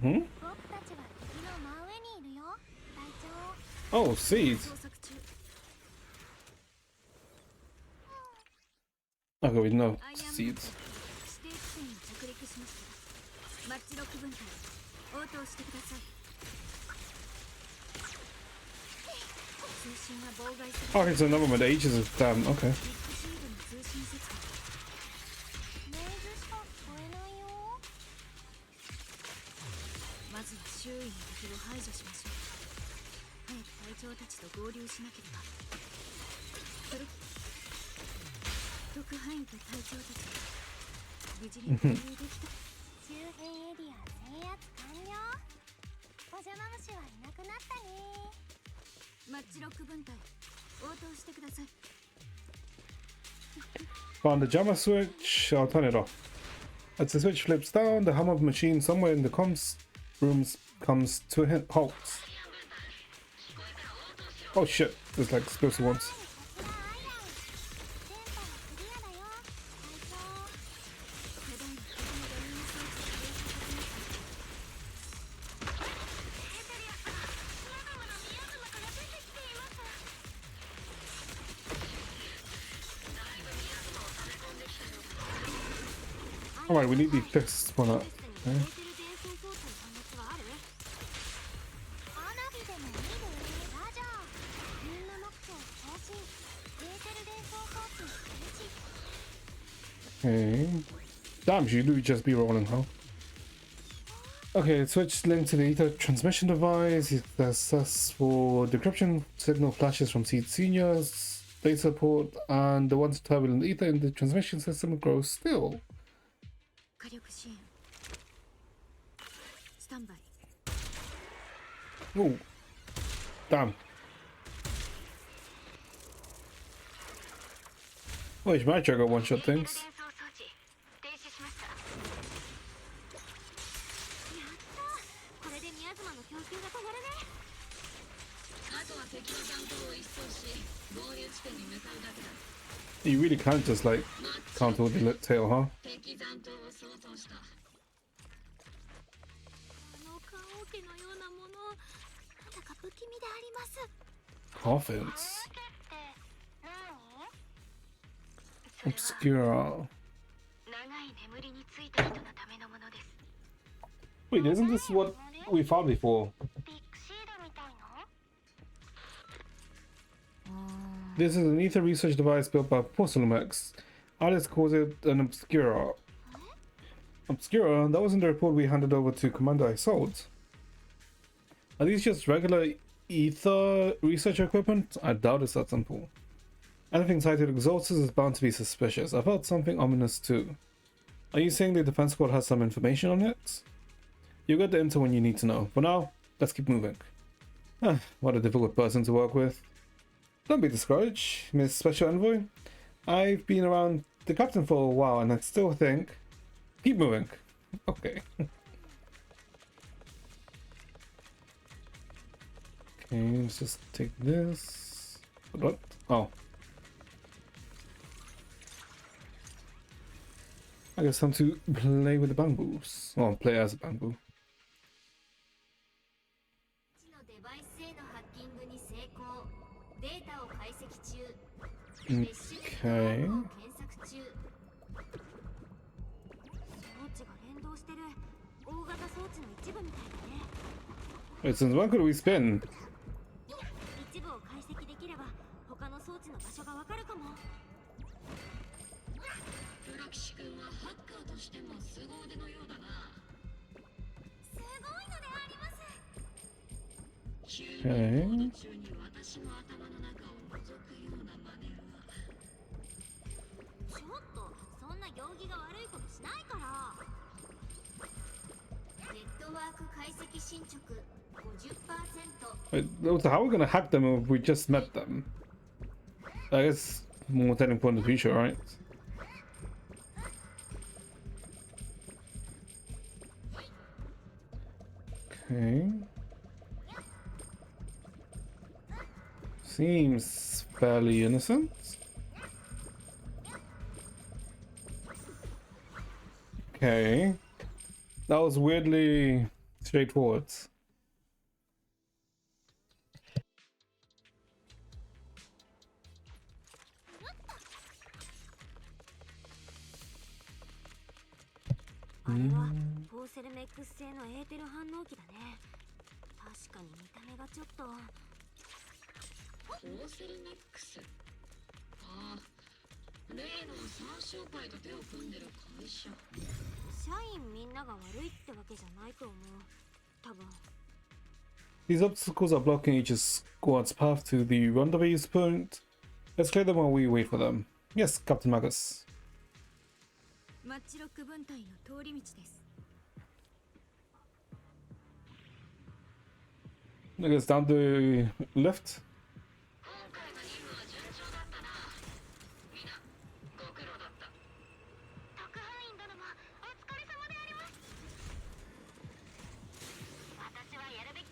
Hmm? Oh, seeds. Okay, we know seeds. 指定地点に着陸しました。マッチロック分隊応答してください。通信が妨害され Oh, it's another one. The Aegis is damn. Okay. ビッグシールの通信設備。ノイズしか聞こえないよ。まずは周囲の敵を排除しましょう。早く隊長たちと合流しなければ。それ特派員と隊長たちが無事に合流できた。周辺エリア制圧完了。お邪魔虫はいなくなったね。マッチロック分隊応答してください。 Found the jammer switch. I'll turn it off. As the switch flips down, the hum of machine somewhere in the comms rooms comes to a halt. Oh shit! There's like explosive ones. ア Alright, we need the fixed one up. Okay. 花火でもいいで。ラジャー。みんな目標更新。 Okay. Damn, you do just be rolling, huh? Okay, switch link to the ether transmission device. The successful decryption signal flashes from Seed Senior's data support, and the once turbulent ether in the transmission system grows still. 火力支援スタンバイ。 Oh, damn. Oh, it's my trigger one shot things. これで宮妻の供給が止まるね。あとは敵の残党を一掃し合流地点に向かうだけだ。 You really can't just like counter with the tail, huh? 敵残党を掃討した。棺桶のようなもの、なんだか不気味であります。 Coffins. Obscura. 長い眠りについた人のためのものです。 Wait, isn't this what we found before? ビッグシールみたいの？ This is an ether research device built by Porcelamex. Alice calls it an Obscura. Obscura? That wasn't the report we handed over to Commander Isolde. Are these just regular ether research equipment? I doubt it's that simple. Anything tied to the Exalters is bound to be suspicious. I felt something ominous too. Are you saying the defense squad has some information on it? You'll get the intel when you need to know. For now, let's keep moving. What a difficult person to work with. Don't be discouraged, Miss Special Envoy. I've been around the captain for a while and I still think... Keep moving. Okay. Okay, let's just take this. What? Oh. I guess time to play with the bamboos. Well, play as a bamboo. のデバイスへのハッキングに成功。データを解析中。 Okay. 検索中。装置が連動してる。大型装置の一部みたいだね。 Wait, since when could we spin? 一部を解析できれば他の装置の場所がわかるかも。プロ騎士君はハッカーとしても凄腕のようだな。すごいのであります。急にモード中に私の頭の中を覗くような真似は。ちょっとそんな行儀が悪いことしないから。ネットワーク解析進捗 50%。 Wait, so how are we gonna hack them if we just met them? I guess more turning point in the future, right? Okay. Seems fairly innocent. Okay. That was weirdly straightforward. あれはポーセルメックス製のエーテル反応器だね。確かに見た目がちょっと。ポーセルメックス。ああ、例の三商会と手を組んでる会社。社員みんなが悪いってわけじゃないと思う。多分。 These obstacles are blocking each squad's path to the rendezvous point. Let's clear them while we wait for them. Yes, Captain Magus. マッチロック分隊の通り道です。 I guess down the left. 今回の任務は順調だったな。みんなご苦労だった。特派員殿もお疲れ様であります。私はやるべき。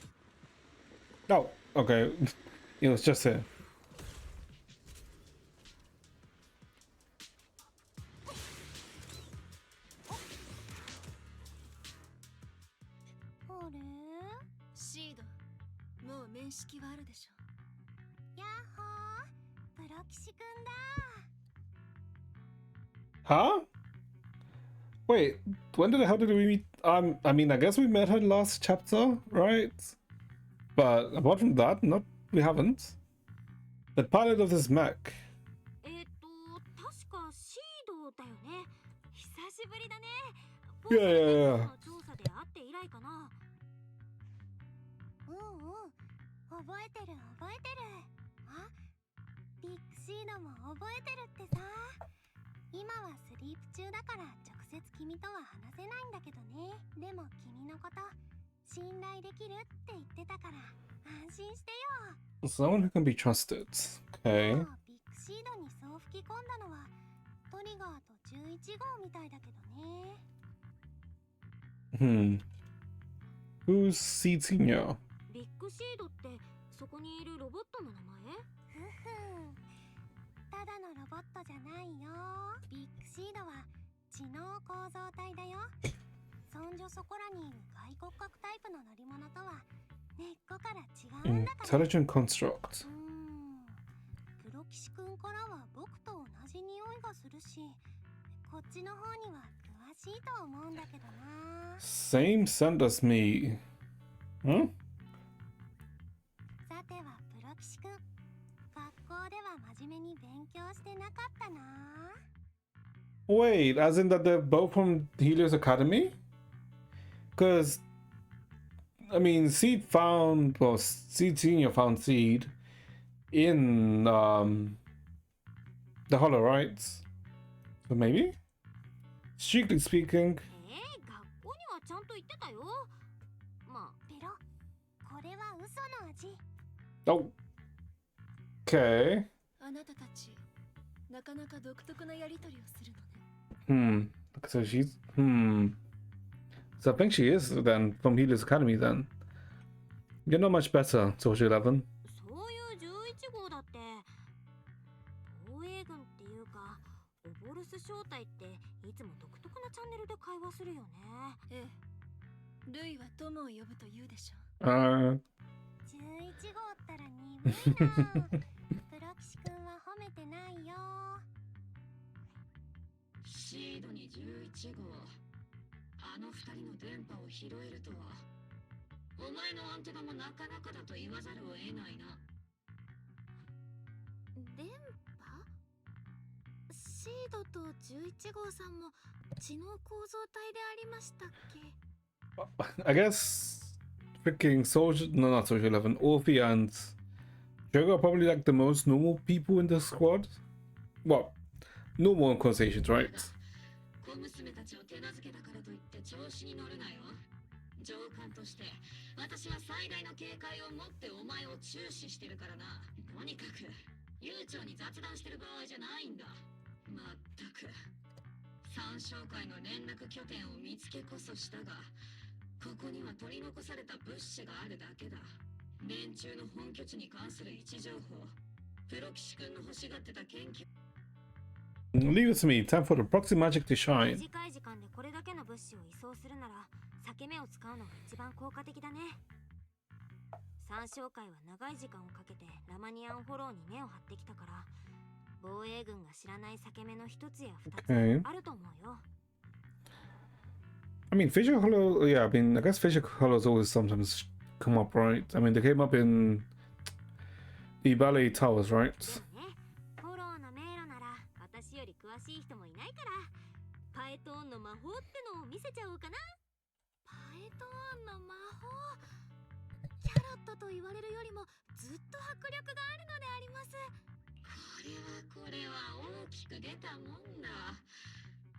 Oh, okay. It was just here. あれ？シード、もう面識はあるでしょ。やっほー、プロ騎士くんだ。 Huh? Wait, when the hell did we meet? I mean, I guess we met her last chapter, right? But apart from that, not we haven't. The pilot of this mech. 確かシードだよね。久しぶりだね。いやいやいや。調査で会って以来かな。うんうん、覚えてる覚えてる。あ、ビッグシードも覚えてるってさ。今はスリープ中だから直接君とは話せないんだけどね。でも君のこと信頼できるって言ってたから安心してよ。 Someone who can be trusted. Okay. ビッグシードにそう吹き込んだのはトリガーと11号みたいだけどね。 Who's C Senior? ビッグシードってそこにいるロボットの名前？ふふん。ただのロボットじゃないよ。ビッグシードは知能構造体だよ。そんじょそこらにいる外骨格タイプの乗り物とは根っこから違うんだから。 Intelligent construct. プロ騎士くんからは僕と同じ匂いがするし、こっちの方には詳しいと思うんだけどな。 Same scent as me. Huh? さてはプロ騎士くん、学校では真面目に勉強してなかったな。 Wait, as in that they're both from Helios Academy? Because, I mean, Seed found, well, Seed Senior found Seed in the Hollow, right? So maybe? Strictly speaking. 学校にはちゃんと言ってたよ。まあ、ペロ、これは嘘の味。 Oh. Okay. あなたたち、なかなか独特なやりとりをするのね。 So she's, So I think she is then from Helios Academy then. You're not much better, Social 11. そういう11号だって、防衛軍っていうか、オボルス正体っていつも独特なチャンネルで会話するよね。ええ、ルイは友を呼ぶと言うでしょ。11号ったら鈍いな。プロ騎士くんは褒めてないよ。シードに11号。あの二人の電波を拾えるとは。お前のアンテナもなかなかだと言わざるを得ないな。電波？シードと11号さんも知能構造体でありましたっけ？ I guess freaking Social, no, not Social 11, Orphe and Jogo are probably like the most normal people in the squad. Well, normal in quotations, right? 小娘たちを手なずけたからといって調子に乗るなよ。上官として私は最大の警戒を持ってお前を注視してるからな。とにかく悠長に雑談してる場合じゃないんだ。まったく三商会の連絡拠点を見つけこそしたが、ここには取り残された物資があるだけだ。連中の本拠地に関する位置情報、プロ騎士君の欲しがってた研究 Leave it to me. Time for the proxy magic to shine. 短い時間でこれだけの物資を移送するなら裂け目を使うのが一番効果的だね。三将会は長い時間をかけてラマニアンフォローに根を張ってきたから防衛軍が知らない裂け目の一つや二つ Okay. あると思うよ。 I mean, Fisher Hollow. Yeah, I mean, I guess Fisher Hollows always sometimes come up, right? I mean, they came up in the Ballet Towers, right? でもね、フォローの迷路なら私より詳しい人もいないからパエトーンの魔法ってのを見せちゃおうかな。パエトーンの魔法、キャロットと言われるよりもずっと迫力があるのであります。これは大きく出たもんだ。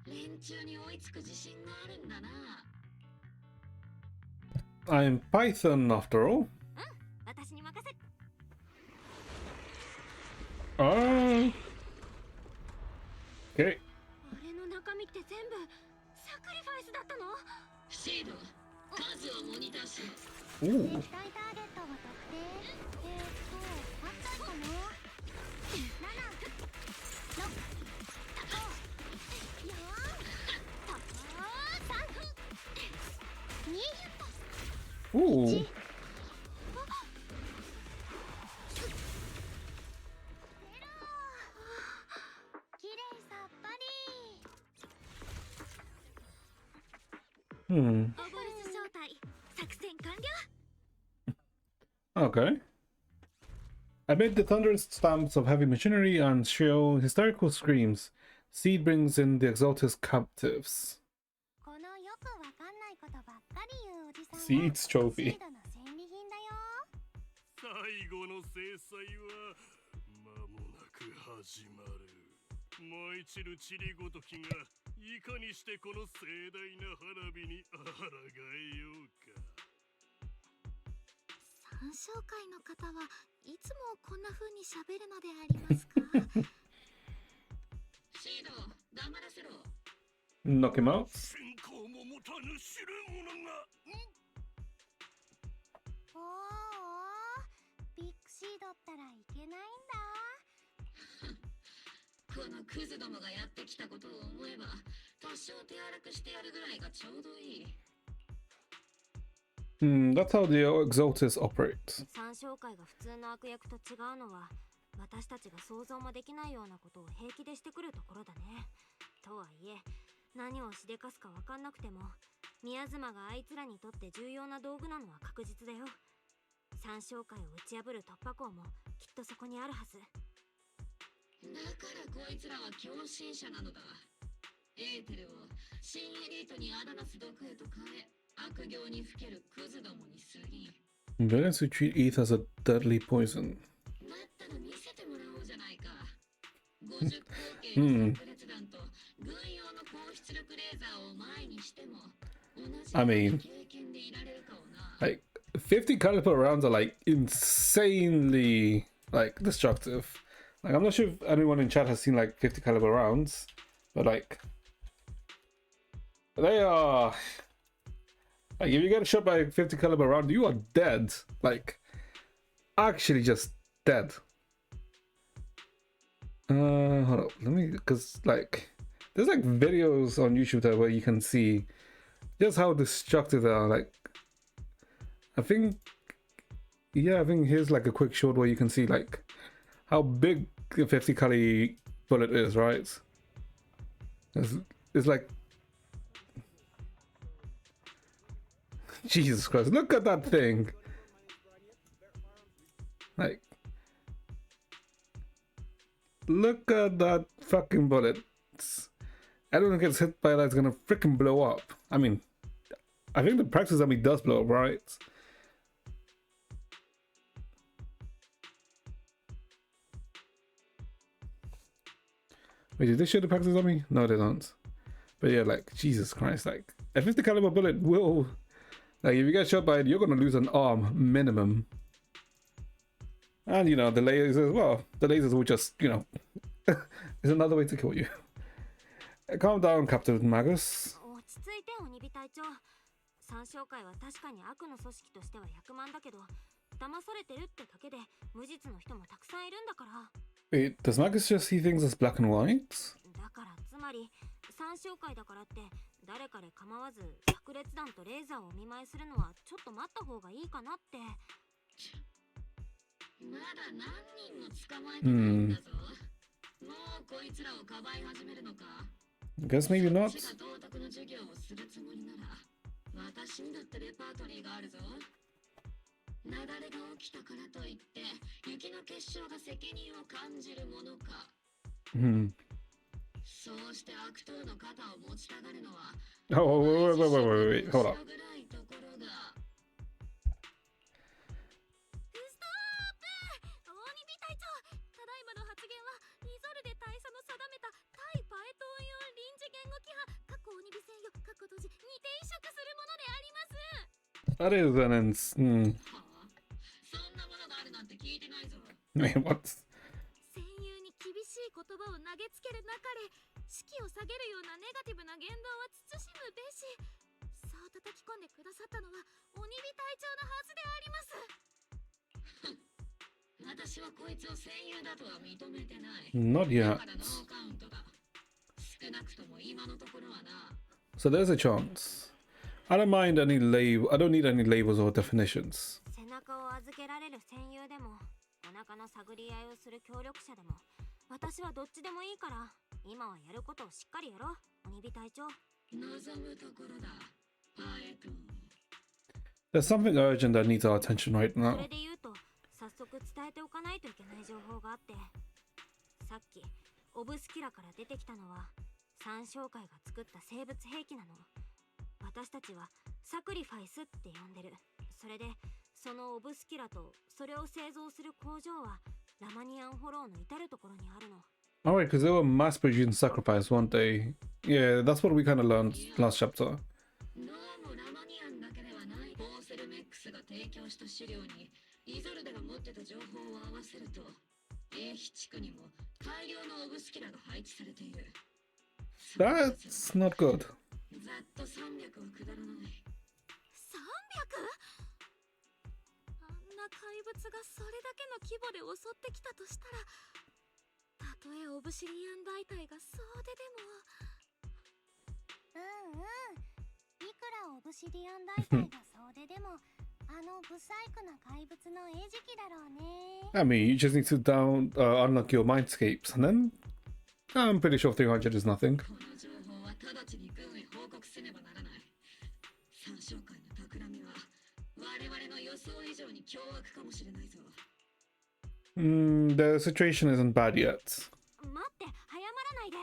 連中に追いつく自信があるんだな。 I'm Python after all. 私に任せ。 Oh. Okay. あれの中身って全部サクリファイスだったの？シード、数をモニターしよう。 Ooh. ターゲットを特定。8回かな。Ooh. 綺麗さっぱり。 Hmm. オボルス招待、作戦完了。 Okay. Amid the thunderous stamps of heavy machinery and shrill hysterical screams, Seed brings in the Exaltus captives. このよくわかんないことばっかり言うおじさんが Seed's trophy. シードの戦利品だよ。最後の制裁は間もなく始まる。燃え散る塵ごときがいかにしてこの盛大な花火に抗えようか。三将会の方はいつもこんな風に喋るのでありますか？シード、黙らせろ。 Knock him out. 信仰も持たぬ知る者が。おー、ビッグシードったらいけないんだ。このクズどもがやってきたことを思えば、多少手荒くしてやるぐらいがちょうどいい。That's how the Exaltus operates. 三将会が普通の悪役と違うのは私たちが想像もできないようなことを平気でしてくるところだね。とはいえ何をしでかすか分かんなくても宮妻があいつらにとって重要な道具なのは確実だよ。三将会を打ち破る突破口もきっとそこにあるはず。だからこいつらは狂信者なのだ。エーテルを新エリートにあだなす毒へと変え、悪行にふけるクズどもに過ぎ。 Villains who treat ETH as a deadly poison. だったら見せてもらおうじゃないか。50口径の炸裂弾と軍用の高出力レーザーを前にしても同じ I mean, 経験でいられるかをな。 like 50 caliber rounds are like insanely like destructive. Like I'm not sure if anyone in chat has seen like 50 caliber rounds, but like they are like if you get shot by a 50 caliber round, you are dead. Like actually just dead. Hold up, let me because like there's like videos on YouTube there where you can see just how destructive they are. Like I think here's like a quick short where you can see like how big the 50 cali bullet is, right? It's like Jesus Christ, look at that thing. Like look at that fucking bullet. Anyone who gets hit by that is gonna freaking blow up. I mean, I think the practice army does blow up, right? Wait, did they show the practice army? No, they don't. But yeah, like Jesus Christ, like a 50 caliber bullet will, like if you get shot by it, you're gonna lose an arm minimum. And you know the lasers as well. The lasers will just, you know, is another way to kill you. Calm down, Captain Magus. 落ち着いて鬼火隊長。三将会は確かに悪の組織としては100万だけど騙されてるってだけで無実の人もたくさんいるんだから。 Wait, does Magus just see things as black and white? だからつまり参照会だからって誰彼構わず炸裂弾とレーザーをお見舞いするのはちょっと待った方がいいかなって。まだ何人も捕まえてないんだぞ。もうこいつらをかばい始めるのか。 Guess maybe not. 私が道徳の授業をするつもりなら私にだってレパートリーがあるぞ。雪崩が起きたからといって雪の結晶が責任を感じるものか。そうして悪党の肩を持ちたがるのは Oh, wait, hold up. ぐらいところだ。ストップ！大鬼火隊長、ただいまの発言はイゾルデ大佐の定めた対パエトン用臨時言語規範過去鬼火戦よ過去閉じに抵触するものであります。 That is anはあ、そんなものがあるなんて聞いてないぞ。 Wait, what? 戦友に厳しい言葉を投げつける中で士気を下げるようなネガティブな言動は慎むべし。そう叩き込んでくださったのは鬼火隊長のはずであります。私はこいつを戦友だとは認めてない。 Not だ yet. からノーカウントだ。少なくとも今のところはな。 So there's a chance. I don't mind any label. I don't need any labels or definitions. 背中を預けられる戦友でもお腹の探り合いをする協力者でも私はどっちでもいいから今はやることをしっかりやろう鬼火隊長。望むところだ。パエトン。 There's something urgent that needs our attention right そ now. れで言うと早速伝えておかないといけない情報があって、さっきオブスキラから出てきたのは参照会が作った生物兵器なの。私たちはサクリファイスって呼んでる。それでそのオブスキラとそれを製造する工場はラマニアンホローの至るところにあるの。 Oh, right, because they were mass producing sacrifice, weren't they? Yeah, that's what we kind of learned last chapter. ノーもラマニアンだけではない。ボーセルメックスが提供した資料にイゾルデが持ってた情報を合わせると英ヒ地区にも大量のオブスキラが配置されている。 That's not good. ざっと300はくだらない。 300？ あんな怪物がそれだけの規模で襲ってきたとしたら、たとえオブシリアン大隊が総出でも。いくらオブシディアン大隊が総出でもあのブサイクな怪物の餌食だろうね。 I mean, you just need to unlock your mindscapes, and then I'm pretty sure 300 is nothing. この情報は直ちに軍へ報告せねばならない。参照会の企みは我々の予想以上に凶悪かもしれないぞ。 The situation isn't bad yet. 待って、早まらないで。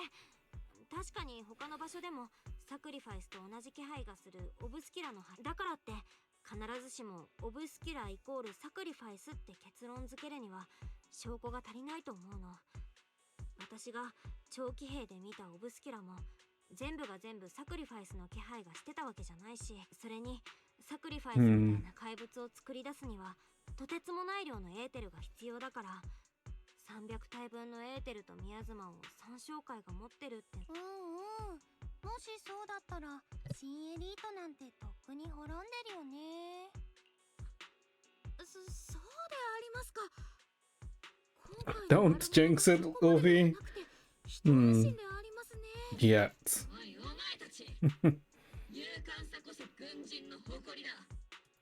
確かに他の場所でもサクリファイスと同じ気配がするオブスキラのだからって必ずしもオブスキライコールサクリファイスって結論付けるには証拠が足りないと思うの。私が長期兵で見たオブスキラも全部が全部サクリファイスの気配がしてたわけじゃないし、それにサクリファイスみたいな怪物を作り出すにはとてつもない量のエーテルが必要だから、300体分のエーテルとミヤズマを参照会が持ってるって。もしそうだったら新エリートなんてとっくに滅んでるよね。そうでありますか。 Don't jinx it, Orvi. Yet. おいお前たち。勇敢さこそ軍人の誇りだ。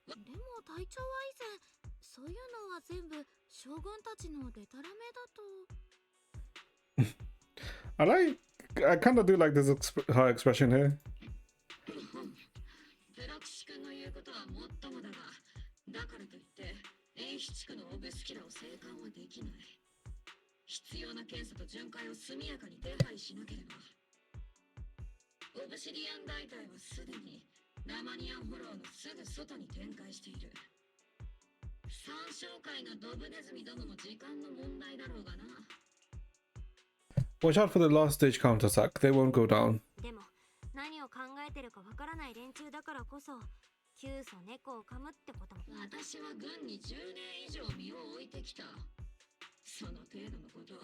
でも隊長は以前そういうのは全部将軍たちのデタラメだと。I kind of do like this her expression here. プロキシ君の言うことはもっともだが、だからといって英ヒ地区のオブスキラを生還はできない。必要な検査と巡回を速やかに手配しなければ。オブシディアン大隊はすでにラマニアンホローのすぐ外に展開している。参照会のドブネズミどもも時間の問題だろうがな。 Watch out for the last stage counterattack. They won't go down. でも何を考えてるかわからない連中だからこそ急須猫を噛むってことも。私は軍に10年以上身を置いてきた。その程度のこと。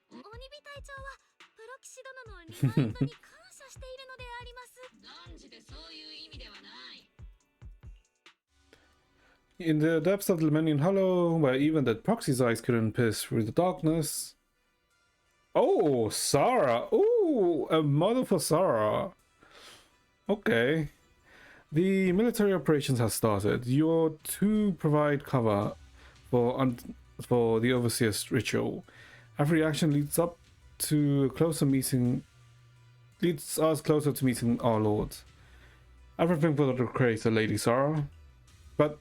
鬼火隊長はプロキシ殿のリマインドに感謝しているのであります。断じてそういう意味ではない。In the depths of the Lemnian Hollow, where even the proxy's eyes couldn't pierce through the darkness. Oh, Sarah. Ooh, a model for Sarah. Okay. The military operations has started. You're to provide cover for the Overseer's ritual. Every action leads us closer to meeting our Lord. Everything for the Creator, Lady Sarah. But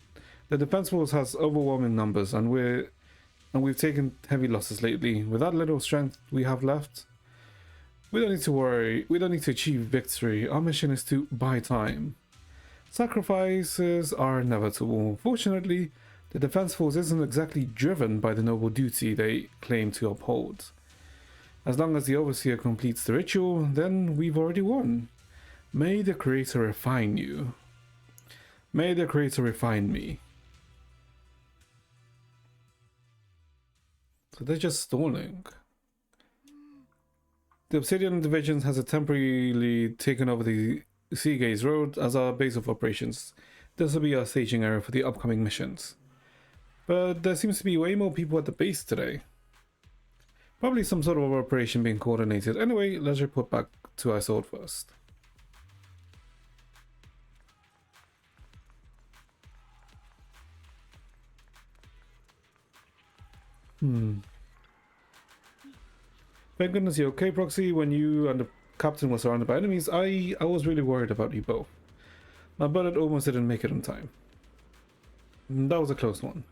the Defense Force has overwhelming numbers, and we've taken heavy losses lately. With that little strength we have left, we don't need to worry. We don't need to achieve victory. Our mission is to buy time. Sacrifices are inevitable. Fortunately, the Defense Force isn't exactly driven by the noble duty they claim to uphold. As long as the Overseer completes the ritual, then we've already won. May the Creator refine you. May the Creator refine me. So they're just stalling. The Obsidian Division has temporarily taken over the Seagaze Road as our base of operations. This will be our staging area for the upcoming missions. But there seems to be way more people at the base today. Probably some sort of operation being coordinated. Anyway, let's report back to Isolde first. Thank goodness you're okay, Proxy. When you and the captain were surrounded by enemies, I was really worried about you both. My bullet almost didn't make it in time. That was a close one.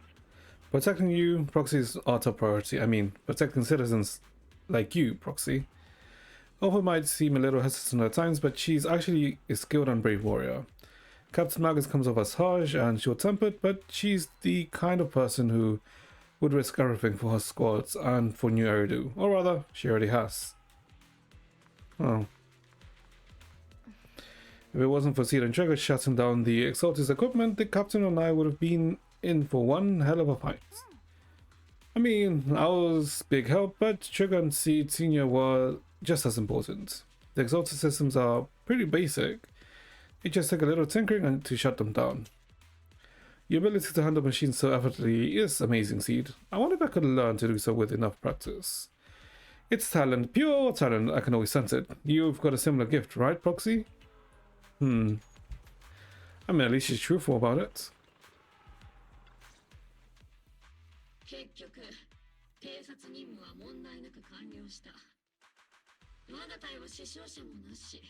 Protecting you, Proxy, is our top priority. I mean, protecting citizens like you, Proxy. Alpha might seem a little hesitant at times, but she's actually a skilled and brave warrior. Captain Magus comes off as harsh and short-tempered, but she's the kind of person who would risk everything for her squads and for New Eridu. Or rather, she already has. Oh. If it wasn't for Seed and Trigger shutting down the Exalted's equipment, the captain and I would have been in for one hell of a fight. I mean, I was big help, but Trigger and Seed Senior were just as important. The Exalted systems are pretty basic. It just took a little tinkering to shut them down. Your ability to handle machines so effortlessly is amazing, Seed. I wonder if I could learn to do so with enough practice. It's talent, pure talent, I can always sense it. You've got a similar gift, right, Proxy? I mean, at least she's truthful about it. 結局、偵察任務は問題なく完了した。我が隊は死傷者もなし。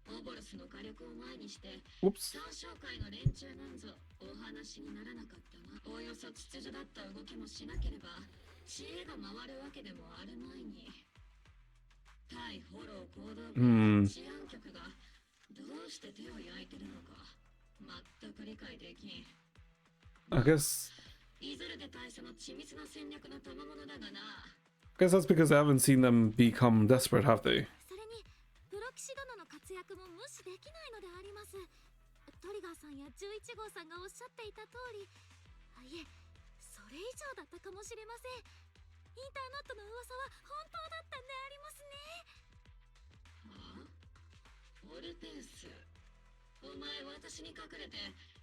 オボルスの火力を前にして、三将会の連中なんぞお話にならなかったな。おおよそ秩序だった動きもしなければ、知恵が回るわけでもあるまいに。対フォロー行動部治安局がどうして手を焼いてるのか、全く理解できん。I guess イズルで大佐の緻密な戦略の賜物だがな。Guess that's because I haven't seen them become desperate, have they? それにプロ騎士殿の活躍も無視できないのであります。トリガーさんや11号さんがおっしゃっていた通り、いえ、それ以上だったかもしれません。インターナットの噂は本当だったんでありますね。オルペンス、お前私に隠れて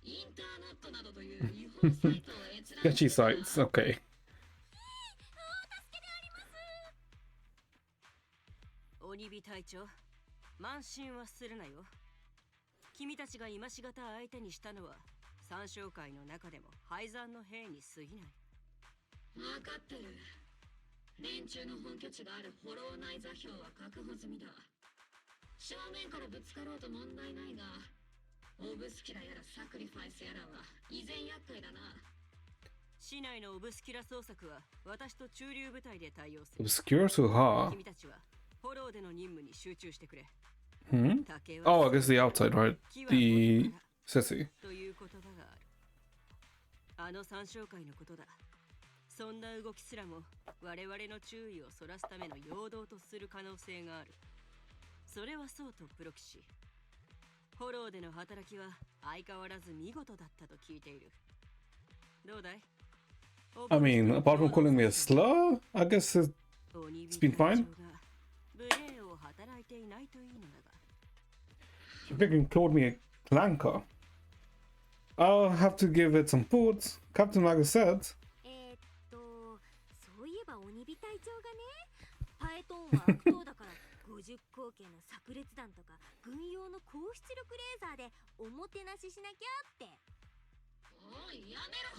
インターナットなどという違法サイトを閲覧 Sketchy sites, okay. 鬼火隊長、慢心はするなよ。君たちが今しがた相手にしたのは三将会の中でも廃山の兵に過ぎない。分かってる。連中の本拠地があるホロー内座標は確保済みだ。正面からぶつかろうと問題ないが、オブスキラやらサクリファイスやらは依然厄介だな。市内のオブスキラ捜索は私と中流部隊で対応する。Obscure so hard. 君たちはフォローでの任務に集中してくれ。Oh, I guess the outside, right? The city. という言葉がある。あの三将会のことだ。そんな動きすらも我々の注意をそらすための陽動とする可能性がある。それはそうとプロ騎士。フォローでの働きは相変わらず見事だったと聞いている。どうだい？ I mean, apart from calling me a slur, I guess it's been fine. 無礼を働いていないといいのだが。She freaking called me a clanker. I'll have to give it some food. Captain Magus said. そういえば鬼火隊長がね、パエトンは悪党だから50口径の炸裂弾とか軍用の高出力レーザーでおもてなししなきゃって。おい、やめろ。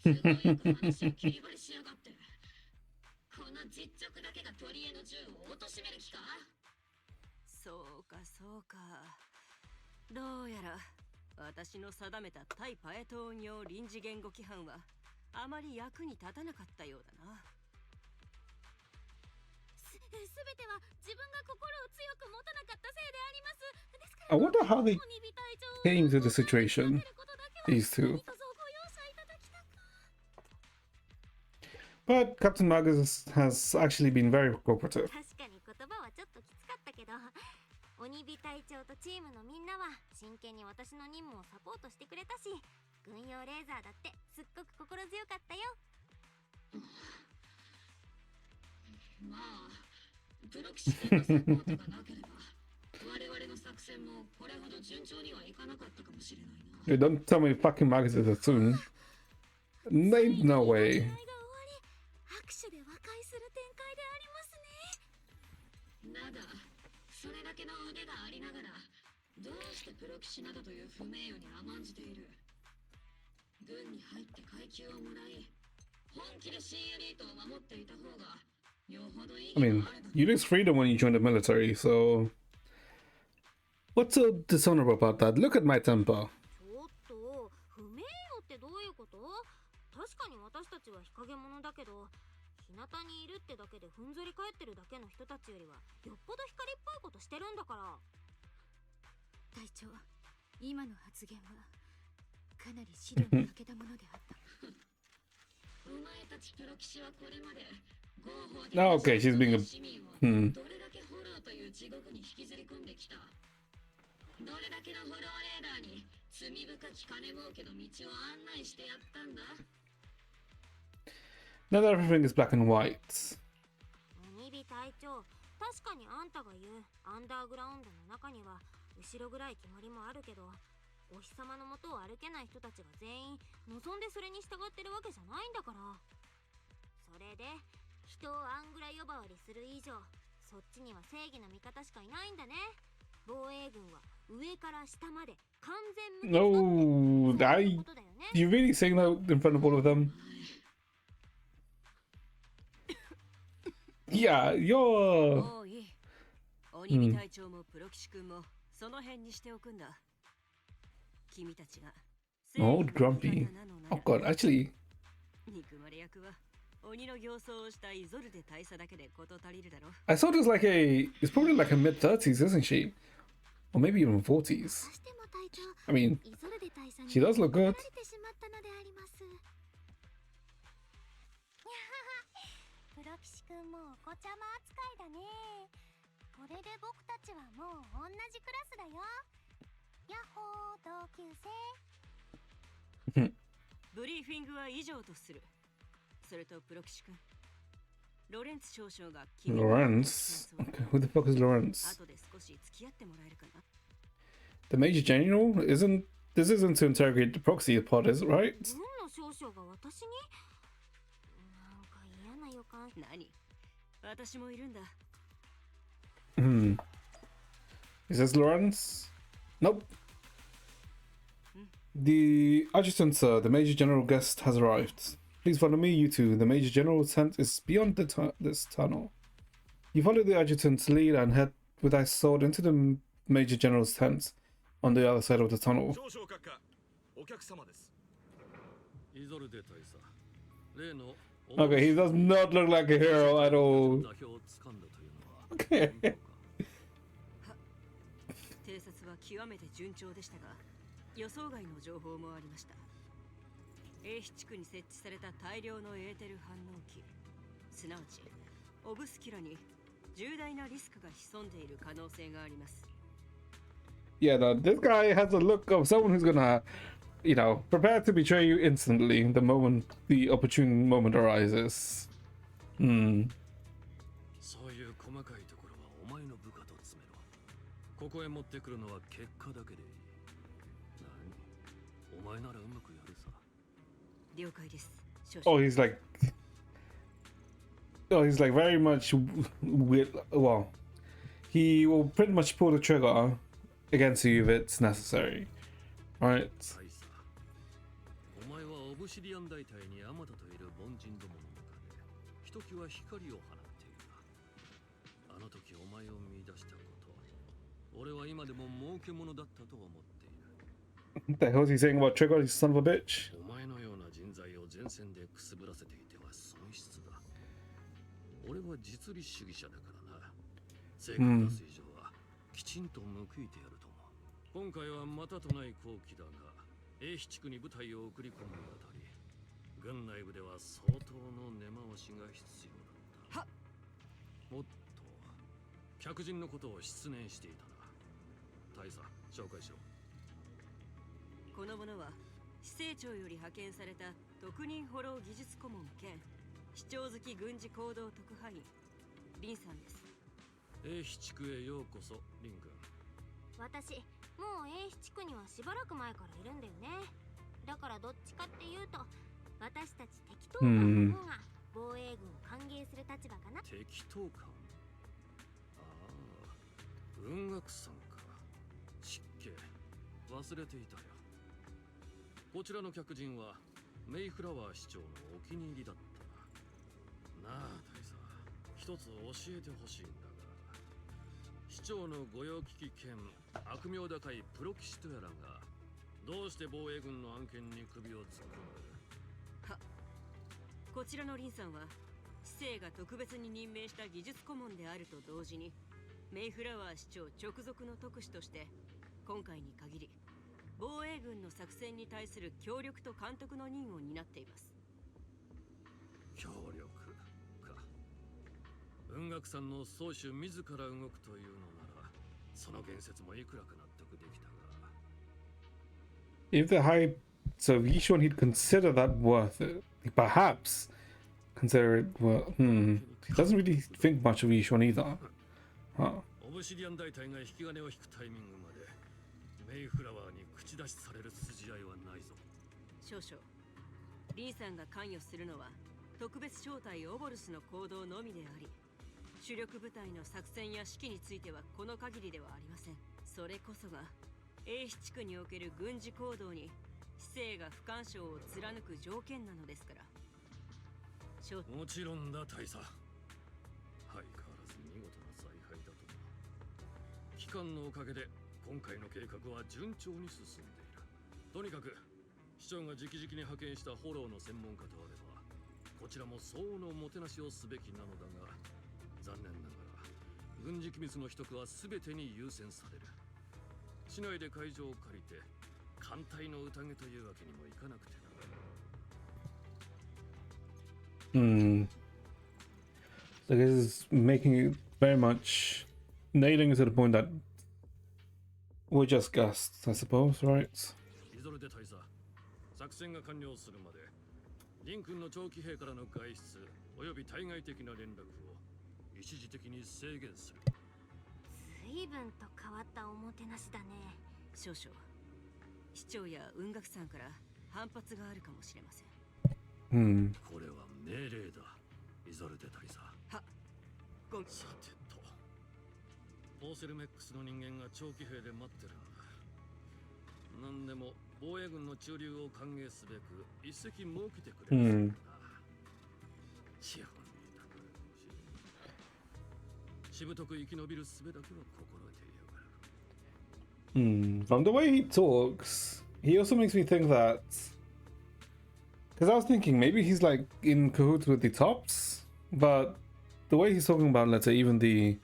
都合よく話を切り張りしやがって。この実直だけが鳥への銃を貶める気か。そうかそうか。どうやら私の定めた対パエトーン用臨時言語規範はあまり役に立たなかったようだな。すべては自分が心を強く持たなかったせいであります。ですか I ら wonder how they 鬼火隊長 came to the situation. These two. どうぞご容赦いただきたく。 But Captain Magus has actually been very cooperative. 確かに言葉はちょっときつかったけど、鬼火隊長とチームのみんなは真剣に私の任務をサポートしてくれたし、軍用レーザーだってすっごく心強かったよ。まあ、プロキシ戦のサポートがなければ、我々の作戦もこれほど順調にはいかなかったかもしれないな。Dude, don't tell me fucking Magus is a soon. Ain't no way. 試合が終わり、拍手で和解する展開でありますね。だが、それだけの腕がありながら、どうしてプロ騎士などという不名誉に甘んじている。軍に入って階級をもらい、本気で新エリートを守っていた方が、よほどいい I mean, you lose freedom when you join the military, so what's so dishonorable about that? Look at my temper. ちょっと不名誉ってどういうこと？確かに私たちは日陰者だけど、日向にいるってだけでふんぞり返ってるだけの人たちよりはよっぽど光っぽいことしてるんだから。隊長、今の発言はかなり指導に欠けたものであった。お前たちプロ騎士はこれまで Oh, okay, she's being a どれだけホローという地獄に引きずり込んできた。どれだけのホローレーダーに罪深き金儲けの道を案内してやったんだ。 Now that everything is black and white. 鬼火隊長、確かにあんたが言うアンダーグラウンドの中には後ろぐらい決まりもあるけど、お日様の下を歩けない人たちが全員望んでそれに従ってるわけじゃないんだから。それで人をアングラ呼ばわりする以上、そっちには正義の味方しかいないんだね。防衛軍は上から下まで完全無欠 No, I. You really saying that in front of all of them? Yeah, you're. もういい。鬼火隊長もプロ騎士君もその辺にしておくんだ。君たちが Old grumpy. Oh god, actually. 憎まれ役は鬼の形相をしたイゾルデ大佐だけで事足りるだろ。 I saw this like a. It's probably like a mid 30s, isn't she? Or maybe even 40s. しても隊長、 I mean, イゾルデ大佐に she does look 怒ら good. れてしまったのであります。プロ騎士くんもお子ちゃま扱いだね。これで僕たちはもう同じクラスだよ。ヤッホー同級生。ブリーフィングは以上とする。それとプロ騎士君、ロレンツ少将が君 Lawrence? Okay, who the fuck is Lawrence? 後で少し付き合ってもらえるかな。 The Major General? This isn't to interrogate the proxy pod, is it, right? 軍の少将が私に？なんか嫌な予感。何？私もいるんだ。Hmm. Is this Lawrence? Nope. The adjutant, sir. The Major General guest has arrived. Please follow me, you two. The Major General's tent is beyond this tunnel. You follow the adjutant's lead and head with thy sword into the Major General's tent on the other side of the tunnel. 少々閣下、お客様です。イゾルデ大佐、例の Okay, he does not look like a hero at all. 代表を掴んだというのは Okay. 偵察は極めて順調でしたが、予想外の情報もありました。A地区に設置された大量のエーテル反応機、すなわちオブスキュラに重大なリスクが潜んでいる可能性があります。 Yeah, no, this guy has a look of someone who's gonna, you know, prepare to betray you instantly the moment the opportune moment arises. Hmm. そういう細かいところはお前の部下と詰めろ。ここへ持ってくるのは結果だけでいい。何？お前ならうまくやるさ。了解です。少 Oh, 々。 he's like, oh, he's like very much with. Well, he will pretty much pull the trigger against you if it's necessary, right? 大佐、お前はオブシディアン大隊にあまたといる凡人どもの中でひときわ光を放っているな。あの時お前を見出したこと、俺は今でも儲け者だったと思っている。 What the hell is he saying about Trigger, you son of a bitch? お前のような人材を前線でくすぶらせていては損失だ。俺は実利主義者だからな。成果を出す以上はきちんと報いてやると思う。今回はまたとない好機だが、英比地区に部隊を送り込むにあたり、軍内部では相当の根回しが必要だった。はっ。おっと、客人のことを失念していたな。大佐、紹介しろ。この者は司政庁より派遣された特任捕虜技術顧問兼視聴好き軍事行動特派員リンさんです。英比地区へようこそ、リン君。私もう英比地区にはしばらく前からいるんだよね。だからどっちかっていうと私たち敵当官の方が防衛軍を歓迎する立場かな。敵当官。ああ、雲岳さんか。失敬、忘れていたよ。こちらの客人はメイフラワー市長のお気に入りだったな。なあ大佐、一つ教えてほしいんだが、市長の御用聞き兼悪名高いプロキシトやらがどうして防衛軍の案件に首を突っ込む。は、こちらのリンさんは市政が特別に任命した技術顧問であると同時にメイフラワー市長直属の特使として今回に限り防衛軍の作戦に対する協力と監督の任を担っています。協力か。雲岳さんの宗主自ら動くというのなら、その言説もいくらか納得できたが。 If the high, so Yishun, he'd consider that worth it. He perhaps consider it worth. He doesn't really think much of Yishun either. Huh. オブシディアン大隊が引き金を引くタイミングまでメイフラワーに口出しされる筋合いはないぞ。少々。リンさんが関与するのは特別招待オボルスの行動のみであり、主力部隊の作戦や指揮についてはこの限りではありません。それこそが英比地区における軍事行動に市政が不干渉を貫く条件なのですから。もちろんだ大佐。相変わらず見事な采配だと。機関のおかげで今回の計画は順調に進んでいる。とにかく市長が直々に派遣したフォローの専門家とあれば、こちらも相応のもてなしをすべきなのだが、残念ながら軍事機密の取得は全てに優先される。市内で会場を借りて艦隊の宴というわけにもいかなくてな。So this is making it very much nailing it to the point that we're just guests, I suppose, right? イゾルデ大佐、作戦が完了するまでリン君の長期兵からの外出および対外的な連絡を一時的に制限する。随分と変わったおもてなしだね。少々。市長や雲岳さんから反発があるかもしれません。これは命令だ、イゾルデ大佐。は、さてと、オーセルメックスの人間が長期兵で待ってるんだ。何でも防衛軍の駐留を歓迎すべく一席設けてくれるんだ。資本にたくしぶとく生き延びる術だけは心得ていようが。 From the way he talks, he also makes me think that, because I was thinking maybe he's like in cahoots with the tops, but the way he's talking about, let's say, even the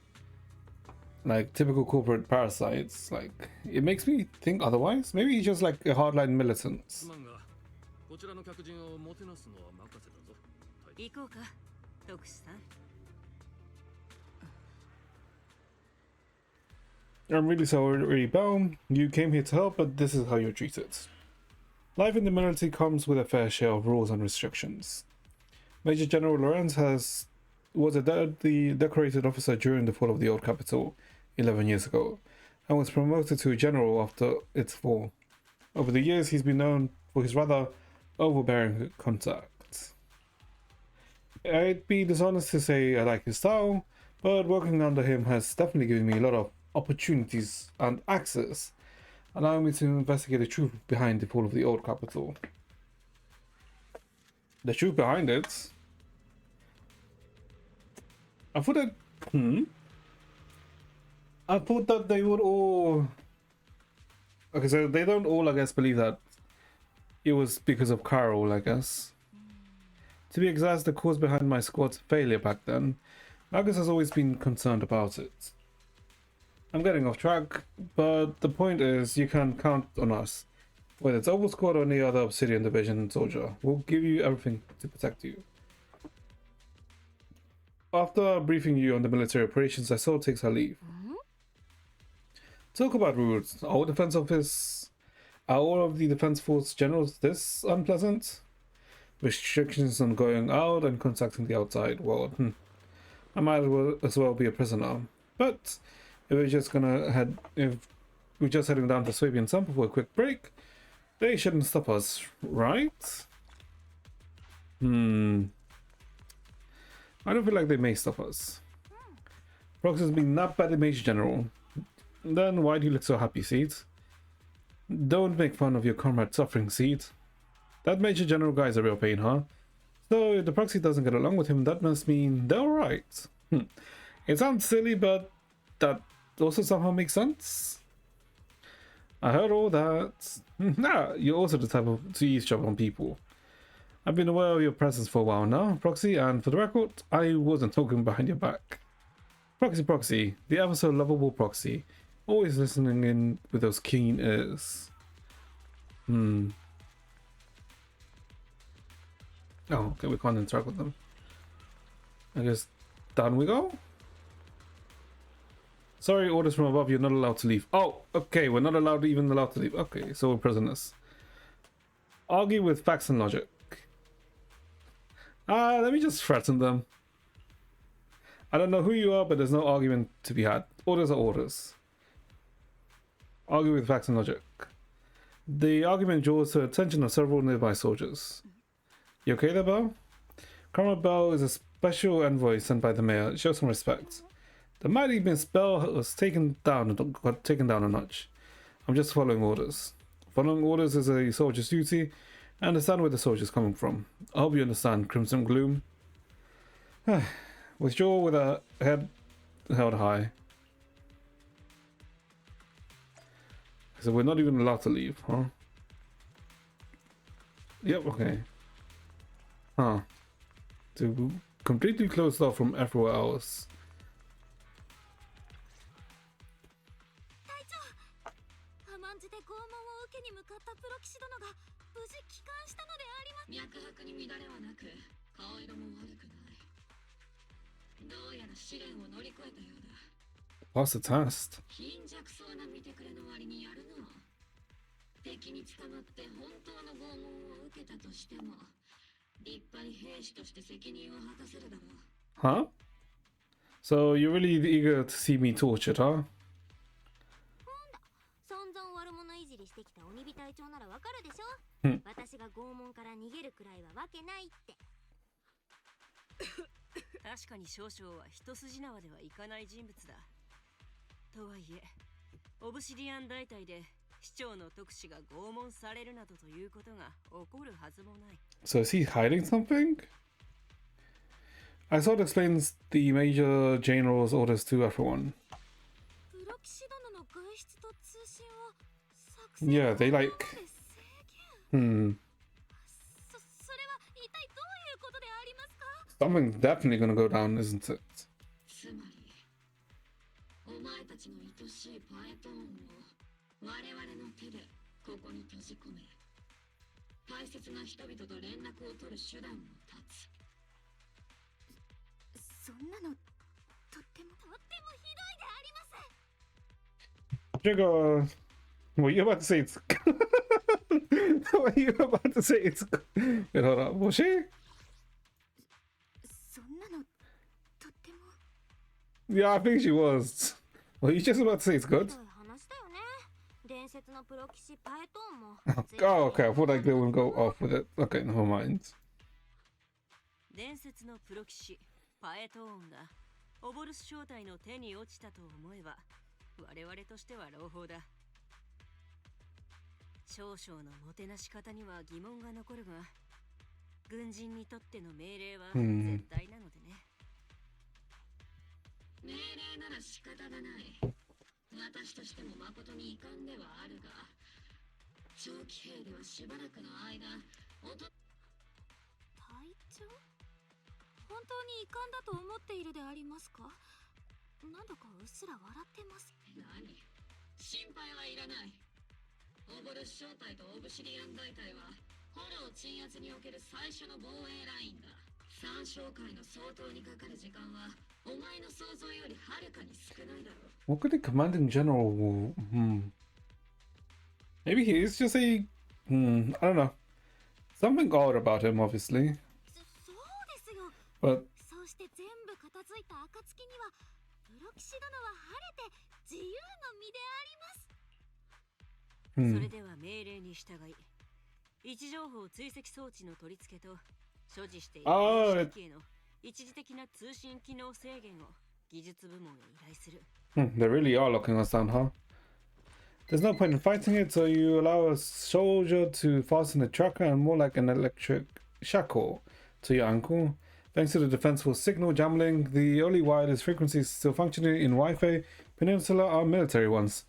like typical corporate parasites, like it makes me think otherwise. Maybe he's just like a hardline militant. すまんが、こちらの客人をもてなすのは任せたぞ。行こうか、特使さん。I'm really sorry, Baum. You came here to help, but this is how you're treated. Life in the military comes with a fair share of rules and restrictions. Major General Lorenz was the decorated officer during the fall of the old capital 11 years ago, and was promoted to general after its fall. Over the years, he's been known for his rather overbearing contact. I'd be dishonest to say I like his style, but working under him has definitely given me a lot of opportunities and access, allowing me to investigate the truth behind the fall of the old capital. The truth behind it? I thought that... I thought that they would all... Okay, so they don't all, I guess, believe that it was because of Carol, I guess. To be exact, the cause behind my squad's failure back then, Marcus has always been concerned about it. I'm getting off track, but the point is, you can count on us. Whether it's Oval Squad or any other Obsidian Division soldier, we'll give you everything to protect you. After briefing you on the military operations, Isol takes her leave. Talk about rules. Our defense office... Are all of the defense force generals this unpleasant? Restrictions on going out and contacting the outside world. I might as well be a prisoner. But if we're just heading down to Swabian Sample for a quick break, they shouldn't stop us, right? I don't feel like they may stop us. Prox has been nabbed by the Major General. Then why do you look so happy, Seed? Don't make fun of your comrade suffering, Seed. That Major General guy is a real pain, huh? So if the proxy doesn't get along with him, that must mean they're alright. It sounds silly, but that also somehow makes sense. I heard all that. You're also the type to eavesdrop on people. I've been aware of your presence for a while now, Proxy, and for the record, I wasn't talking behind your back. Proxy, the ever so lovable Proxy, always listening in with those keen ears. Oh, okay, we can't interact with them. I guess down we go. Sorry, orders from above, you're not allowed to leave. Oh, okay, we're not allowed to leave. Okay, so we're prisoners. Argue with facts and logic. Let me just threaten them. I don't know who you are, but there's no argument to be had. Orders are orders. Argue with facts and logic. The argument draws the attention of several nearby soldiers. You okay there, Bell? Comrade Bell is a special envoy sent by the mayor. Show some respect. The mighty Miss Bell got taken down a notch. I'm just following orders. Following orders is a soldier's duty. I understand where the soldier's coming from. I hope you understand, Crimson Gloom. Withdraw with a head held high. So we're not even allowed to leave, huh? Yep, okay. Huh. To completely closed off from everywhere else. Pass the test. Huh? So you're really eager to see me tortured, huh? So is he hiding something? I thought it explains the Major General's orders to everyone. Yeah, they like... Something's definitely gonna go down, isn't it? Sugar, were you about to say it's... Were you about to say it's... Wait, hold up, was she? Yeah, I think she was. Were you just about to say it's good? 説のプロ棋士パエトーンも Oh, okay. I thought like they wouldn't go off with it. Okay, never mind. 伝説のプロ棋士パエトーンがオボルス正体の手に落ちたと思えば我々としては朗報だ。少々のもてなし方には疑問が残るが、軍人にとっての命令は絶対なのでね。命令なら仕方がない。私としても誠に遺憾ではあるが、長期兵ではしばらくの間、隊長？本当に遺憾だと思っているでありますか？なんだかうっすら笑ってます。何？心配はいらない。オーボルス正体とオブシディアン大隊はホロー鎮圧における最初の防衛ラインだ。三将会の相当にかかる時間はお前の想像よりはるかに少ないだろう。 What could the commanding general? Maybe he is just a. I don't know. Something odd about him, obviously. そうですよ。 But そうして全部片付いた暁にはプロ騎士殿は晴れて自由の身であります。それでは命令に従い、位置情報追跡装置の取り付けと所持している兵器への一時的な通信機能制限を技術部門へ依頼する。they really are locking us down, huh? There's no point in fighting it, so you allow a soldier to fasten a tracker and more like an electric shackle to your ankle. Thanks to the defensible signal jamming, the only wireless frequencies still functioning in Wi-Fi Peninsula are military ones.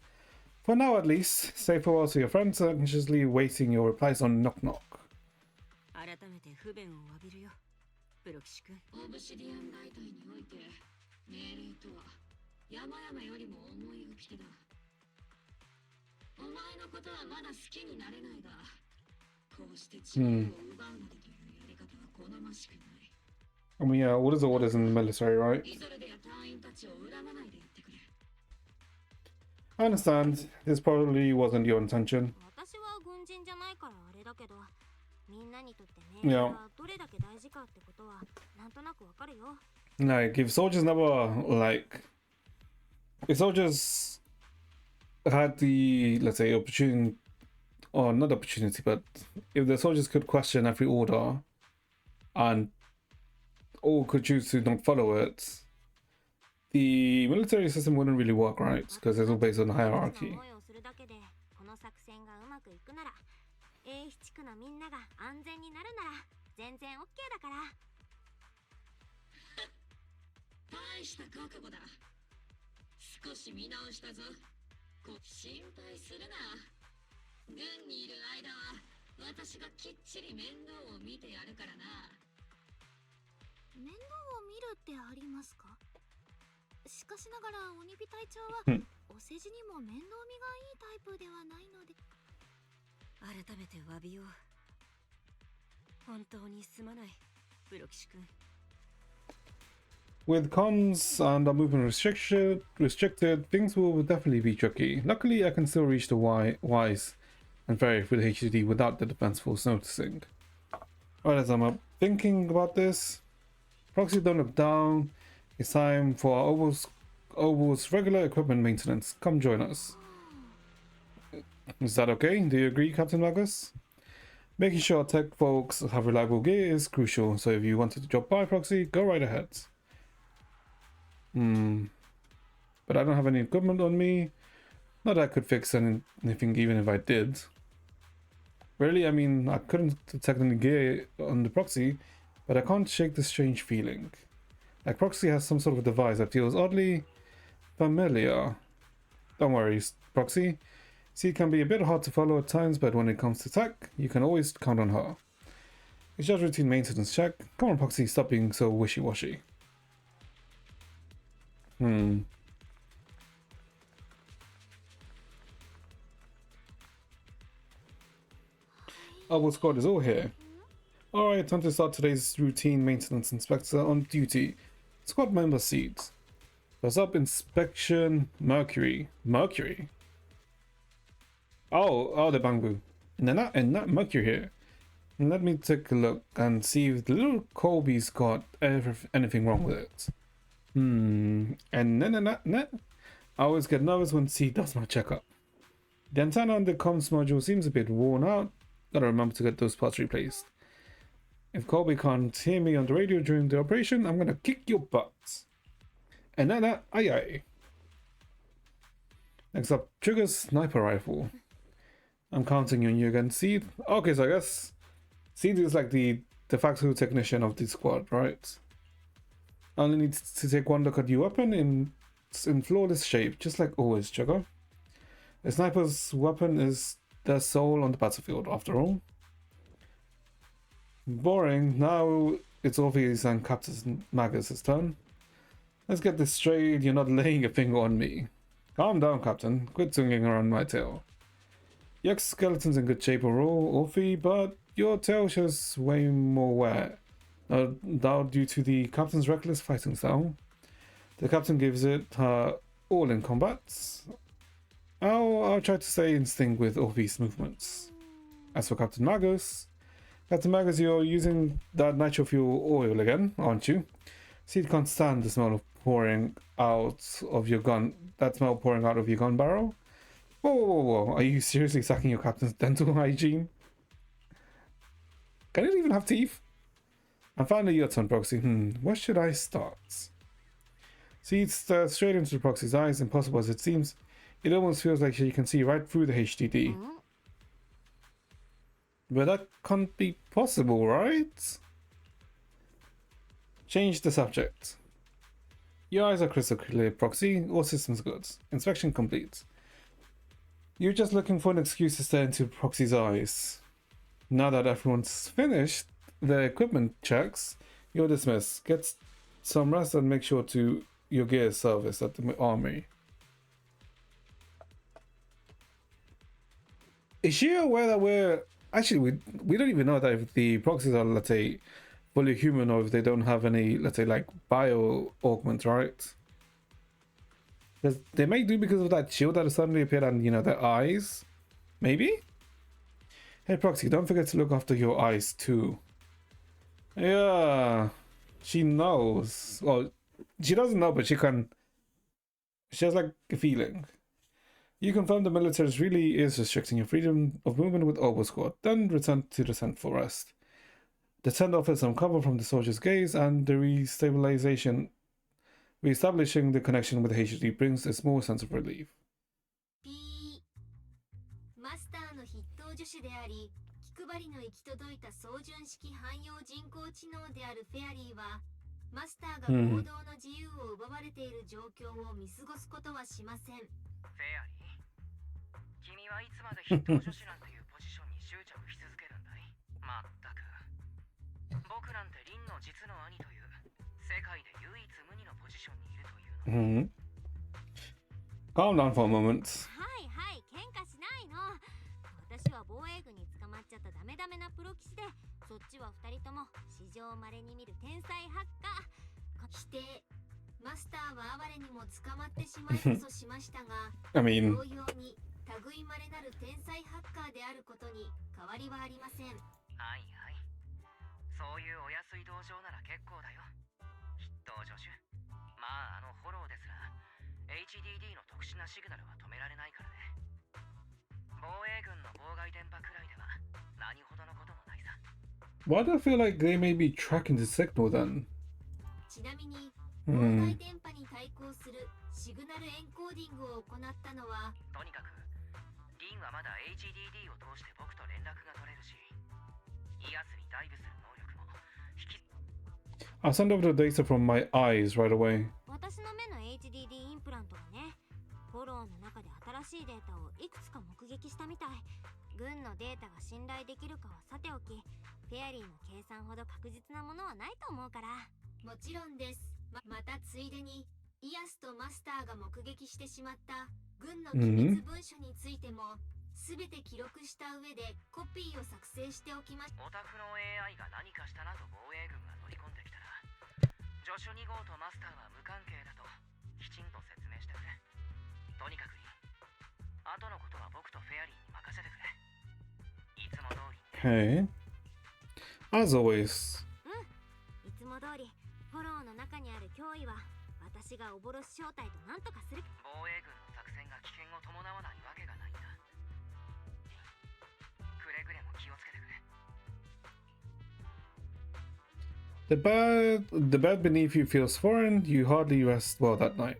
For now, at least, say farewell to your friends, anxiously waiting your replies on Knock Knock. 改めて不便を詫びるよ、プロ騎士君。オブシディアン大隊において命令とは山々よりも重い掟だ。お前のことはまだ好きになれないが、こうして自由を奪うまでというやり方は好ましくない。I mean, yeah, orders are orders in the military, right? イゾルデや隊員たちを恨まないでやってくれ。 I understand. This probably wasn't your intention. 私は軍人じゃないからあれだけど、みんなにとって命令がどれだけ大事かってことはなんとなくわかるよ。Like, if soldiers never, like, if soldiers had the, let's say, opportunity, or not opportunity, but if the soldiers could question every order and all could choose to not follow it, the military system wouldn't really work, right? Because it's all based on hierarchy. この作戦がうまくいくなら、英七区のみんなが安全になるなら全然 OK だから。大した覚悟だ。少し見直したぞ。心配するな。軍にいる間は私がきっちり面倒を見てやるからな。面倒を見るってありますか？しかしながら鬼火隊長はお世辞にも面倒見がいいタイプではないので。改めて詫びよう。本当にすまない、プロ騎士君。With comms and our movement restricted, things will definitely be tricky. Luckily, I can still reach the Wise and Ferry through the HDD without the defense force noticing. Alright, as I'm thinking about this, Proxy, don't look down. It's time for our Oval's regular equipment maintenance. Come join us. Is that okay? Do you agree, Captain Magus? Making sure tech folks have reliable gear is crucial, so if you wanted to drop by Proxy, go right ahead. But I don't have any equipment on me. Not that I could fix anything even if I did. Really, I mean, I couldn't detect any gear on the Proxy, but I can't shake this strange feeling. Like Proxy has some sort of device that feels oddly familiar. Don't worry, Proxy. See, it can be a bit hard to follow at times, but when it comes to tech, you can always count on her. It's just routine maintenance check. Come on, Proxy, stop being so wishy-washy. Our squad is all here. Alright, time to start today's routine maintenance inspector on duty. Squad member seat. First up, inspection Mercury. Mercury? Oh, the Bangbu. And that Mercury here. Let me take a look and see if the little Colby's got anything wrong with it. And I always get nervous when C does my checkup. The antenna on the comms module seems a bit worn out. Gotta remember to get those parts replaced. If Colby can't hear me on the radio during the operation, I'm gonna kick your butt. And then, aye aye. Next up, Trigger's sniper rifle. I'm counting on you again, Seed. Okay, so I guess Seed is like the de facto technician of the squad, right? I only need to take one look at your weapon in flawless shape, just like always, Trigger. A sniper's weapon is their soul on the battlefield, after all. Boring. Now it's obvious and Captain Magus' turn. Let's get this straight. You're not laying a finger on me. Calm down, Captain. Quit swinging around my tail. Your skeleton's in good shape overall, Orphe, but your tail shows way more wear. No doubt due to the Captain's reckless fighting style. The Captain gives it her all in combat. I'll try to stay in sync with Orphe's movements. As for Captain Magus, you're using that nitro fuel oil again, aren't you? Seed can't stand the smell of pouring out of your gun. That smell pouring out of your gun barrel. Whoa! Are you seriously sacking your captain's dental hygiene? Can it even have teeth? And finally, your turn, Proxy. Where should I start? Seed stares straight into the Proxy's eyes. Impossible as it seems, it almost feels like she can see right through the HDD. But that can't be possible, right? Change the subject. Your eyes are crystal clear, Proxy. All systems good. Inspection complete. You're just looking for an excuse to stare into Proxy's eyes. Now that everyone's finished their equipment checks, you're dismissed. Get some rest and make sure to your gear service at the armory. Is she aware that we're... Actually, we don't even know that if the proxies are, let's say, fully human or if they don't have any, let's say, like, bio augment, right? Because they may do because of that shield that suddenly appeared on, you know, their eyes. Maybe? Hey, Proxy, don't forget to look after your eyes, too. Yeah, she knows. Well, she doesn't know, but she has, like, a feeling. You confirm the military really is restricting your freedom of movement with Obo Squad, then return to the tent for rest. The tent offers some cover from the soldier's gaze, and the reestablishing the connection with HD brings a small sense of relief. P マスターの筆頭助手であり、気配りの行き届いた操縦式汎用人工知能であるフェアリーは、マスターが行動の自由を奪われている状況を見過ごすことはしません。フェアリー、君はいつまで筆頭助手なんていうポジションに執着し続けるんだい。まったく。僕なんてリンの実の兄という世界で唯一無二のポジションにいるというの。Calm down for a moment. はいはい、喧嘩しないの。私は防衛軍に捕まっちゃったダメダメなプロ棋士で、そっちは二人とも史上稀に見る天才ハッカー。否定。マスターは哀れにも捕まってしまいこそしましたが、I mean... 同様に類まれなる天才ハッカーであることに変わりはありません。はいはい。そういうお安い道場なら結構だよ。筆頭助手。まあフォローですら HDD の特殊なシグナルは止められないからね。防衛軍の妨害電波くらいでは何ほどのこともないさ。Why do I feel like they may be tracking the signal then? ちなみに妨害電波に対抗するシグナルエンコーディングを行ったのは、とにかくリンはまだ HDD を通して僕と連絡が取れるし、イアスにダイブする能力も引き。I'll send over the data from my eyes right away. 私の目の HDD インプラントがね、フォローの中で新しいデータをいくつか目撃したみたい。軍のデータが信頼できるかはさておき、フェアリーの計算ほど確実なものはないと思うから。もちろんです。またついでにイアスとマスターが目撃してしまった軍の機密文書についてもすべて記録した上でコピーを作成しておきました。お宅の AI が何かしたなと防衛軍が乗り込んできたら、助手2号とマスターは無関係だときちんと説明してくれ。とにかく後のことは僕とフェアリーに任せてくれ。いつも通り。Okay. As always. いつも通りフォローの中にある脅威は私がオボロス正体と何とかする。防衛軍の作戦が危険を伴わないわけがないんだ。The bed beneath you feels foreign, you hardly rest well that night.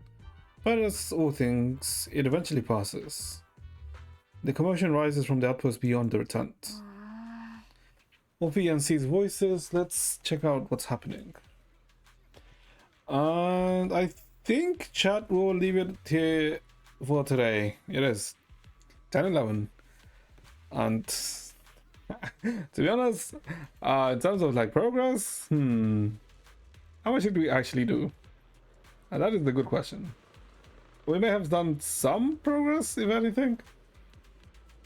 But as all things, it eventually passes. The commotion rises from the outpost beyond the tent. Wolfie and C's voices, let's check out what's happening. And I think chat will leave it here for today. It is 10:11. And to be honest, in terms of like progress, how much did we actually do? And that is the good question. We may have done some progress, if anything.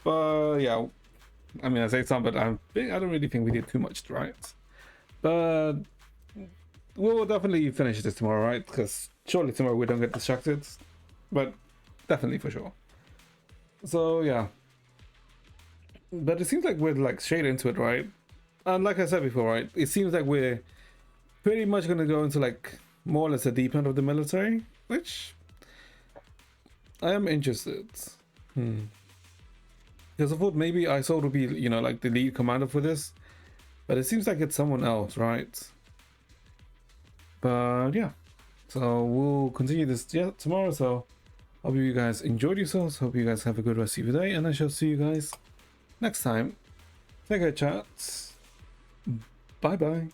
But yeah, I mean, I say some, but I don't really think we did too much, right? But we will definitely finish this tomorrow, right? Because surely tomorrow we don't get distracted. But definitely for sure. So yeah. But it seems like we're like straight into it, right? And like I said before, right? It seems like we're pretty much going to go into like more or less the deep end of the military, which I am interested. Because I thought maybe Isolde would be, you know, like the lead commander for this. But it seems like it's someone else, right? But yeah. So we'll continue this tomorrow. So hope you guys enjoyed yourselves. Hope you guys have a good rest of your day. And I shall see you guys next time. Take care, chats. Bye bye.